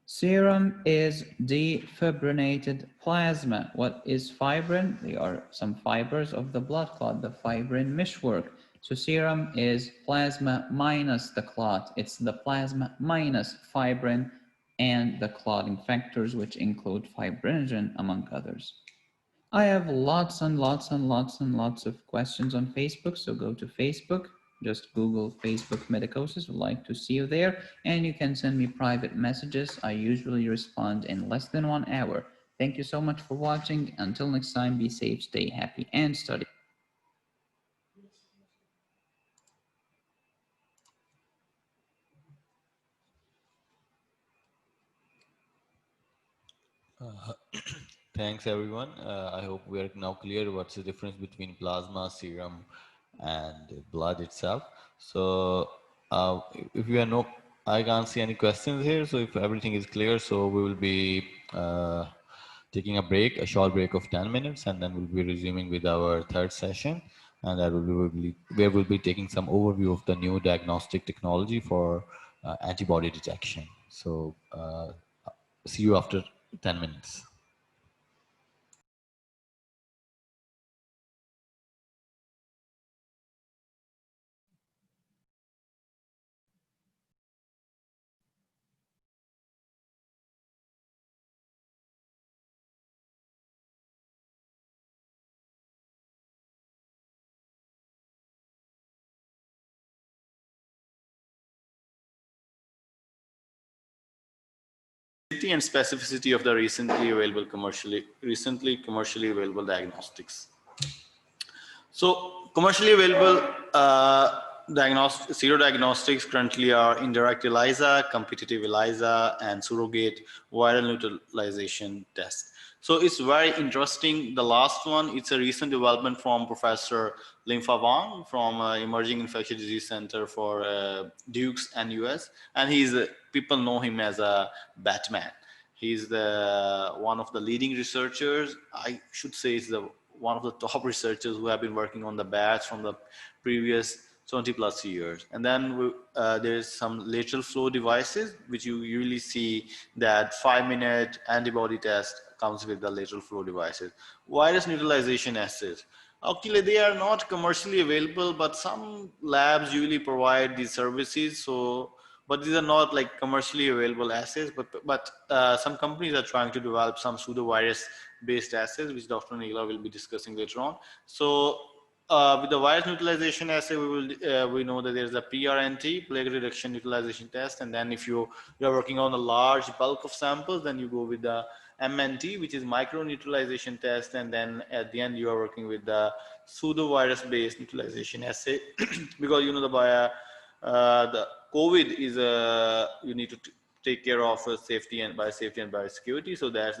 Serum is defibrinated plasma. What is fibrin? They are some fibers of the blood clot, the fibrin meshwork. So serum is plasma minus the clot. It's the plasma minus fibrin and the clotting factors, which include fibrinogen, among others. I have lots and lots and lots and lots of questions on Facebook, so go to Facebook. Just Google Facebook Medicosis. I'd like to see you there, and you can send me private messages. I usually respond in less than 1 hour. Thank you so much for watching. Until next time, be safe, stay happy, and study. Thanks everyone. I hope we are now clear what's the difference between plasma, serum, and blood itself. So if you are I can't see any questions here. So if everything is clear, so we will be taking a short break of 10 minutes, and then we'll be resuming with our third session. And that we will be taking some overview of the new diagnostic technology for antibody detection. So see you after 10 minutes. And specificity of the recently commercially available diagnostics. So commercially available serodiagnostics currently are indirect ELISA, competitive ELISA, and surrogate viral neutralization test. So it's very interesting. The last one, it's a recent development from Professor Limfa Wang from Emerging Infectious Disease Center for Dukes and US. And people know him as a Batman. He's one of the leading researchers. I should say he's one of the top researchers who have been working on the bats from the previous 20 plus years. And then there's some lateral flow devices, which you usually see that 5-minute antibody test comes with the lateral flow devices. Virus neutralization assays. Actually, they are not commercially available, but some labs usually provide these services. So, but these are not like commercially available assays, but some companies are trying to develop some pseudovirus based assays, which Dr. Nigla will be discussing later on. So with the virus neutralization assay, we know that there's a PRNT, plague reduction neutralization test, and then if you're working on a large bulk of samples, then you go with the MNT, which is micro neutralization test, and then at the end you are working with the pseudovirus based neutralization assay because you know the COVID is you need to take care of safety and biosecurity. So that's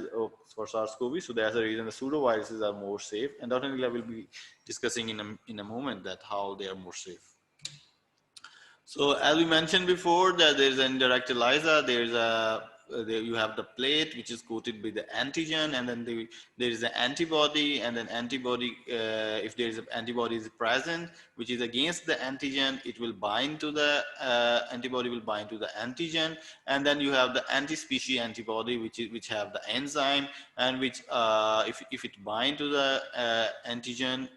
for SARS-CoV. So that's the reason the pseudoviruses are more safe. And Dr. Nigla will be discussing in a moment that how they are more safe. So as we mentioned before, that there's an indirect ELISA. There you have the plate which is coated with the antigen, and then there is an antibody, and then antibody, if there is an antibody is present which is against the antigen, it will bind to the antibody will bind to the antigen, and then you have the anti-species antibody which have the enzyme, and which if it bind to the antigen.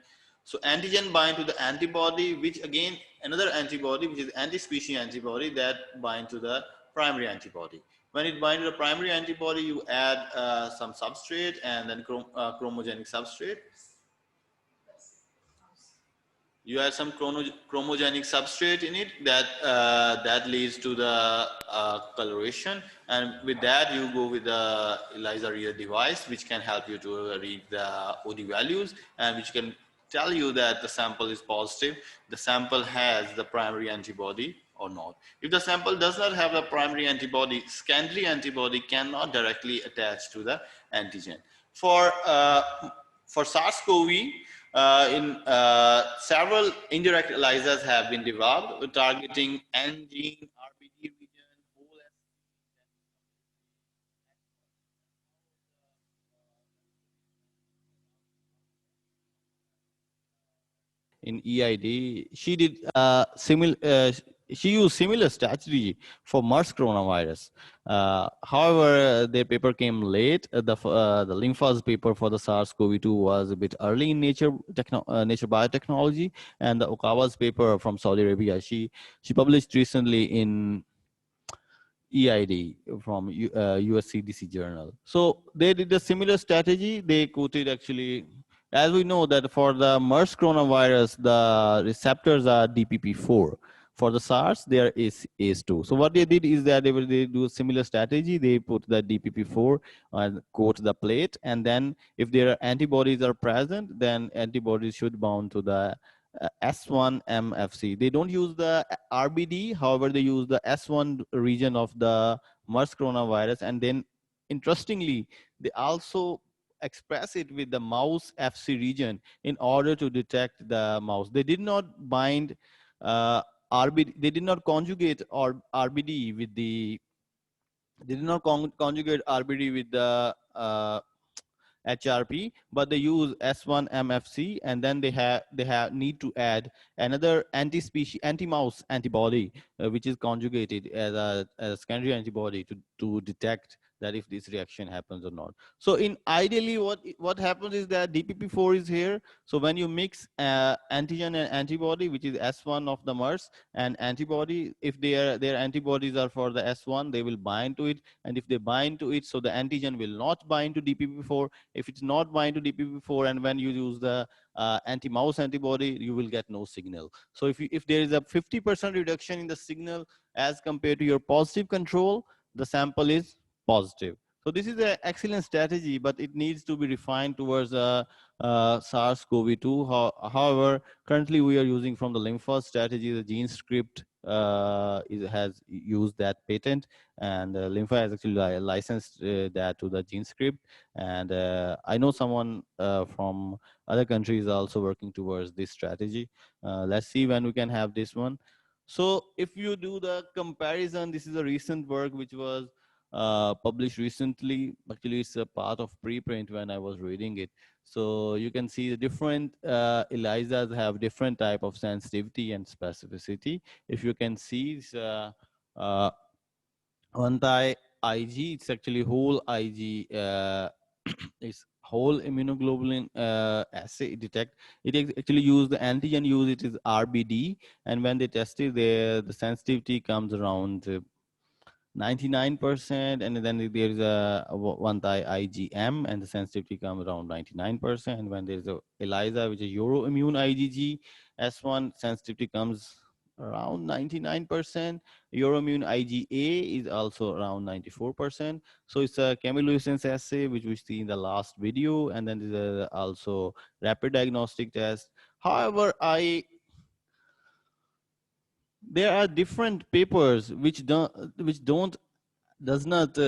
So antigen bind to the antibody, which again another antibody which is anti-species antibody that bind to the primary antibody. When it binds to the primary antibody, you add some substrate and then chromogenic substrate. You add some chromogenic substrate in it that that leads to the coloration, and with that you go with the ELISA reader device, which can help you to read the OD values and which can tell you that the sample is positive, the sample has the primary antibody or not. If the sample does not have the primary antibody, secondary antibody cannot directly attach to the antigen. For SARS-CoV, several indirect ELISAs have been developed targeting N gene, RBD region, whole in EID. She did she used similar strategy for MERS coronavirus. However, their paper came late. The lymphos paper for the SARS-CoV-2 was a bit early in Nature Biotechnology, and the Okawa's paper from Saudi Arabia, she published recently in EID from US CDC journal. So they did a similar strategy. They quoted actually, as we know that for the MERS coronavirus, the receptors are DPP4. For the SARS, they are ACE2. So what they did is that they do a similar strategy. They put the DPP4 and coat the plate, and then if their antibodies are present, then antibodies should bound to the S1 MFC. They don't use the RBD, however, they use the S1 region of the MERS coronavirus. And then interestingly, they also express it with the mouse FC region in order to detect the mouse. They did not bind RBD, they did not conjugate or RBD with the, they did not conjugate RBD with the HRP, but they use S1 MFC, and then they have need to add another anti-mouse antibody, which is conjugated as a secondary antibody to detect that if this reaction happens or not. So in ideally, what happens is that DPP4 is here. So when you mix antigen and antibody, which is S1 of the MERS, and antibody, if their antibodies are for the S1, they will bind to it, and if they bind to it, so the antigen will not bind to DPP4. If it's not bind to DPP4, and when you use the anti-mouse antibody, you will get no signal. So if there is a 50% reduction in the signal as compared to your positive control, the sample is positive. So this is an excellent strategy, but it needs to be refined towards SARS-CoV-2. However, currently we are using from the lymphos strategy, the gene script has used that patent, and Lympha has actually licensed that to the gene script. And I know someone from other countries also working towards this strategy. Let's see when we can have this one. So if you do the comparison, this is a recent work which was published recently. Actually, it's a part of preprint when I was reading it. So you can see the different ELISAs have different type of sensitivity and specificity. If you can see, anti-IG, it's actually whole IG, it's whole immunoglobulin assay detect. It actually use the antigen use, it is RBD, and when they test it, the sensitivity comes around 99%, and then there is a one IgM, and the sensitivity comes around 99%. And when there's a ELISA, which is Euroimmune IgG S1, sensitivity comes around 99%. Euroimmune IgA is also around 94%. So it's a chemiluminescence assay, which we see in the last video, and then there's also rapid diagnostic test. However, there are different papers which does not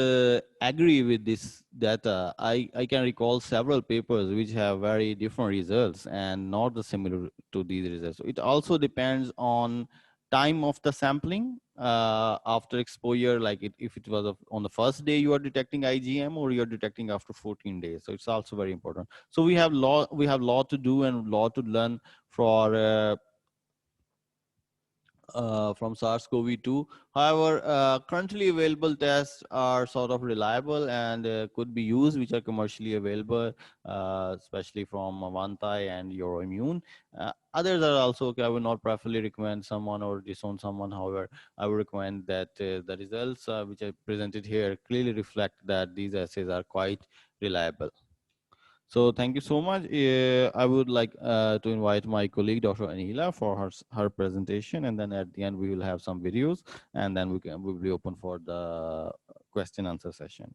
agree with this data. I can recall several papers which have very different results and not the similar to these results. So it also depends on time of the sampling after exposure, like if it was on the first day you are detecting IgM, or you're detecting after 14 days. So it's also very important. So we have lot to do and lot to learn for from SARS-CoV-2. However, currently available tests are sort of reliable and could be used, which are commercially available, especially from Avanti and Euroimmune. Others are also okay. I would not preferably recommend someone or disown someone. However, I would recommend that the results which I presented here clearly reflect that these assays are quite reliable. So thank you so much. I would like to invite my colleague, Dr. Anila, for her presentation, and then at the end we will have some videos, and then we will be open for the question answer session.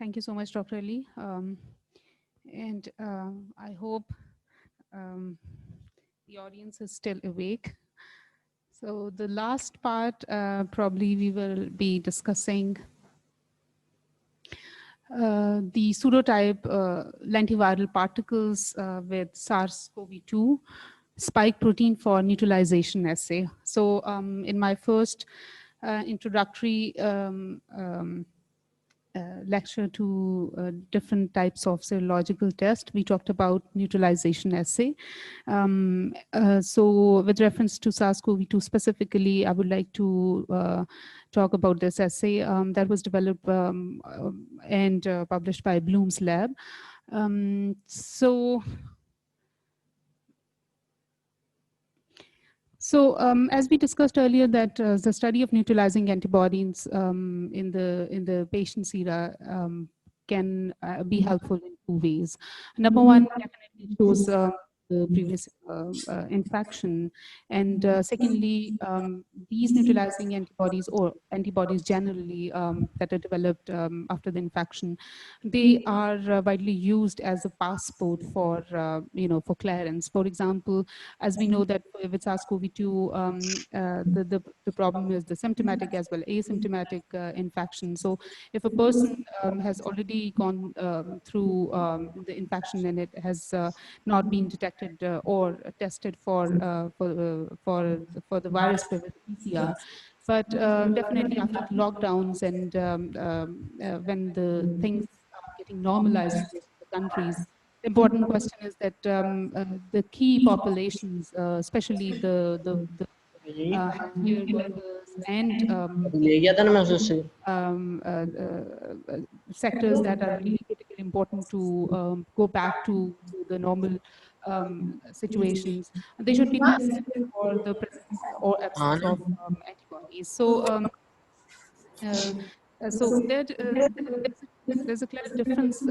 Thank you so much, Dr. Ali. And I hope the audience is still awake. So the last part, probably we will be discussing the pseudotype lentiviral particles with SARS-CoV-2 spike protein for neutralization assay. So in my first introductory lecture to different types of serological tests, we talked about neutralization assay. So with reference to SARS-CoV-2 specifically, I would like to talk about this assay that was developed and published by Bloom's lab. So as we discussed earlier, that the study of neutralizing antibodies in the patient sera can be helpful in two ways. Number one, definitely shows the previous infection, and secondly, these neutralizing antibodies or antibodies generally that are developed after the infection, they are widely used as a passport for for clearance. For example, as we know that with SARS-CoV-2, the problem is the symptomatic as well asymptomatic infection. So if a person has already gone through the infection and it has not been detected or tested for the virus with PCR, but definitely after the lockdowns and when the things are getting normalized in most of the countries, the important question is that the key populations, especially the healthcare workers and sectors that are really critically important to go back to the normal situations, they should be tested for the presence or absence of antibodies. So there's a clear difference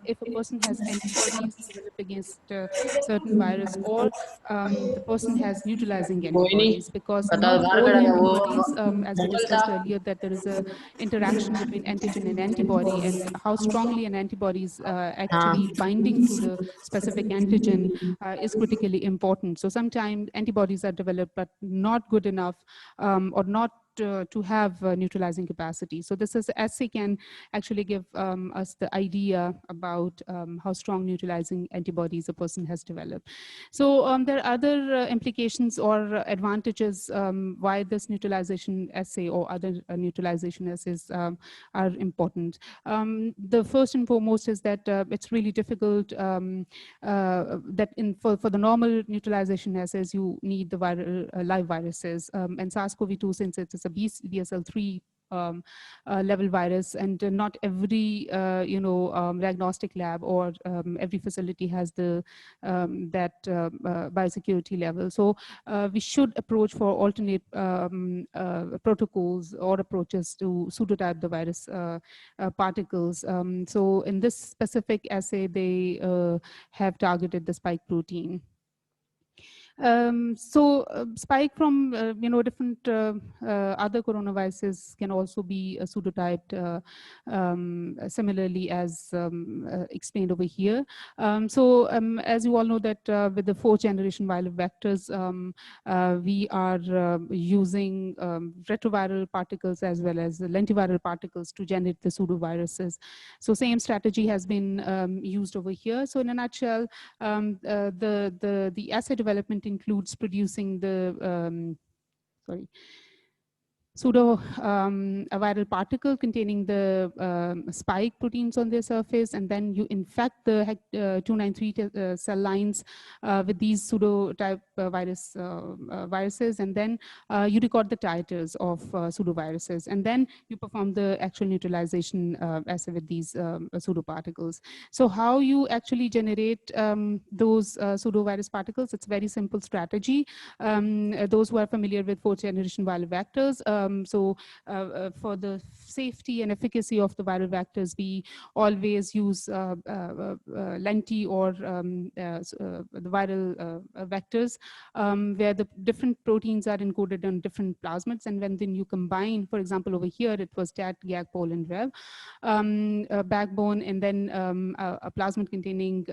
if a person has antibodies developed against certain virus or the person has neutralizing antibodies, because not all antibodies, as we discussed earlier, that there is a interaction between antigen and antibody, and how strongly an antibody is actually binding to the specific antigen is critically important. So sometimes antibodies are developed but not good enough or not to have neutralizing capacity. So this assay can actually give us the idea about how strong neutralizing antibodies a person has developed. So there are other implications or advantages why this neutralization assay or other neutralization assays are important. The first and foremost is that it's really difficult that for the normal neutralization assays, you need the viral, live viruses. And SARS-CoV-2, since it is a BSL-3 level virus, and not every diagnostic lab or every facility has the that biosecurity level. So we should approach for alternate protocols or approaches to pseudotype the virus particles. So in this specific assay, they have targeted the spike protein. Spike from different other coronaviruses can also be pseudotyped similarly as explained over here. As you all know that with the 4th generation viral vectors, we are using retroviral particles as well as lentiviral particles to generate the pseudoviruses. So same strategy has been used over here. So in a nutshell, the assay development includes producing the a viral particle containing the spike proteins on their surface, and then you infect the 293 cell lines with these pseudotype viruses, and then you record the titers of pseudoviruses, and then you perform the actual neutralization assay with these pseudoparticles. So how you actually generate those pseudovirus particles? It's a very simple strategy. Those who are familiar with 4th generation viral vectors, for the safety and efficacy of the viral vectors, we always use lenti or the viral vectors, where the different proteins are encoded on different plasmids, and when then you combine, for example, over here it was TAT, GAG, POL, and REV backbone, and then a plasmid containing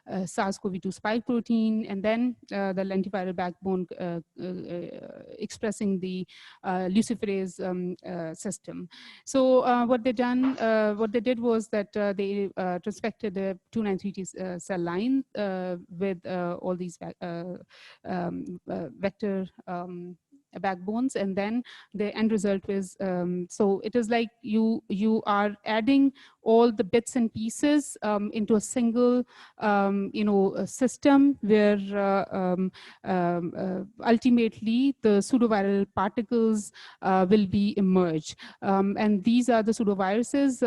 SARS-CoV2 spike protein, and then the lentiviral backbone expressing the luciferase system. So what they did was that they transfected the 293 cell line with all these vector backbones, and then the end result was so it is like you are adding all the bits and pieces into a single system where ultimately the pseudoviral particles will be emerged, and these are the pseudoviruses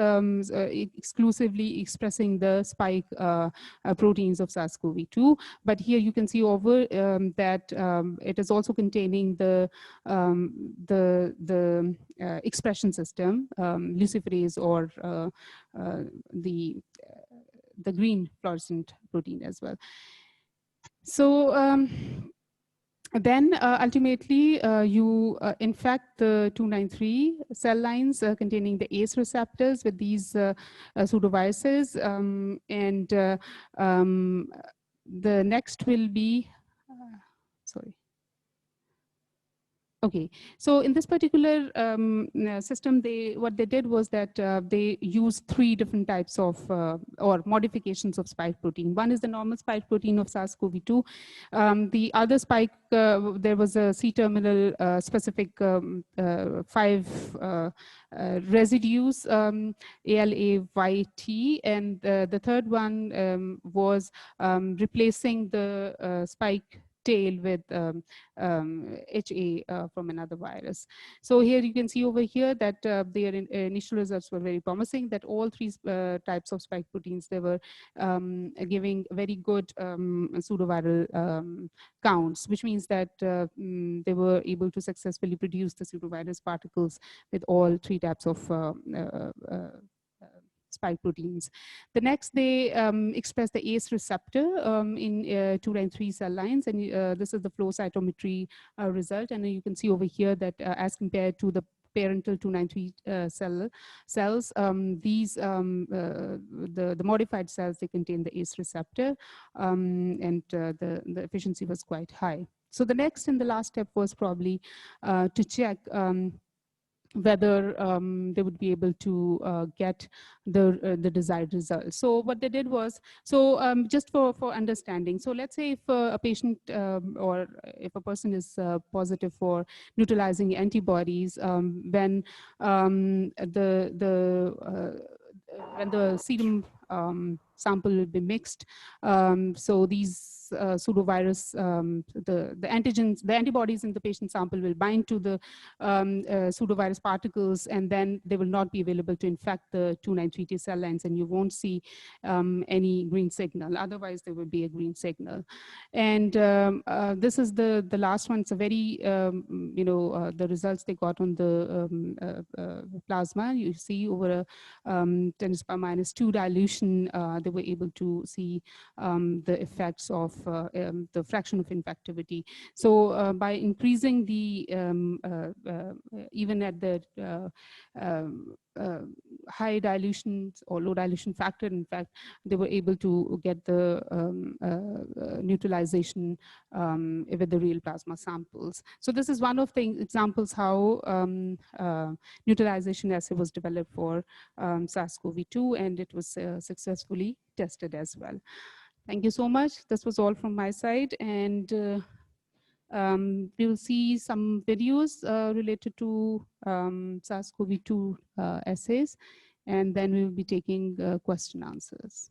exclusively expressing the spike proteins of SARS-CoV-2. But here you can see over that it is also containing the expression system, luciferase, or the green fluorescent protein as well. So then ultimately you infect the 293 cell lines containing the ACE receptors with these pseudoviruses, and the next will be sorry. Okay, so in this particular system, what they did was that they used 3 different types of or modifications of spike protein. One is the normal spike protein of SARS-CoV-2. The other spike, there was a C-terminal specific 5 residues, ALA-YT, and the third one was replacing the spike tail with HA from another virus. So here you can see over here that their initial results were very promising, that all 3 types of spike proteins, they were giving very good pseudoviral counts, which means that they were able to successfully produce the pseudovirus particles with all 3 types of spike proteins. The next, they express the ACE receptor in 293 cell lines, and this is the flow cytometry result. And you can see over here that as compared to the parental 293 cells, these the modified cells, they contain the ACE receptor, and the efficiency was quite high. So the next and the last step was probably to check whether they would be able to get the desired result. So what they did was, so just for understanding, so let's say if a patient or if a person is positive for neutralizing antibodies, when the serum sample will be mixed. So these pseudovirus, the antigens, the antibodies in the patient sample will bind to the pseudovirus particles, and then they will not be available to infect the 293T cell lines, and you won't see any green signal. Otherwise, there will be a green signal. And this is the last one. It's a very, the results they got on the plasma. You see over a 10 to the power minus 2 dilution, they were able to see the effects of the fraction of infectivity. So by increasing the, even at the high dilution or low dilution factor, in fact, they were able to get the neutralization with the real plasma samples. So this is one of the examples how neutralization assay was developed for SARS-CoV-2, and it was successfully tested as well. Thank you so much. This was all from my side, and we will see some videos related to SARS-CoV-2 assays, and then we will be taking question answers.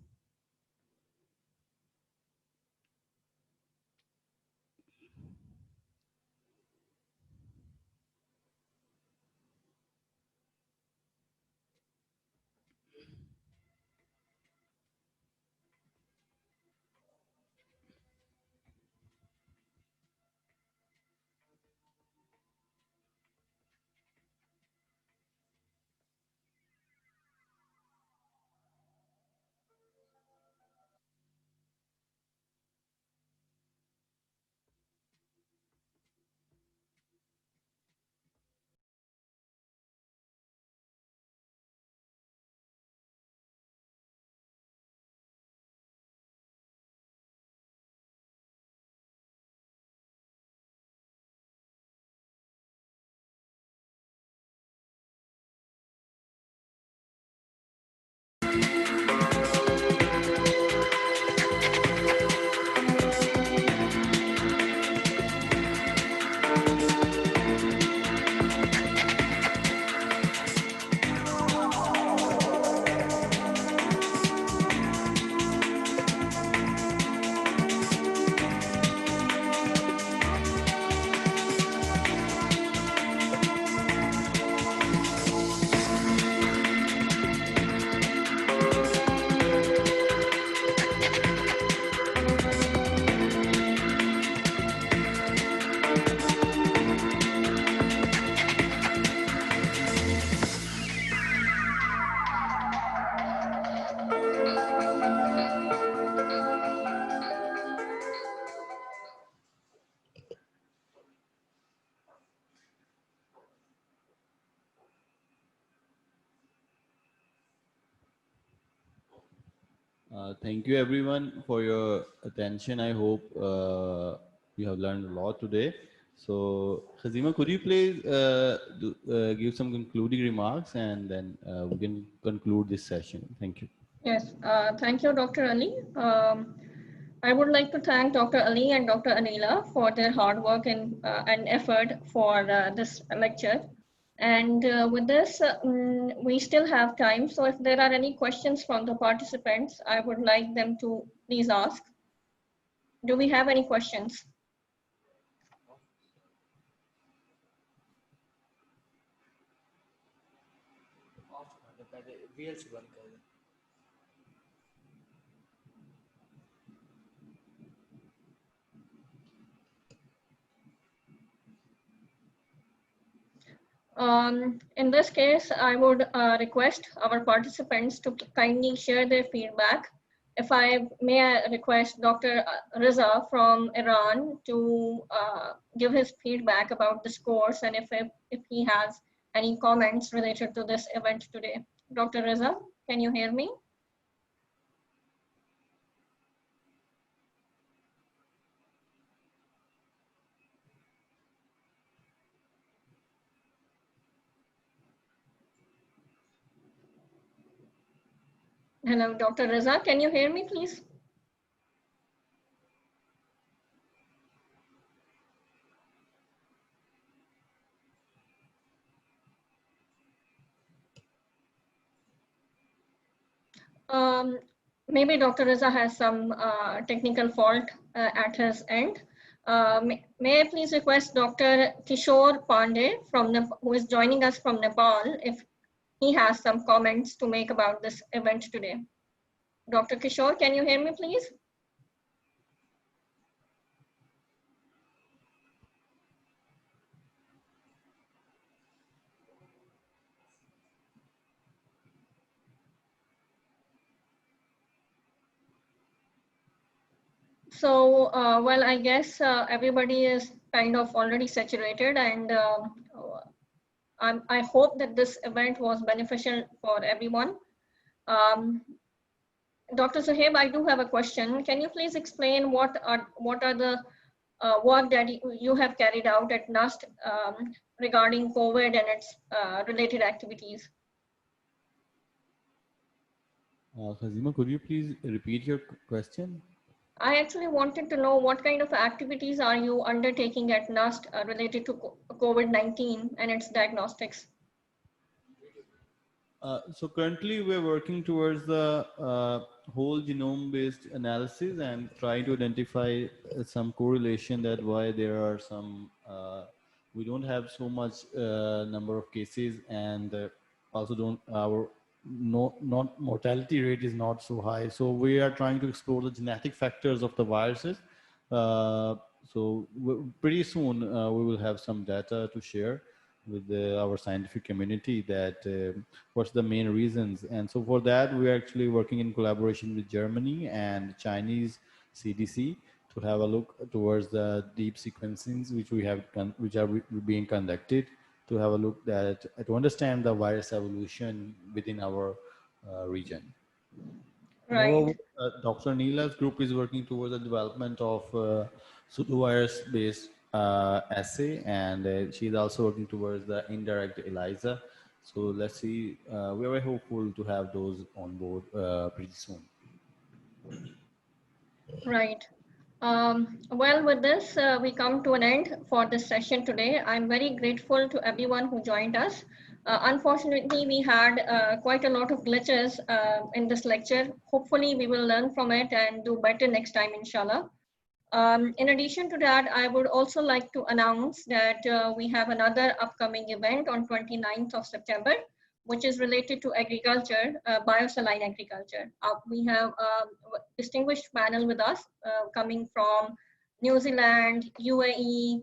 Thank you everyone for your attention. I hope you have learned a lot today. So Khazima, could you please give some concluding remarks, and then we can conclude this session. Thank you. Yes, thank you, Dr. Ali. I would like to thank Dr. Ali and Dr. Anila for their hard work and effort for this lecture. And with this, we still have time. So if there are any questions from the participants, I would like them to please ask. Do we have any questions? In this case, I would request our participants to kindly share their feedback. If I may request Dr. Riza from Iran to give his feedback about this course, and if he has any comments related to this event today. Dr. Riza, can you hear me? Hello, Dr. Riza, can you hear me, please? Maybe Dr. Riza has some technical fault at his end. May I please request Dr. Kishore Pandey, who is joining us from Nepal, if he has some comments to make about this event today. Dr. Kishore, can you hear me, please? So, well, I guess everybody is kind of already saturated, and I hope that this event was beneficial for everyone. Dr. Suhaib, I do have a question. Can you please explain what are the work that you have carried out at NUST regarding COVID and its related activities? Khazima, could you please repeat your question? I actually wanted to know what kind of activities are you undertaking at NUST related to COVID-19 and its diagnostics? So currently we're working towards the whole genome-based analysis and trying to identify some correlation that why there are some, we don't have so much number of cases, and also our not mortality rate is not so high. So we are trying to explore the genetic factors of the viruses. So pretty soon we will have some data to share with our scientific community that what's the main reasons. And so for that, we are actually working in collaboration with Germany and Chinese CDC to have a look towards the deep sequencings which are being conducted, to have a look to understand the virus evolution within our region. Right. Moreover, Dr. Neela's group is working towards the development of pseudovirus-based assay, and she's also working towards the indirect ELISA. So let's see, we're very hopeful to have those on board pretty soon. Right. Well, with this, we come to an end for this session today. I'm very grateful to everyone who joined us. Unfortunately, we had quite a lot of glitches in this lecture. Hopefully, we will learn from it and do better next time, inshallah. In addition to that, I would also like to announce that we have another upcoming event on 29th of September, which is related to agriculture, biosaline agriculture. We have a distinguished panel with us coming from New Zealand, UAE,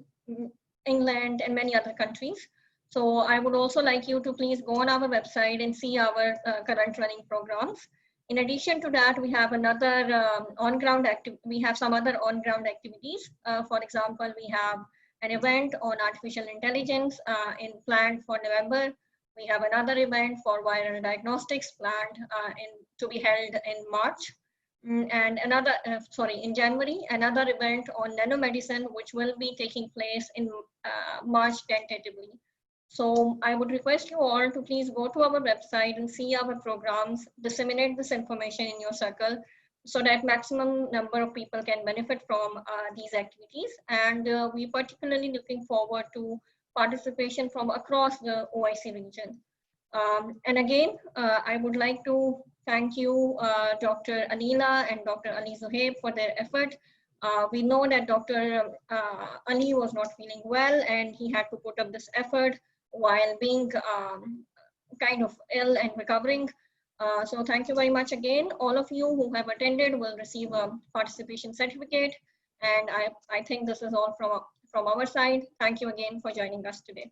England, and many other countries. So I would also like you to please go on our website and see our current running programs. In addition to that, we have another we have some other on-ground activities. For example, we have an event on artificial intelligence planned for November. We have another event for viral diagnostics planned to be held in March. And in January, another event on nanomedicine, which will be taking place in March tentatively. So I would request you all to please go to our website and see our programs, disseminate this information in your circle so that maximum number of people can benefit from these activities. And we particularly looking forward to participation from across the OIC region. And again, I would like to thank you, Dr. Anila and Dr. Ali Zuhaib for their effort. We know that Dr. Ali was not feeling well and he had to put up this effort while being kind of ill and recovering. So thank you very much again. All of you who have attended will receive a participation certificate. And I think this is all from our side. Thank you again for joining us today.